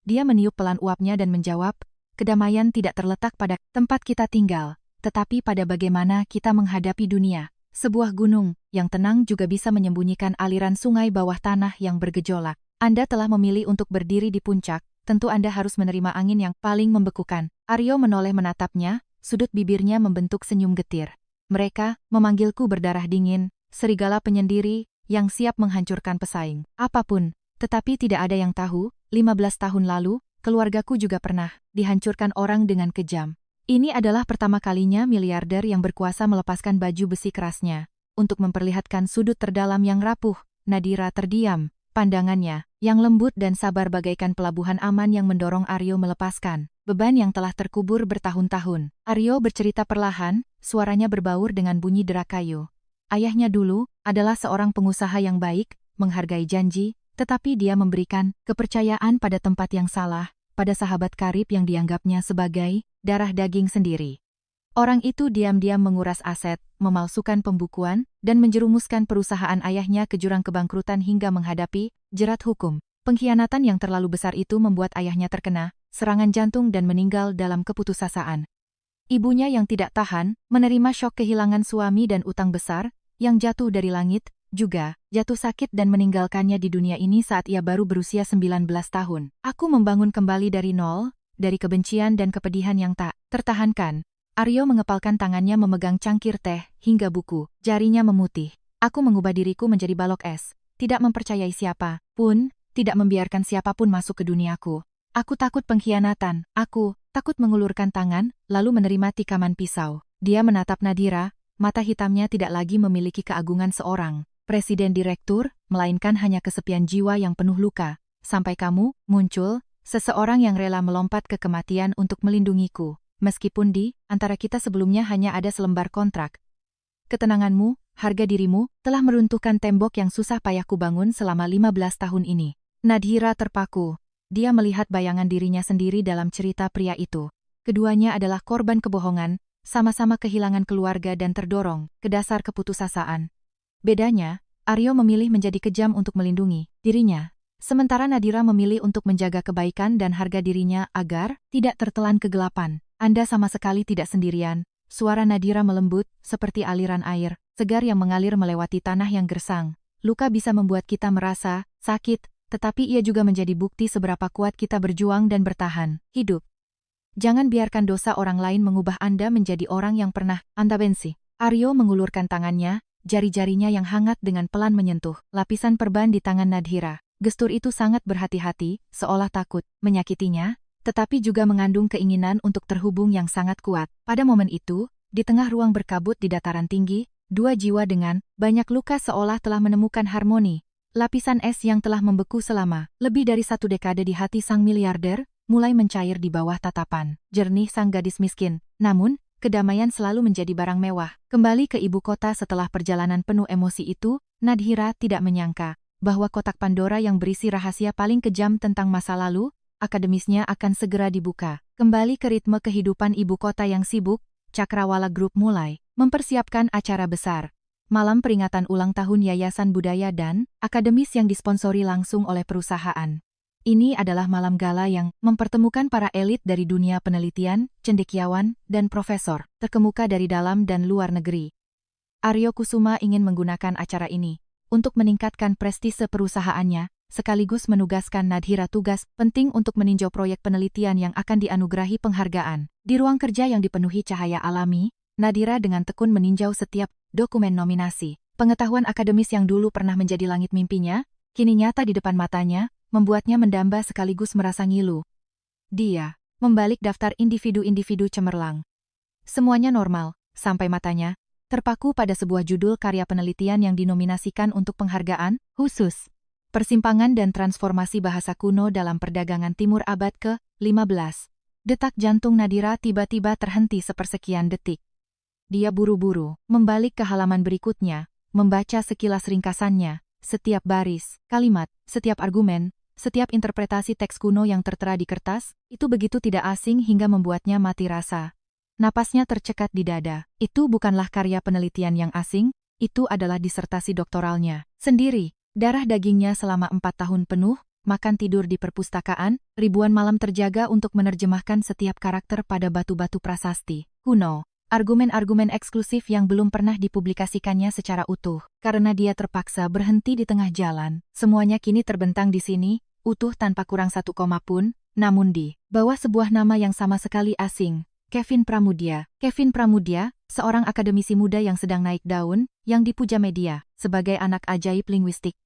Dia meniup pelan uapnya dan menjawab, kedamaian tidak terletak pada tempat kita tinggal, tetapi pada bagaimana kita menghadapi dunia. Sebuah gunung yang tenang juga bisa menyembunyikan aliran sungai bawah tanah yang bergejolak. Anda telah memilih untuk berdiri di puncak, tentu Anda harus menerima angin yang paling membekukan. Aryo menoleh menatapnya, sudut bibirnya membentuk senyum getir. Mereka memanggilku berdarah dingin, serigala penyendiri yang siap menghancurkan pesaing apapun. Tetapi tidak ada yang tahu, 15 tahun lalu, keluargaku juga pernah dihancurkan orang dengan kejam. Ini adalah pertama kalinya miliarder yang berkuasa melepaskan baju besi kerasnya untuk memperlihatkan sudut terdalam yang rapuh. Nadira terdiam, pandangannya yang lembut dan sabar bagaikan pelabuhan aman yang mendorong Aryo melepaskan beban yang telah terkubur bertahun-tahun. Aryo bercerita perlahan, suaranya berbaur dengan bunyi derak kayu. Ayahnya dulu adalah seorang pengusaha yang baik, menghargai janji, tetapi dia memberikan kepercayaan pada tempat yang salah, pada sahabat karib yang dianggapnya sebagai darah daging sendiri. Orang itu diam-diam menguras aset, memalsukan pembukuan, dan menjerumuskan perusahaan ayahnya ke jurang kebangkrutan hingga menghadapi jerat hukum. Pengkhianatan yang terlalu besar itu membuat ayahnya terkena serangan jantung dan meninggal dalam keputusasaan. Ibunya yang tidak tahan, menerima syok kehilangan suami dan utang besar, yang jatuh dari langit, juga jatuh sakit dan meninggalkannya di dunia ini saat ia baru berusia 19 tahun. Aku membangun kembali dari nol, dari kebencian dan kepedihan yang tak tertahankan. Aryo mengepalkan tangannya memegang cangkir teh, hingga buku jarinya memutih. Aku mengubah diriku menjadi balok es, tidak mempercayai siapa pun, tidak membiarkan siapapun masuk ke duniaku. Aku takut pengkhianatan, aku takut mengulurkan tangan, lalu menerima tikaman pisau. Dia menatap Nadira, mata hitamnya tidak lagi memiliki keagungan seorang presiden direktur, melainkan hanya kesepian jiwa yang penuh luka. Sampai kamu muncul, seseorang yang rela melompat ke kematian untuk melindungiku. Meskipun di antara kita sebelumnya hanya ada selembar kontrak. Ketenanganmu, harga dirimu, telah meruntuhkan tembok yang susah payah kubangun selama 15 tahun ini. Nadira terpaku. dia melihat bayangan dirinya sendiri dalam cerita pria itu. Keduanya adalah korban kebohongan, sama-sama kehilangan keluarga dan terdorong ke dasar keputusasaan. Bedanya, Aryo memilih menjadi kejam untuk melindungi dirinya. Sementara Nadira memilih untuk menjaga kebaikan dan harga dirinya agar tidak tertelan kegelapan. Anda sama sekali tidak sendirian. Suara Nadira melembut, seperti aliran air segar yang mengalir melewati tanah yang gersang. Luka bisa membuat kita merasa sakit, tetapi ia juga menjadi bukti seberapa kuat kita berjuang dan bertahan hidup. Jangan biarkan dosa orang lain mengubah Anda menjadi orang yang pernah Anda benci. Aryo mengulurkan tangannya, jari-jarinya yang hangat dengan pelan menyentuh lapisan perban di tangan Nadira. Gestur itu sangat berhati-hati, seolah takut menyakitinya, tetapi juga mengandung keinginan untuk terhubung yang sangat kuat. Pada momen itu, di tengah ruang berkabut di dataran tinggi, dua jiwa dengan banyak luka seolah telah menemukan harmoni. Lapisan es yang telah membeku selama lebih dari 1 dekade di hati sang miliarder, mulai mencair di bawah tatapan jernih sang gadis miskin. Namun, kedamaian selalu menjadi barang mewah. Kembali ke ibu kota setelah perjalanan penuh emosi itu, Nadira tidak menyangka bahwa kotak Pandora yang berisi rahasia paling kejam tentang masa lalu, akademisnya akan segera dibuka. Kembali ke ritme kehidupan ibu kota yang sibuk, Cakrawala Group mulai mempersiapkan acara besar. Malam peringatan ulang tahun Yayasan Budaya dan Akademis yang disponsori langsung oleh perusahaan. Ini adalah malam gala yang mempertemukan para elit dari dunia penelitian, cendekiawan, dan profesor terkemuka dari dalam dan luar negeri. Aryo Kusuma ingin menggunakan acara ini untuk meningkatkan prestise perusahaannya, sekaligus menugaskan Nadira tugas penting untuk meninjau proyek penelitian yang akan dianugerahi penghargaan. Di ruang kerja yang dipenuhi cahaya alami, Nadira dengan tekun meninjau setiap dokumen nominasi. Pengetahuan akademis yang dulu pernah menjadi langit mimpinya, kini nyata di depan matanya, membuatnya mendamba sekaligus merasa ngilu. Dia membalik daftar individu-individu cemerlang. Semuanya normal, sampai matanya terpaku pada sebuah judul karya penelitian yang dinominasikan untuk penghargaan khusus. Persimpangan dan transformasi bahasa kuno dalam perdagangan timur abad ke-15. Detak jantung Nadira tiba-tiba terhenti sepersekian detik. Dia buru-buru membalik ke halaman berikutnya, membaca sekilas ringkasannya, setiap baris, kalimat, setiap argumen, setiap interpretasi teks kuno yang tertera di kertas, itu begitu tidak asing hingga membuatnya mati rasa. Napasnya tercekat di dada. Itu bukanlah karya penelitian yang asing, itu adalah disertasi doktoralnya sendiri. Darah dagingnya selama 4 tahun penuh, makan tidur di perpustakaan, ribuan malam terjaga untuk menerjemahkan setiap karakter pada batu-batu prasasti kuno. Argumen-argumen eksklusif yang belum pernah dipublikasikannya secara utuh. Karena dia terpaksa berhenti di tengah jalan, semuanya kini terbentang di sini, utuh tanpa kurang 1 koma pun, namun di bawah sebuah nama yang sama sekali asing. Kevin Pramudia. Kevin Pramudia, seorang akademisi muda yang sedang naik daun, yang dipuja media sebagai anak ajaib linguistik.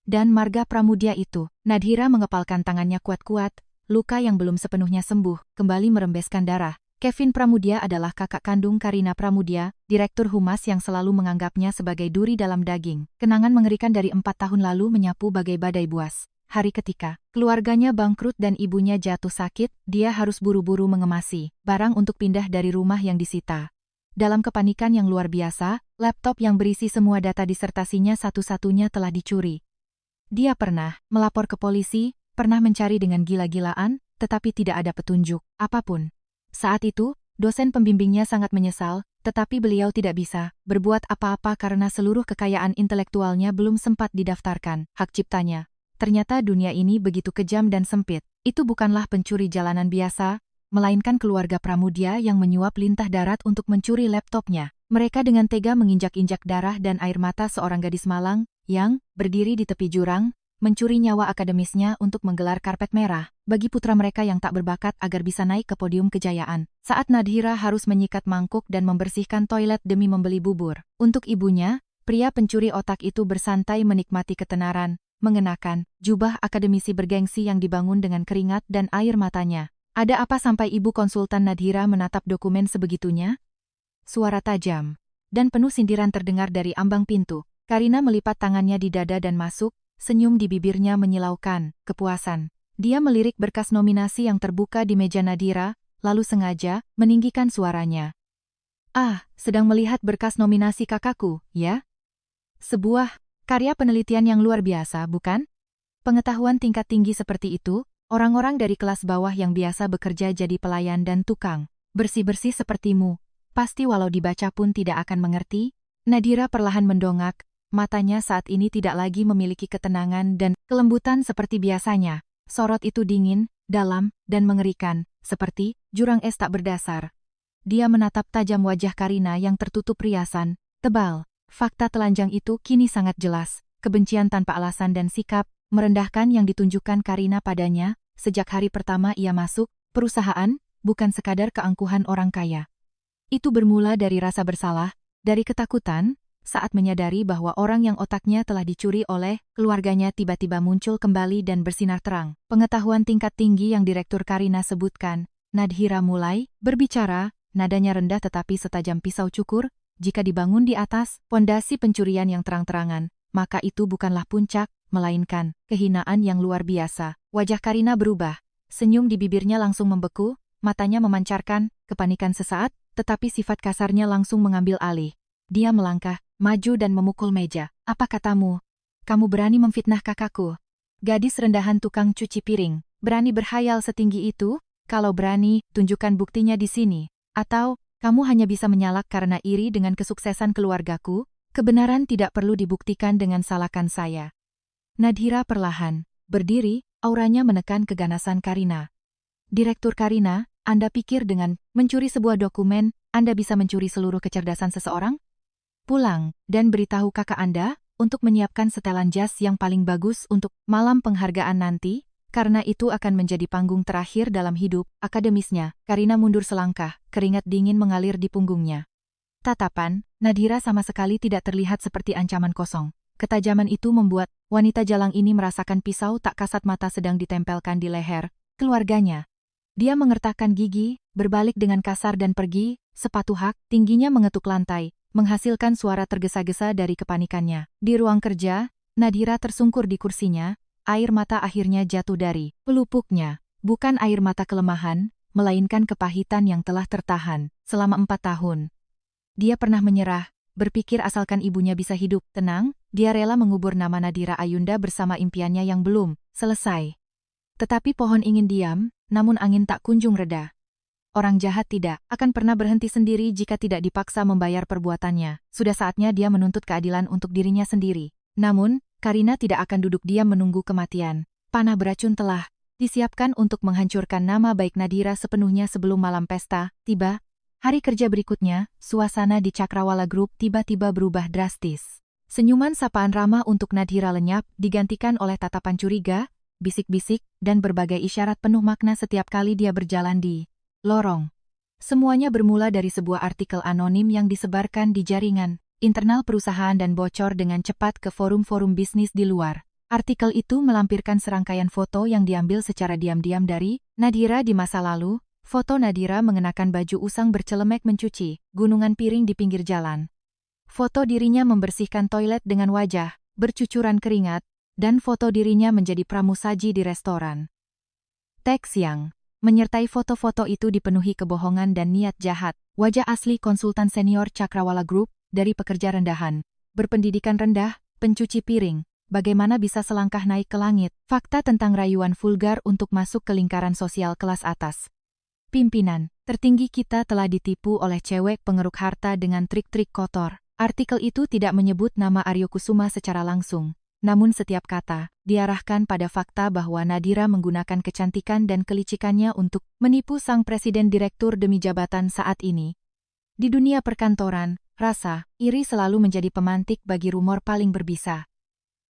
Dan marga Pramudia itu, Nadira mengepalkan tangannya kuat-kuat, luka yang belum sepenuhnya sembuh, kembali merembeskan darah. Kevin Pramudia adalah kakak kandung Karina Pramudia, direktur humas yang selalu menganggapnya sebagai duri dalam daging. Kenangan mengerikan dari 4 tahun lalu menyapu bagai badai buas. Hari ketika keluarganya bangkrut dan ibunya jatuh sakit, dia harus buru-buru mengemasi barang untuk pindah dari rumah yang disita. Dalam kepanikan yang luar biasa, laptop yang berisi semua data disertasinya satu-satunya telah dicuri. Dia pernah melapor ke polisi, pernah mencari dengan gila-gilaan, tetapi tidak ada petunjuk apapun. Saat itu, dosen pembimbingnya sangat menyesal, tetapi beliau tidak bisa berbuat apa-apa karena seluruh kekayaan intelektualnya belum sempat didaftarkan hak ciptanya. Ternyata dunia ini begitu kejam dan sempit. Itu bukanlah pencuri jalanan biasa, melainkan keluarga Pramudia yang menyuap lintah darat untuk mencuri laptopnya. Mereka dengan tega menginjak-injak darah dan air mata seorang gadis malang, yang berdiri di tepi jurang, mencuri nyawa akademisnya untuk menggelar karpet merah bagi putra mereka yang tak berbakat agar bisa naik ke podium kejayaan. Saat Nadira harus menyikat mangkuk dan membersihkan toilet demi membeli bubur untuk ibunya, pria pencuri otak itu bersantai menikmati ketenaran, mengenakan jubah akademisi bergengsi yang dibangun dengan keringat dan air matanya. Ada apa sampai ibu konsultan Nadira menatap dokumen sebegitunya? Suara tajam dan penuh sindiran terdengar dari ambang pintu. Karina melipat tangannya di dada dan masuk, senyum di bibirnya menyilaukan kepuasan. Dia melirik berkas nominasi yang terbuka di meja Nadira, lalu sengaja meninggikan suaranya. "Ah, sedang melihat berkas nominasi kakakku, ya? Sebuah karya penelitian yang luar biasa, bukan? Pengetahuan tingkat tinggi seperti itu, Orang-orang dari kelas bawah yang biasa bekerja jadi pelayan dan tukang bersih-bersih sepertimu, pasti walau dibaca pun tidak akan mengerti. Nadira perlahan mendongak, matanya saat ini tidak lagi memiliki ketenangan dan kelembutan seperti biasanya. Sorot itu dingin, dalam, dan mengerikan, seperti jurang es tak berdasar. Dia menatap tajam wajah Karina yang tertutup riasan tebal. Fakta telanjang itu kini sangat jelas. Kebencian tanpa alasan dan sikap merendahkan yang ditunjukkan Karina padanya sejak hari pertama ia masuk perusahaan, bukan sekadar keangkuhan orang kaya. Itu bermula dari rasa bersalah, dari ketakutan, saat menyadari bahwa orang yang otaknya telah dicuri oleh keluarganya tiba-tiba muncul kembali dan bersinar terang. Pengetahuan tingkat tinggi yang Direktur Karina sebutkan. Nadhira mulai berbicara, nadanya rendah tetapi setajam pisau cukur. Jika dibangun di atas pondasi pencurian yang terang-terangan, maka itu bukanlah puncak, melainkan kehinaan yang luar biasa. Wajah Karina berubah. Senyum di bibirnya langsung membeku, matanya memancarkan kepanikan sesaat, tetapi sifat kasarnya langsung mengambil alih. Dia melangkah, maju dan memukul meja. Apa katamu? Kamu berani memfitnah kakakku? Gadis rendahan tukang cuci piring. Berani berhayal setinggi itu? Kalau berani, tunjukkan buktinya di sini. Atau, kamu hanya bisa menyalak karena iri dengan kesuksesan keluargaku? Kebenaran tidak perlu dibuktikan dengan salahkan saya. Nadhira perlahan berdiri, auranya menekan keganasan Karina. Direktur Karina, Anda pikir dengan mencuri sebuah dokumen, Anda bisa mencuri seluruh kecerdasan seseorang? Pulang, dan beritahu kakak Anda, untuk menyiapkan setelan jas yang paling bagus untuk malam penghargaan nanti, karena itu akan menjadi panggung terakhir dalam hidup akademisnya. Karina mundur selangkah, keringat dingin mengalir di punggungnya. Tatapan Nadhira sama sekali tidak terlihat seperti ancaman kosong. Ketajaman itu membuat wanita jalang ini merasakan pisau tak kasat mata sedang ditempelkan di leher keluarganya. Dia mengertakkan gigi, berbalik dengan kasar dan pergi, sepatu hak tingginya mengetuk lantai, menghasilkan suara tergesa-gesa dari kepanikannya. Di ruang kerja, Nadhira tersungkur di kursinya. Air mata akhirnya jatuh dari pelupuknya. Bukan air mata kelemahan, melainkan kepahitan yang telah tertahan selama 4 tahun. Dia pernah menyerah, berpikir asalkan ibunya bisa hidup tenang, dia rela mengubur nama Nadhira Ayunda bersama impiannya yang belum selesai. Tetapi pohon ingin diam, namun angin tak kunjung reda. Orang jahat tidak akan pernah berhenti sendiri jika tidak dipaksa membayar perbuatannya. Sudah saatnya dia menuntut keadilan untuk dirinya sendiri. Namun, Karina tidak akan duduk diam menunggu kematian. Panah beracun telah disiapkan untuk menghancurkan nama baik Nadhira sepenuhnya sebelum malam pesta tiba. Hari kerja berikutnya, suasana di Cakrawala Group tiba-tiba berubah drastis. Senyuman sapaan ramah untuk Nadhira lenyap, digantikan oleh tatapan curiga, bisik-bisik, dan berbagai isyarat penuh makna setiap kali dia berjalan di lorong. Semuanya bermula dari sebuah artikel anonim yang disebarkan di jaringan internal perusahaan dan bocor dengan cepat ke forum-forum bisnis di luar. Artikel itu melampirkan serangkaian foto yang diambil secara diam-diam dari Nadhira di masa lalu. Foto Nadhira mengenakan baju usang bercelemek mencuci gunungan piring di pinggir jalan. Foto dirinya membersihkan toilet dengan wajah bercucuran keringat, dan foto dirinya menjadi pramusaji di restoran. Teks yang menyertai foto-foto itu dipenuhi kebohongan dan niat jahat. Wajah asli konsultan senior Cakrawala Group, dari pekerja rendahan, berpendidikan rendah, pencuci piring, bagaimana bisa selangkah naik ke langit, fakta tentang rayuan vulgar untuk masuk ke lingkaran sosial kelas atas. Pimpinan tertinggi kita telah ditipu oleh cewek pengeruk harta dengan trik-trik kotor. Artikel itu tidak menyebut nama Aryo Kusuma secara langsung, namun setiap kata diarahkan pada fakta bahwa Nadhira menggunakan kecantikan dan kelicikannya untuk menipu sang presiden direktur demi jabatan saat ini. Di dunia perkantoran, rasa iri selalu menjadi pemantik bagi rumor paling berbisa.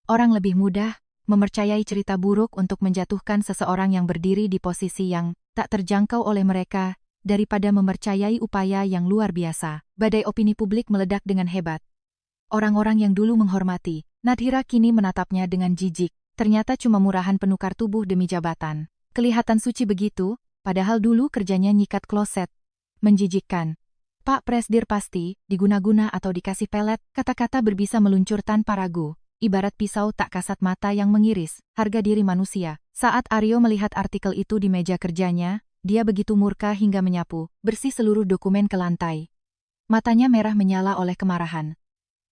Orang lebih mudah mempercayai cerita buruk untuk menjatuhkan seseorang yang berdiri di posisi yang tak terjangkau oleh mereka, daripada mempercayai upaya yang luar biasa. Badai opini publik meledak dengan hebat. Orang-orang yang dulu menghormati Nadhira kini menatapnya dengan jijik. Ternyata cuma murahan penukar tubuh demi jabatan. Kelihatan suci begitu, padahal dulu kerjanya nyikat kloset. Menjijikkan. Pak Presdir pasti, diguna-guna atau dikasih pelet, kata-kata berbisa meluncur tanpa ragu. Ibarat pisau tak kasat mata yang mengiris harga diri manusia. Saat Aryo melihat artikel itu di meja kerjanya, dia begitu murka hingga menyapu bersih seluruh dokumen ke lantai. Matanya merah menyala oleh kemarahan.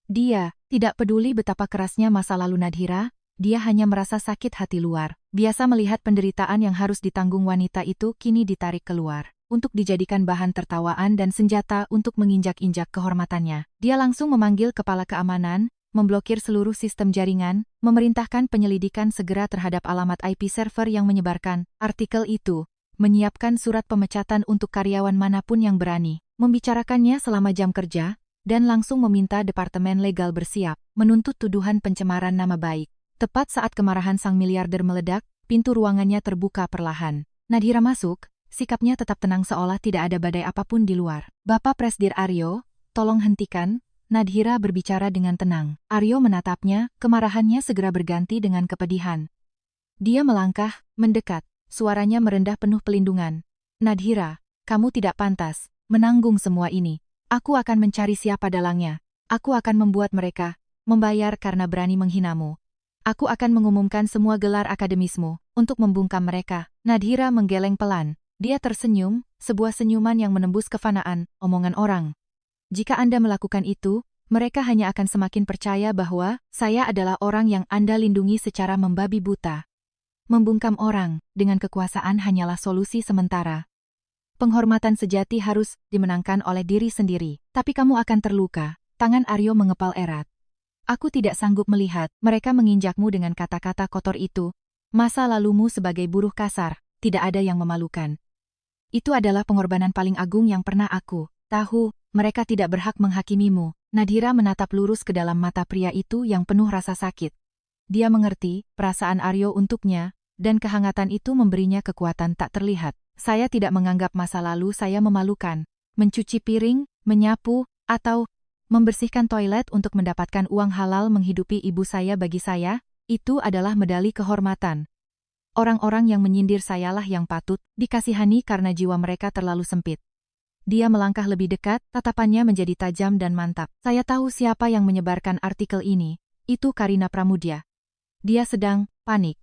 Dia tidak peduli betapa kerasnya masa lalu Nadhira, dia hanya merasa sakit hati luar Biasa melihat penderitaan yang harus ditanggung wanita itu kini ditarik keluar, untuk dijadikan bahan tertawaan dan senjata untuk menginjak-injak kehormatannya. Dia langsung memanggil kepala keamanan, memblokir seluruh sistem jaringan, memerintahkan penyelidikan segera terhadap alamat IP server yang menyebarkan artikel itu, menyiapkan surat pemecatan untuk karyawan manapun yang berani membicarakannya selama jam kerja, dan langsung meminta Departemen Legal bersiap menuntut tuduhan pencemaran nama baik. Tepat saat kemarahan sang miliarder meledak, pintu ruangannya terbuka perlahan. Nadhira masuk, sikapnya tetap tenang seolah tidak ada badai apapun di luar. "Bapak Presdir Aryo, tolong hentikan," Nadhira berbicara dengan tenang. Aryo menatapnya, kemarahannya segera berganti dengan kepedihan. Dia melangkah, mendekat, suaranya merendah penuh pelindungan. "Nadhira, kamu tidak pantas menanggung semua ini. Aku akan mencari siapa dalangnya. Aku akan membuat mereka membayar karena berani menghinamu. Aku akan mengumumkan semua gelar akademismu untuk membungkam mereka." Nadhira menggeleng pelan. Dia tersenyum, sebuah senyuman yang menembus kefanaan omongan orang. "Jika Anda melakukan itu, mereka hanya akan semakin percaya bahwa saya adalah orang yang Anda lindungi secara membabi buta. Membungkam orang dengan kekuasaan hanyalah solusi sementara. Penghormatan sejati harus dimenangkan oleh diri sendiri. Tapi kamu akan terluka." Tangan Aryo mengepal erat. "Aku tidak sanggup melihat mereka menginjakmu dengan kata-kata kotor itu. Masa lalumu sebagai buruh kasar, tidak ada yang memalukan. Itu adalah pengorbanan paling agung yang pernah aku tahu. Mereka tidak berhak menghakimimu." Nadhira menatap lurus ke dalam mata pria itu yang penuh rasa sakit. Dia mengerti perasaan Aryo untuknya, dan kehangatan itu memberinya kekuatan tak terlihat. "Saya tidak menganggap masa lalu saya memalukan. Mencuci piring, menyapu, atau membersihkan toilet untuk mendapatkan uang halal menghidupi ibu saya bagi saya, itu adalah medali kehormatan. Orang-orang yang menyindir sayalah yang patut dikasihani karena jiwa mereka terlalu sempit." Dia melangkah lebih dekat, tatapannya menjadi tajam dan mantap. "Saya tahu siapa yang menyebarkan artikel ini. Itu Karina Pramudia. Dia sedang panik.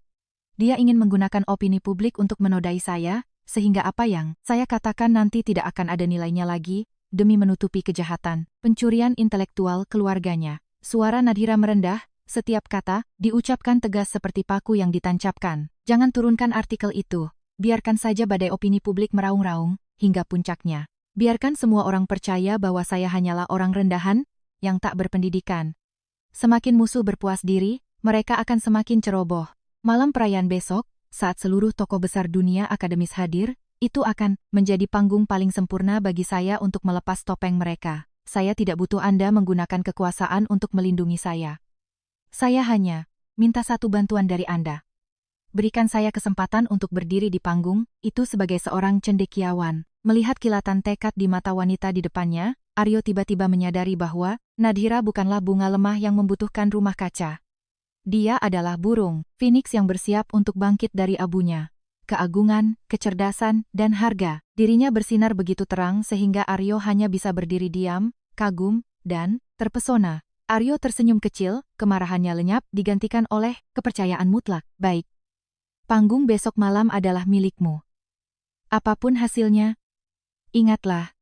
Dia ingin menggunakan opini publik untuk menodai saya, sehingga apa yang saya katakan nanti tidak akan ada nilainya lagi, demi menutupi kejahatan pencurian intelektual keluarganya." Suara Nadhira merendah, setiap kata diucapkan tegas seperti paku yang ditancapkan. "Jangan turunkan artikel itu. Biarkan saja badai opini publik meraung-raung hingga puncaknya. Biarkan semua orang percaya bahwa saya hanyalah orang rendahan yang tak berpendidikan. Semakin musuh berpuas diri, mereka akan semakin ceroboh. Malam perayaan besok, saat seluruh tokoh besar dunia akademis hadir, itu akan menjadi panggung paling sempurna bagi saya untuk melepas topeng mereka. Saya tidak butuh Anda menggunakan kekuasaan untuk melindungi saya. Saya hanya minta satu bantuan dari Anda. Berikan saya kesempatan untuk berdiri di panggung, itu sebagai seorang cendekiawan." Melihat kilatan tekad di mata wanita di depannya, Aryo tiba-tiba menyadari bahwa Nadhira bukanlah bunga lemah yang membutuhkan rumah kaca. Dia adalah burung phoenix yang bersiap untuk bangkit dari abunya. Keagungan, kecerdasan, dan harga dirinya bersinar begitu terang sehingga Aryo hanya bisa berdiri diam, kagum, dan terpesona. Aryo tersenyum kecil, kemarahannya lenyap digantikan oleh kepercayaan mutlak. "Baik. Panggung besok malam adalah milikmu. Apapun hasilnya, ingatlah,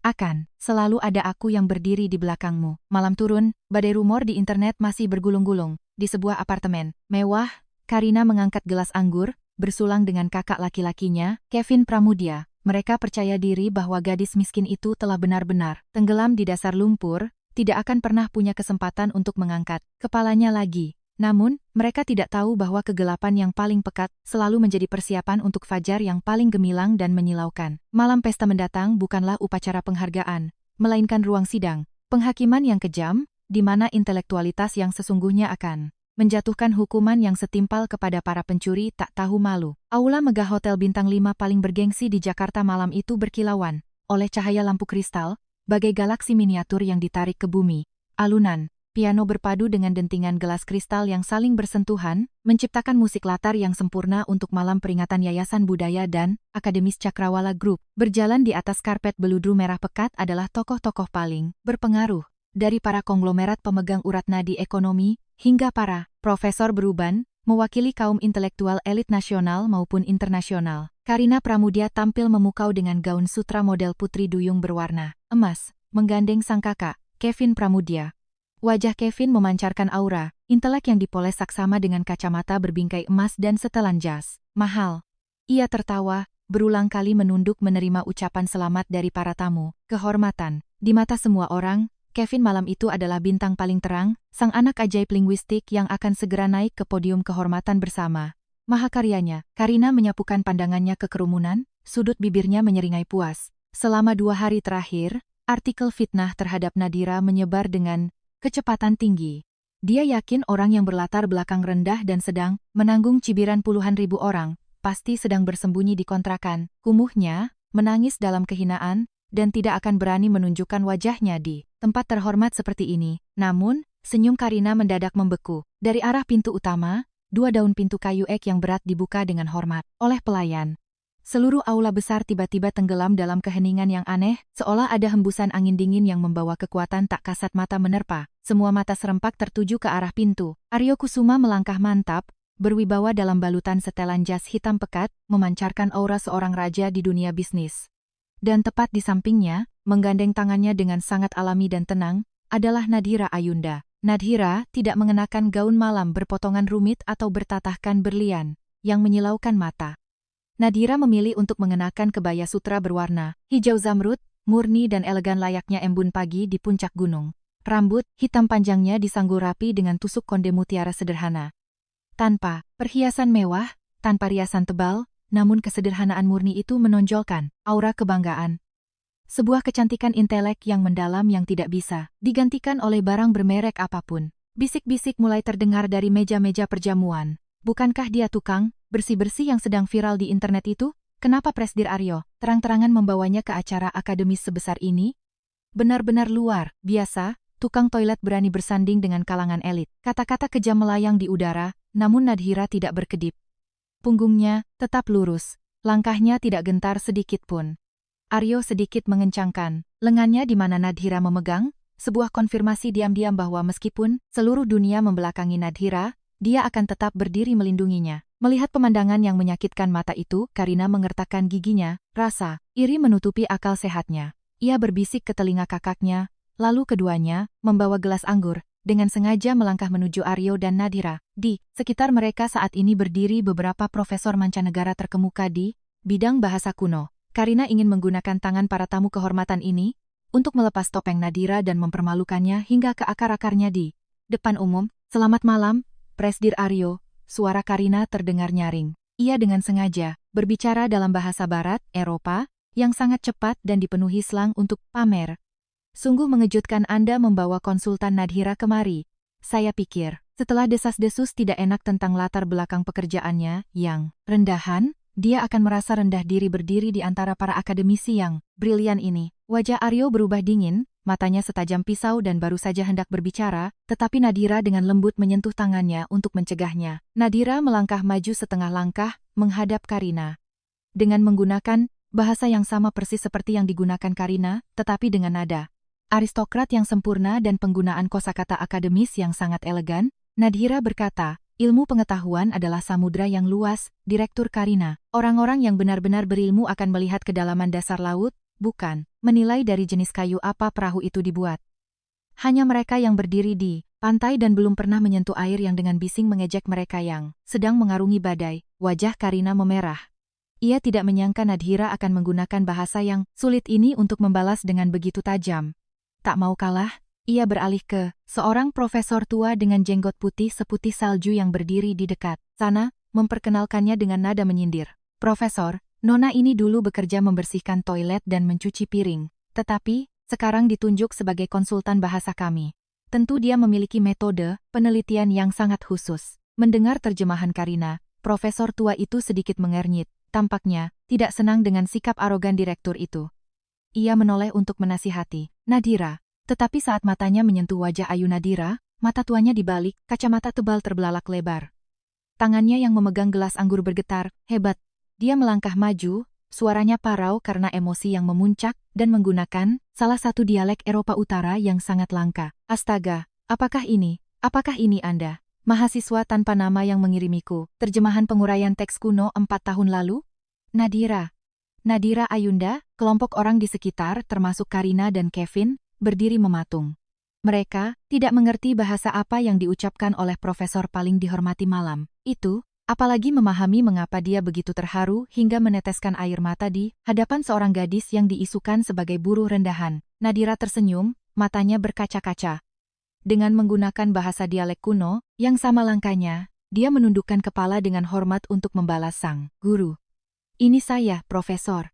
akan selalu ada aku yang berdiri di belakangmu." Malam turun, badai rumor di internet masih bergulung-gulung. Di sebuah apartemen mewah, Karina mengangkat gelas anggur, bersulang dengan kakak laki-lakinya, Kevin Pramudia. Mereka percaya diri bahwa gadis miskin itu telah benar-benar tenggelam di dasar lumpur, tidak akan pernah punya kesempatan untuk mengangkat kepalanya lagi. Namun, mereka tidak tahu bahwa kegelapan yang paling pekat selalu menjadi persiapan untuk fajar yang paling gemilang dan menyilaukan. Malam pesta mendatang bukanlah upacara penghargaan, melainkan ruang sidang penghakiman yang kejam, di mana intelektualitas yang sesungguhnya akan menjatuhkan hukuman yang setimpal kepada para pencuri tak tahu malu. Aula megah Hotel Bintang 5 paling bergengsi di Jakarta malam itu berkilauan oleh cahaya lampu kristal, bagai galaksi miniatur yang ditarik ke bumi. Alunan piano berpadu dengan dentingan gelas kristal yang saling bersentuhan, menciptakan musik latar yang sempurna untuk malam peringatan Yayasan Budaya dan Akademis Cakrawala Group. Berjalan di atas karpet beludru merah pekat adalah tokoh-tokoh paling berpengaruh, dari para konglomerat pemegang urat nadi ekonomi, hingga para profesor beruban, mewakili kaum intelektual elit nasional maupun internasional. Karina Pramudia tampil memukau dengan gaun sutra model putri duyung berwarna emas, menggandeng sang kakak, Kevin Pramudia. Wajah Kevin memancarkan aura, intelek yang dipoles saksama dengan kacamata berbingkai emas dan setelan jas mahal. Ia tertawa, berulang kali menunduk menerima ucapan selamat dari para tamu. Kehormatan. Di mata semua orang, Kevin malam itu adalah bintang paling terang, sang anak ajaib linguistik yang akan segera naik ke podium kehormatan bersama mahakaryanya. Karina menyapukan pandangannya ke kerumunan, sudut bibirnya menyeringai puas. Selama 2 hari terakhir, artikel fitnah terhadap Nadira menyebar dengan kecepatan tinggi. Dia yakin orang yang berlatar belakang rendah dan sedang menanggung cibiran puluhan ribu orang, pasti sedang bersembunyi di kontrakan. Kumuhnya, menangis dalam kehinaan, dan tidak akan berani menunjukkan wajahnya di tempat terhormat seperti ini. Namun, senyum Karina mendadak membeku. Dari arah pintu utama, 2 daun pintu kayu ek yang berat dibuka dengan hormat oleh pelayan. Seluruh aula besar tiba-tiba tenggelam dalam keheningan yang aneh, seolah ada hembusan angin dingin yang membawa kekuatan tak kasat mata menerpa. Semua mata serempak tertuju ke arah pintu. Aryo Kusuma melangkah mantap, berwibawa dalam balutan setelan jas hitam pekat, memancarkan aura seorang raja di dunia bisnis. Dan tepat di sampingnya, menggandeng tangannya dengan sangat alami dan tenang, adalah Nadira Ayunda. Nadira tidak mengenakan gaun malam berpotongan rumit atau bertatahkan berlian, yang menyilaukan mata. Nadira memilih untuk mengenakan kebaya sutra berwarna hijau zamrud, murni dan elegan layaknya embun pagi di puncak gunung. Rambut hitam panjangnya disanggul rapi dengan tusuk konde mutiara sederhana. Tanpa perhiasan mewah, tanpa riasan tebal, namun kesederhanaan murni itu menonjolkan aura kebanggaan. Sebuah kecantikan intelek yang mendalam yang tidak bisa digantikan oleh barang bermerek apapun. Bisik-bisik mulai terdengar dari meja-meja perjamuan. Bukankah dia tukang bersih-bersih yang sedang viral di internet itu? Kenapa Presdir Aryo terang-terangan membawanya ke acara akademis sebesar ini? Benar-benar luar biasa, tukang toilet berani bersanding dengan kalangan elit. Kata-kata kejam melayang di udara, namun Nadira tidak berkedip. Punggungnya tetap lurus, langkahnya tidak gentar sedikit pun. Aryo sedikit mengencangkan lengannya di mana Nadira memegang, sebuah konfirmasi diam-diam bahwa meskipun seluruh dunia membelakangi Nadira, dia akan tetap berdiri melindunginya. Melihat pemandangan yang menyakitkan mata itu, Karina mengertakkan giginya, rasa iri menutupi akal sehatnya. Ia berbisik ke telinga kakaknya, lalu keduanya membawa gelas anggur, dengan sengaja melangkah menuju Aryo dan Nadira. Di sekitar mereka saat ini berdiri beberapa profesor mancanegara terkemuka di bidang bahasa kuno. Karina ingin menggunakan tangan para tamu kehormatan ini untuk melepas topeng Nadira dan mempermalukannya hingga ke akar-akarnya di depan umum. Selamat malam, Presdir Aryo, suara Karina terdengar nyaring. Ia dengan sengaja berbicara dalam bahasa Barat, Eropa, yang sangat cepat dan dipenuhi slang untuk pamer. Sungguh mengejutkan Anda membawa konsultan Nadira kemari. Saya pikir, setelah desas-desus tidak enak tentang latar belakang pekerjaannya yang rendahan, dia akan merasa rendah diri berdiri di antara para akademisi yang brilian ini. Wajah Aryo berubah dingin, matanya setajam pisau dan baru saja hendak berbicara, tetapi Nadira dengan lembut menyentuh tangannya untuk mencegahnya. Nadira melangkah maju setengah langkah, menghadap Karina. Dengan menggunakan bahasa yang sama persis seperti yang digunakan Karina, tetapi dengan nada aristokrat yang sempurna dan penggunaan kosakata akademis yang sangat elegan, Nadira berkata, ilmu pengetahuan adalah samudra yang luas, Direktur Karina. Orang-orang yang benar-benar berilmu akan melihat kedalaman dasar laut, bukan menilai dari jenis kayu apa perahu itu dibuat. Hanya mereka yang berdiri di pantai dan belum pernah menyentuh air yang dengan bising mengejek mereka yang sedang mengarungi badai. Wajah Karina memerah. Ia tidak menyangka Nadira akan menggunakan bahasa yang sulit ini untuk membalas dengan begitu tajam. Tak mau kalah, ia beralih ke seorang profesor tua dengan jenggot putih seputih salju yang berdiri di dekat sana, memperkenalkannya dengan nada menyindir. Profesor, Nona ini dulu bekerja membersihkan toilet dan mencuci piring, tetapi sekarang ditunjuk sebagai konsultan bahasa kami. Tentu dia memiliki metode penelitian yang sangat khusus. Mendengar terjemahan Karina, profesor tua itu sedikit mengernyit. Tampaknya tidak senang dengan sikap arogan direktur itu. Ia menoleh untuk menasihati Nadira, tetapi saat matanya menyentuh wajah ayu Nadira, mata tuanya dibalik, kacamata tebal terbelalak lebar. Tangannya yang memegang gelas anggur bergetar, hebat. Dia melangkah maju, suaranya parau karena emosi yang memuncak, dan menggunakan salah satu dialek Eropa Utara yang sangat langka. Astaga, apakah ini Anda? Mahasiswa tanpa nama yang mengirimiku, terjemahan penguraian teks kuno 4 tahun lalu? Nadira Ayunda, kelompok orang di sekitar termasuk Karina dan Kevin, berdiri mematung. Mereka tidak mengerti bahasa apa yang diucapkan oleh profesor paling dihormati malam itu, apalagi memahami mengapa dia begitu terharu hingga meneteskan air mata di hadapan seorang gadis yang diisukan sebagai buruh rendahan. Nadira tersenyum, matanya berkaca-kaca. Dengan menggunakan bahasa dialek kuno, yang sama langkahnya, dia menundukkan kepala dengan hormat untuk membalas sang guru. Ini saya, Profesor.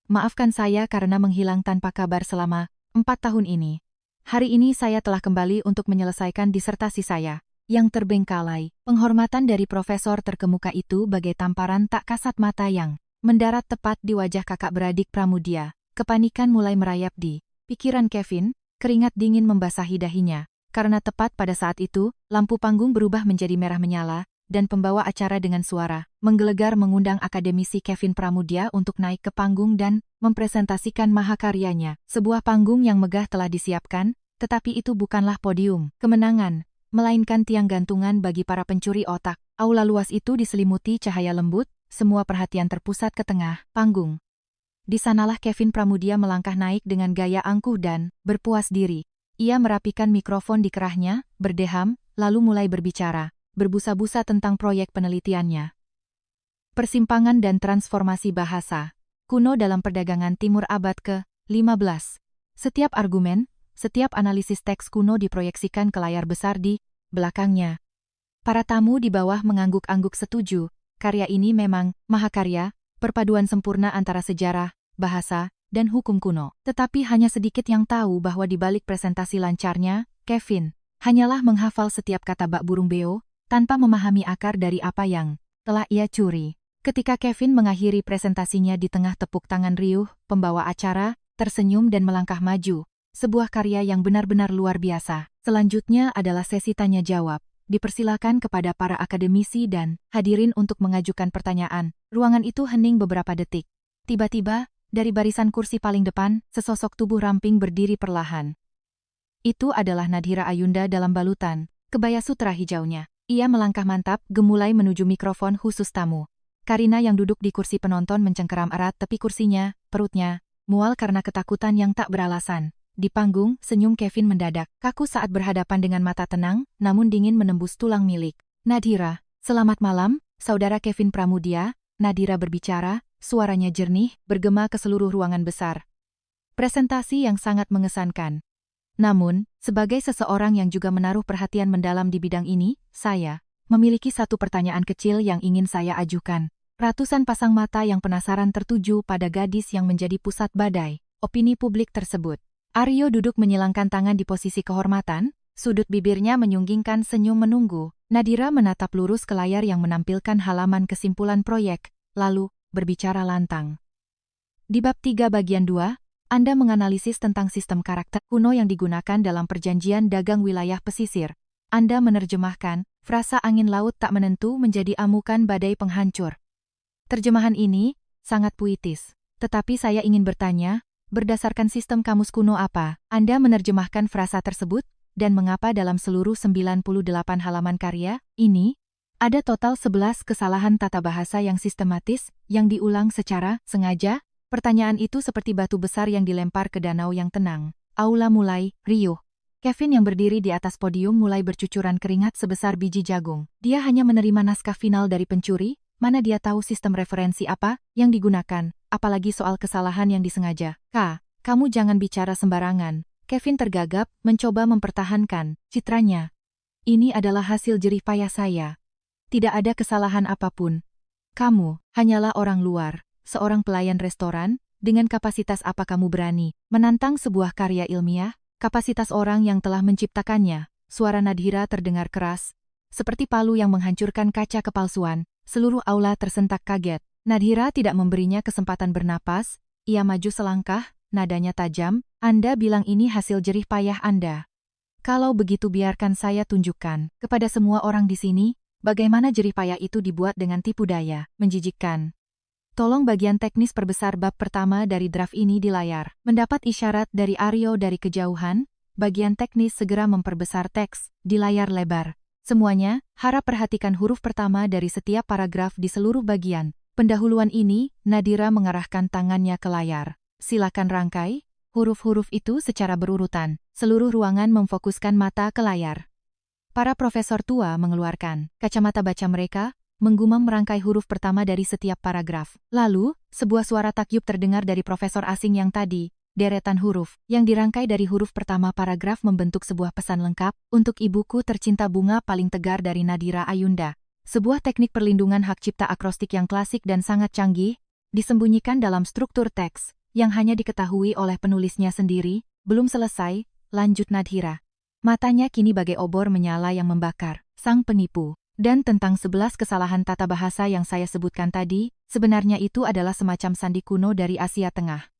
Maafkan saya karena menghilang tanpa kabar selama 4 tahun ini. Hari ini saya telah kembali untuk menyelesaikan disertasi saya. Yang terbengkalai, penghormatan dari profesor terkemuka itu bagai tamparan tak kasat mata yang mendarat tepat di wajah kakak beradik Pramudia. Kepanikan mulai merayap di pikiran Kevin, keringat dingin membasahi dahinya. Karena tepat pada saat itu, lampu panggung berubah menjadi merah menyala, dan pembawa acara dengan suara menggelegar mengundang akademisi Kevin Pramudia untuk naik ke panggung dan mempresentasikan mahakaryanya. Sebuah panggung yang megah telah disiapkan, tetapi itu bukanlah podium kemenangan, melainkan tiang gantungan bagi para pencuri otak. Aula luas itu diselimuti cahaya lembut, semua perhatian terpusat ke tengah panggung. Di sanalah Kevin Pramudia melangkah naik dengan gaya angkuh dan berpuas diri. Ia merapikan mikrofon di kerahnya, berdeham, lalu mulai berbicara, berbusa-busa tentang proyek penelitiannya. Persimpangan dan transformasi bahasa kuno dalam perdagangan timur abad ke-15. Setiap argumen, setiap analisis teks kuno diproyeksikan ke layar besar di belakangnya. Para tamu di bawah mengangguk-angguk setuju, karya ini memang mahakarya, perpaduan sempurna antara sejarah, bahasa, dan hukum kuno. Tetapi hanya sedikit yang tahu bahwa di balik presentasi lancarnya, Kevin hanyalah menghafal setiap kata bak burung beo, tanpa memahami akar dari apa yang telah ia curi. Ketika Kevin mengakhiri presentasinya di tengah tepuk tangan riuh, pembawa acara tersenyum dan melangkah maju. Sebuah karya yang benar-benar luar biasa. Selanjutnya adalah sesi tanya-jawab. Dipersilakan kepada para akademisi dan hadirin untuk mengajukan pertanyaan. Ruangan itu hening beberapa detik. Tiba-tiba, dari barisan kursi paling depan, sesosok tubuh ramping berdiri perlahan. Itu adalah Nadhira Ayunda dalam balutan kebaya sutra hijaunya. Ia melangkah mantap, gemulai menuju mikrofon khusus tamu. Karina yang duduk di kursi penonton mencengkeram erat tepi kursinya, perutnya mual karena ketakutan yang tak beralasan. Di panggung, senyum Kevin mendadak kaku saat berhadapan dengan mata tenang, namun dingin menembus tulang milik. Nadhira, selamat malam, saudara Kevin Pramudia. Nadhira berbicara, suaranya jernih, bergema ke seluruh ruangan besar. Presentasi yang sangat mengesankan. Namun, sebagai seseorang yang juga menaruh perhatian mendalam di bidang ini, saya memiliki satu pertanyaan kecil yang ingin saya ajukan. Ratusan pasang mata yang penasaran tertuju pada gadis yang menjadi pusat badai opini publik tersebut. Aryo duduk menyilangkan tangan di posisi kehormatan, sudut bibirnya menyunggingkan senyum menunggu. Nadhira menatap lurus ke layar yang menampilkan halaman kesimpulan proyek, lalu berbicara lantang. Di bab 3 bagian 2, Anda menganalisis tentang sistem karakter kuno yang digunakan dalam perjanjian dagang wilayah pesisir. Anda menerjemahkan frasa angin laut tak menentu menjadi amukan badai penghancur. Terjemahan ini sangat puitis, tetapi saya ingin bertanya, berdasarkan sistem kamus kuno apa Anda menerjemahkan frasa tersebut, dan mengapa dalam seluruh 98 halaman karya ini, ada total 11 kesalahan tata bahasa yang sistematis, yang diulang secara sengaja? Pertanyaan itu seperti batu besar yang dilempar ke danau yang tenang. Aula mulai riuh. Kevin yang berdiri di atas podium mulai bercucuran keringat sebesar biji jagung. Dia hanya menerima naskah final dari pencuri, mana dia tahu sistem referensi apa yang digunakan, apalagi soal kesalahan yang disengaja. Kamu jangan bicara sembarangan. Kevin tergagap, mencoba mempertahankan citranya. Ini adalah hasil jerih payah saya. Tidak ada kesalahan apapun. Kamu hanyalah orang luar, seorang pelayan restoran, dengan kapasitas apa kamu berani menantang sebuah karya ilmiah, kapasitas orang yang telah menciptakannya. Suara Nadhira terdengar keras, seperti palu yang menghancurkan kaca kepalsuan. Seluruh aula tersentak kaget. Nadhira tidak memberinya kesempatan bernapas, ia maju selangkah, nadanya tajam, Anda bilang ini hasil jerih payah Anda. Kalau begitu biarkan saya tunjukkan kepada semua orang di sini, bagaimana jerih payah itu dibuat dengan tipu daya, menjijikkan. Tolong bagian teknis perbesar bab pertama dari draft ini di layar. Mendapat isyarat dari Aryo dari kejauhan, bagian teknis segera memperbesar teks di layar lebar. Semuanya, harap perhatikan huruf pertama dari setiap paragraf di seluruh bagian. Pendahuluan ini, Nadhira mengarahkan tangannya ke layar. Silakan rangkai. huruf-huruf itu secara berurutan. Seluruh ruangan memfokuskan mata ke layar. Para profesor tua mengeluarkan kacamata baca mereka, menggumam merangkai huruf pertama dari setiap paragraf. Lalu, sebuah suara takyub terdengar dari profesor asing yang tadi. Deretan huruf yang dirangkai dari huruf pertama paragraf membentuk sebuah pesan lengkap untuk ibuku tercinta, bunga paling tegar dari Nadira Ayunda. Sebuah teknik perlindungan hak cipta akrostik yang klasik dan sangat canggih, disembunyikan dalam struktur teks yang hanya diketahui oleh penulisnya sendiri. Belum selesai, lanjut Nadira. Matanya kini bagai obor menyala yang membakar. Sang penipu. Dan tentang 11 kesalahan tata bahasa yang saya sebutkan tadi, sebenarnya itu adalah semacam sandi kuno dari Asia Tengah.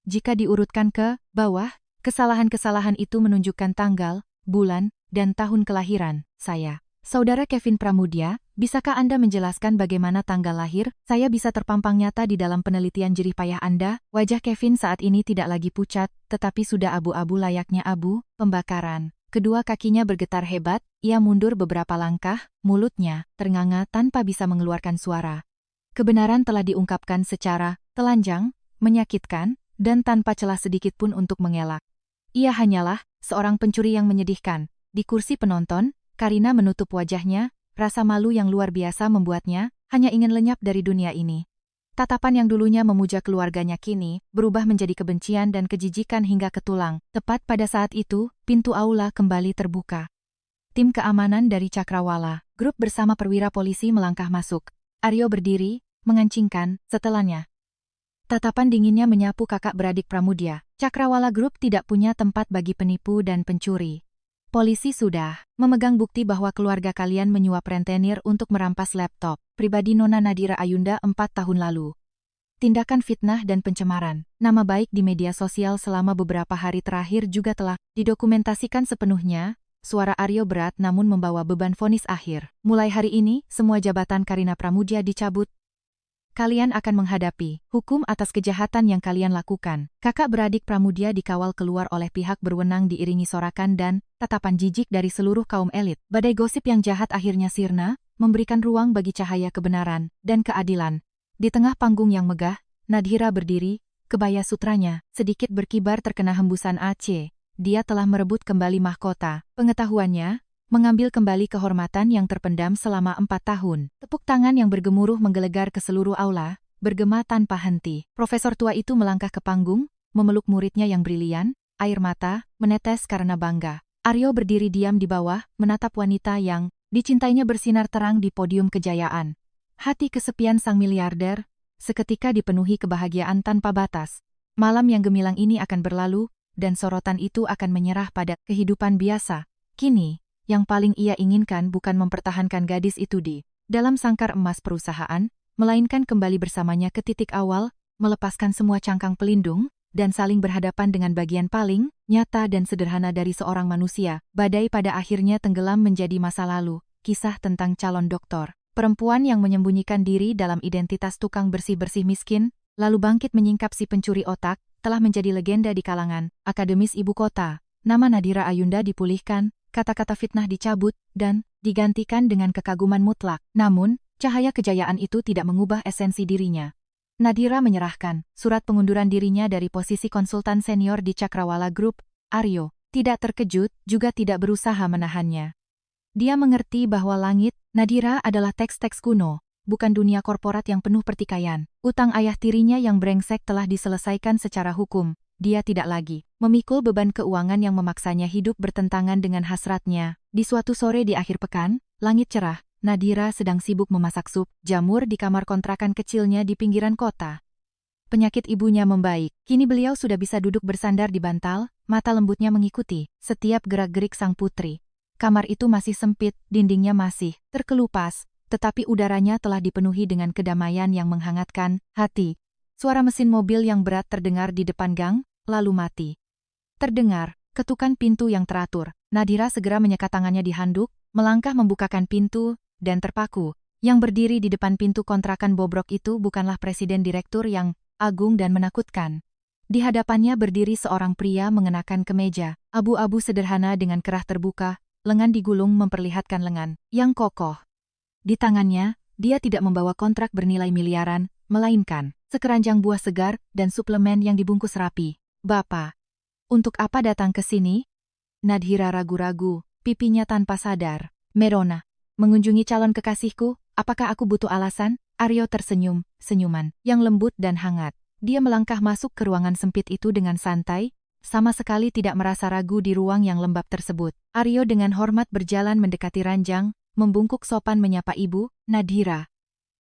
Jika diurutkan ke bawah, kesalahan-kesalahan itu menunjukkan tanggal, bulan, dan tahun kelahiran saya. Saudara Kevin Pramudia, bisakah Anda menjelaskan bagaimana tanggal lahir? Saya bisa terpampang nyata di dalam penelitian jerih payah Anda. Wajah Kevin saat ini tidak lagi pucat, tetapi sudah abu-abu layaknya abu pembakaran. Kedua kakinya bergetar hebat, ia mundur beberapa langkah, mulutnya ternganga tanpa bisa mengeluarkan suara. Kebenaran telah diungkapkan secara telanjang, menyakitkan, dan tanpa celah sedikit pun untuk mengelak. Ia hanyalah seorang pencuri yang menyedihkan. Di kursi penonton, Karina menutup wajahnya, rasa malu yang luar biasa membuatnya hanya ingin lenyap dari dunia ini. Tatapan yang dulunya memuja keluarganya kini berubah menjadi kebencian dan kejijikan hingga ke tulang. Tepat pada saat itu, pintu aula kembali terbuka. Tim keamanan dari Cakrawala, grup bersama perwira polisi melangkah masuk. Aryo berdiri, mengancingkan setelannya. Tatapan dinginnya menyapu kakak beradik Pramudia. Cakrawala Group tidak punya tempat bagi penipu dan pencuri. Polisi sudah memegang bukti bahwa keluarga kalian menyuap rentenir untuk merampas laptop pribadi Nona Nadira Ayunda 4 tahun lalu. Tindakan fitnah dan pencemaran nama baik di media sosial selama beberapa hari terakhir juga telah didokumentasikan sepenuhnya. Suara Aryo berat namun membawa beban vonis akhir. Mulai hari ini, semua jabatan Karina Pramudia dicabut. Kalian akan menghadapi hukum atas kejahatan yang kalian lakukan. Kakak beradik Pramudia dikawal keluar oleh pihak berwenang diiringi sorakan dan tatapan jijik dari seluruh kaum elit. Badai gosip yang jahat akhirnya sirna, memberikan ruang bagi cahaya kebenaran dan keadilan. Di tengah panggung yang megah, Nadira berdiri, kebaya sutranya sedikit berkibar terkena hembusan AC. Dia telah merebut kembali mahkota pengetahuannya, mengambil kembali kehormatan yang terpendam selama 4 tahun. Tepuk tangan yang bergemuruh menggelegar ke seluruh aula, bergema tanpa henti. Profesor tua itu melangkah ke panggung, memeluk muridnya yang brilian, air mata menetes karena bangga. Aryo berdiri diam di bawah, menatap wanita yang dicintainya bersinar terang di podium kejayaan. Hati kesepian sang miliarder seketika dipenuhi kebahagiaan tanpa batas. Malam yang gemilang ini akan berlalu, dan sorotan itu akan menyerah pada kehidupan biasa. Kini, yang paling ia inginkan bukan mempertahankan gadis itu di dalam sangkar emas perusahaan, melainkan kembali bersamanya ke titik awal, melepaskan semua cangkang pelindung, dan saling berhadapan dengan bagian paling nyata dan sederhana dari seorang manusia. Badai pada akhirnya tenggelam menjadi masa lalu. Kisah tentang calon doktor perempuan yang menyembunyikan diri dalam identitas tukang bersih-bersih miskin, lalu bangkit menyingkap si pencuri otak, telah menjadi legenda di kalangan akademis ibu kota. Nama Nadira Ayunda dipulihkan, kata-kata fitnah dicabut, dan digantikan dengan kekaguman mutlak. Namun, cahaya kejayaan itu tidak mengubah esensi dirinya. Nadira menyerahkan surat pengunduran dirinya dari posisi konsultan senior di Cakrawala Group. Aryo tidak terkejut, juga tidak berusaha menahannya. Dia mengerti bahwa langit Nadira adalah teks-teks kuno, bukan dunia korporat yang penuh pertikaian. Utang ayah tirinya yang brengsek telah diselesaikan secara hukum. Dia tidak lagi memikul beban keuangan yang memaksanya hidup bertentangan dengan hasratnya. Di suatu sore di akhir pekan, langit cerah, Nadira sedang sibuk memasak sup jamur di kamar kontrakan kecilnya di pinggiran kota. Penyakit ibunya membaik, kini beliau sudah bisa duduk bersandar di bantal, mata lembutnya mengikuti setiap gerak-gerik sang putri. Kamar itu masih sempit, dindingnya masih terkelupas, tetapi udaranya telah dipenuhi dengan kedamaian yang menghangatkan hati. Suara mesin mobil yang berat terdengar di depan gang, lalu mati. Terdengar ketukan pintu yang teratur. Nadira segera menyekat tangannya di handuk, melangkah membukakan pintu, dan terpaku. Yang berdiri di depan pintu kontrakan bobrok itu bukanlah presiden direktur yang agung dan menakutkan. Di hadapannya berdiri seorang pria mengenakan kemeja abu-abu sederhana dengan kerah terbuka, lengan digulung memperlihatkan lengan yang kokoh. Di tangannya, dia tidak membawa kontrak bernilai miliaran, melainkan sekeranjang buah segar dan suplemen yang dibungkus rapi. Bapak, untuk apa datang ke sini? Nadhira ragu-ragu, pipinya tanpa sadar. Merona, mengunjungi calon kekasihku, apakah aku butuh alasan? Aryo tersenyum, senyuman yang lembut dan hangat. Dia melangkah masuk ke ruangan sempit itu dengan santai, sama sekali tidak merasa ragu di ruang yang lembab tersebut. Aryo dengan hormat berjalan mendekati ranjang, membungkuk sopan menyapa ibu, Nadhira.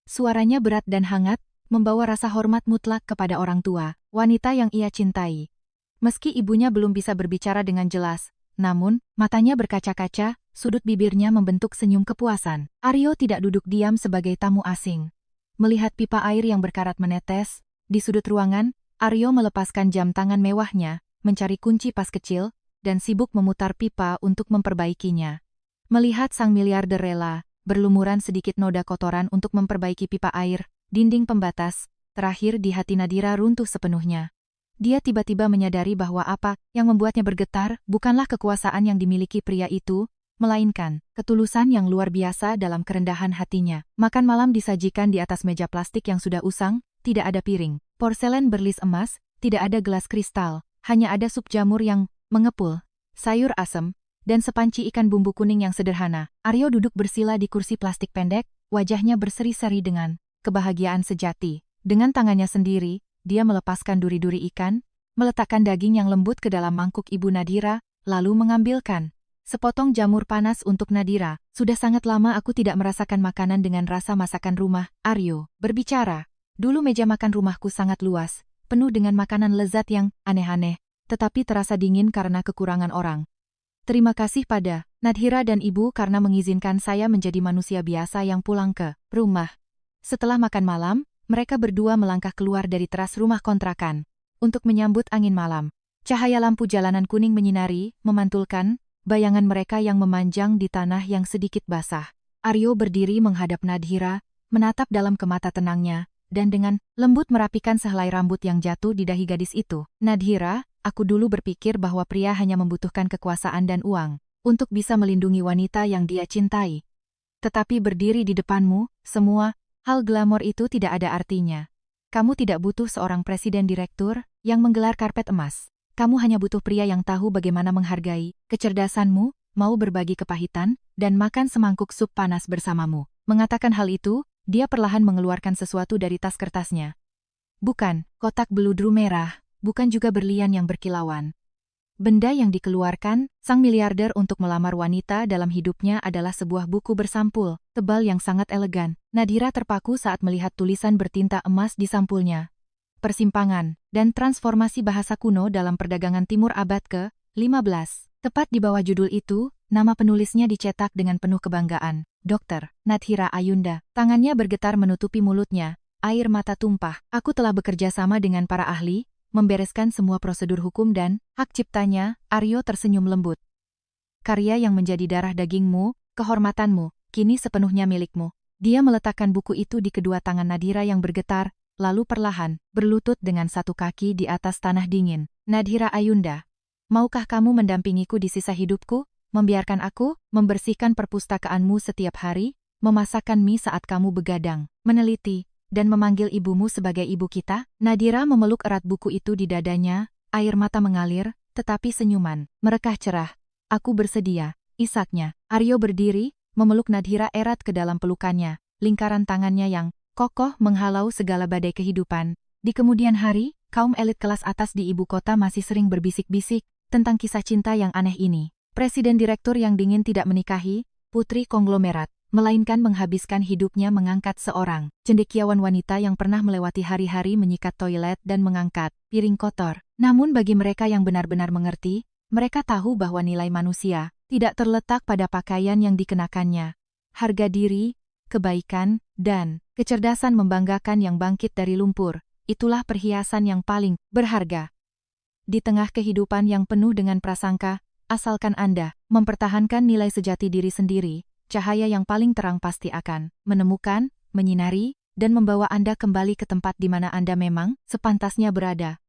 Suaranya berat dan hangat, membawa rasa hormat mutlak kepada orang tua, wanita yang ia cintai. Meski ibunya belum bisa berbicara dengan jelas, namun, matanya berkaca-kaca, sudut bibirnya membentuk senyum kepuasan. Aryo tidak duduk diam sebagai tamu asing. Melihat pipa air yang berkarat menetes, di sudut ruangan, Aryo melepaskan jam tangan mewahnya, mencari kunci pas kecil, dan sibuk memutar pipa untuk memperbaikinya. Melihat sang miliarder rela, berlumuran sedikit noda kotoran untuk memperbaiki pipa air, dinding pembatas, terakhir di hati Nadhira runtuh sepenuhnya. Dia tiba-tiba menyadari bahwa apa yang membuatnya bergetar bukanlah kekuasaan yang dimiliki pria itu, melainkan ketulusan yang luar biasa dalam kerendahan hatinya. Makan malam disajikan di atas meja plastik yang sudah usang, tidak ada piring, porselen berlis emas, tidak ada gelas kristal, hanya ada sup jamur yang mengepul, sayur asem, dan sepanci ikan bumbu kuning yang sederhana. Aryo duduk bersila di kursi plastik pendek, wajahnya berseri-seri dengan kebahagiaan sejati. Dengan tangannya sendiri, dia melepaskan duri-duri ikan, meletakkan daging yang lembut ke dalam mangkuk ibu Nadhira, lalu mengambilkan sepotong jamur panas untuk Nadhira. Sudah sangat lama aku tidak merasakan makanan dengan rasa masakan rumah, Aryo berbicara. Dulu meja makan rumahku sangat luas, penuh dengan makanan lezat yang aneh-aneh, tetapi terasa dingin karena kekurangan orang. Terima kasih pada Nadhira dan ibu karena mengizinkan saya menjadi manusia biasa yang pulang ke rumah. Setelah makan malam, mereka berdua melangkah keluar dari teras rumah kontrakan untuk menyambut angin malam. Cahaya lampu jalanan kuning menyinari, memantulkan bayangan mereka yang memanjang di tanah yang sedikit basah. Aryo berdiri menghadap Nadhira, menatap dalam ke mata tenangnya, dan dengan lembut merapikan sehelai rambut yang jatuh di dahi gadis itu. Nadhira, aku dulu berpikir bahwa pria hanya membutuhkan kekuasaan dan uang untuk bisa melindungi wanita yang dia cintai. Tetapi berdiri di depanmu, semua hal glamor itu tidak ada artinya. Kamu tidak butuh seorang presiden direktur yang menggelar karpet emas. Kamu hanya butuh pria yang tahu bagaimana menghargai kecerdasanmu, mau berbagi kepahitan, dan makan semangkuk sup panas bersamamu. Mengatakan hal itu, dia perlahan mengeluarkan sesuatu dari tas kertasnya. Bukan kotak beludru merah, bukan juga berlian yang berkilauan. Benda yang dikeluarkan, sang miliarder untuk melamar wanita dalam hidupnya adalah sebuah buku bersampul, tebal yang sangat elegan. Nadhira terpaku saat melihat tulisan bertinta emas di sampulnya. Persimpangan dan transformasi bahasa kuno dalam perdagangan timur abad ke-15. Tepat di bawah judul itu, nama penulisnya dicetak dengan penuh kebanggaan. Dr. Nadhira Ayunda. Tangannya bergetar menutupi mulutnya, air mata tumpah. Aku telah bekerja sama dengan para ahli, membereskan semua prosedur hukum dan hak ciptanya. Aryo tersenyum lembut. Karya yang menjadi darah dagingmu, kehormatanmu, kini sepenuhnya milikmu. Dia meletakkan buku itu di kedua tangan Nadhira yang bergetar, lalu perlahan berlutut dengan satu kaki di atas tanah dingin. Nadhira Ayunda, maukah kamu mendampingiku di sisa hidupku, membiarkan aku membersihkan perpustakaanmu setiap hari, memasakkan mie saat kamu begadang, meneliti, dan memanggil ibumu sebagai ibu kita? Nadhira memeluk erat buku itu di dadanya, air mata mengalir, tetapi senyuman merekah cerah. Aku bersedia, isaknya. Aryo berdiri, memeluk Nadhira erat ke dalam pelukannya, lingkaran tangannya yang kokoh menghalau segala badai kehidupan. Di kemudian hari, kaum elit kelas atas di ibu kota masih sering berbisik-bisik tentang kisah cinta yang aneh ini. Presiden direktur yang dingin tidak menikahi putri konglomerat, melainkan menghabiskan hidupnya mengangkat seorang cendekiawan wanita yang pernah melewati hari-hari menyikat toilet dan mengangkat piring kotor. Namun bagi mereka yang benar-benar mengerti, mereka tahu bahwa nilai manusia tidak terletak pada pakaian yang dikenakannya. Harga diri, kebaikan, dan kecerdasan membanggakan yang bangkit dari lumpur, itulah perhiasan yang paling berharga. Di tengah kehidupan yang penuh dengan prasangka, asalkan Anda mempertahankan nilai sejati diri sendiri, cahaya yang paling terang pasti akan menemukan, menyinari, dan membawa Anda kembali ke tempat di mana Anda memang sepantasnya berada.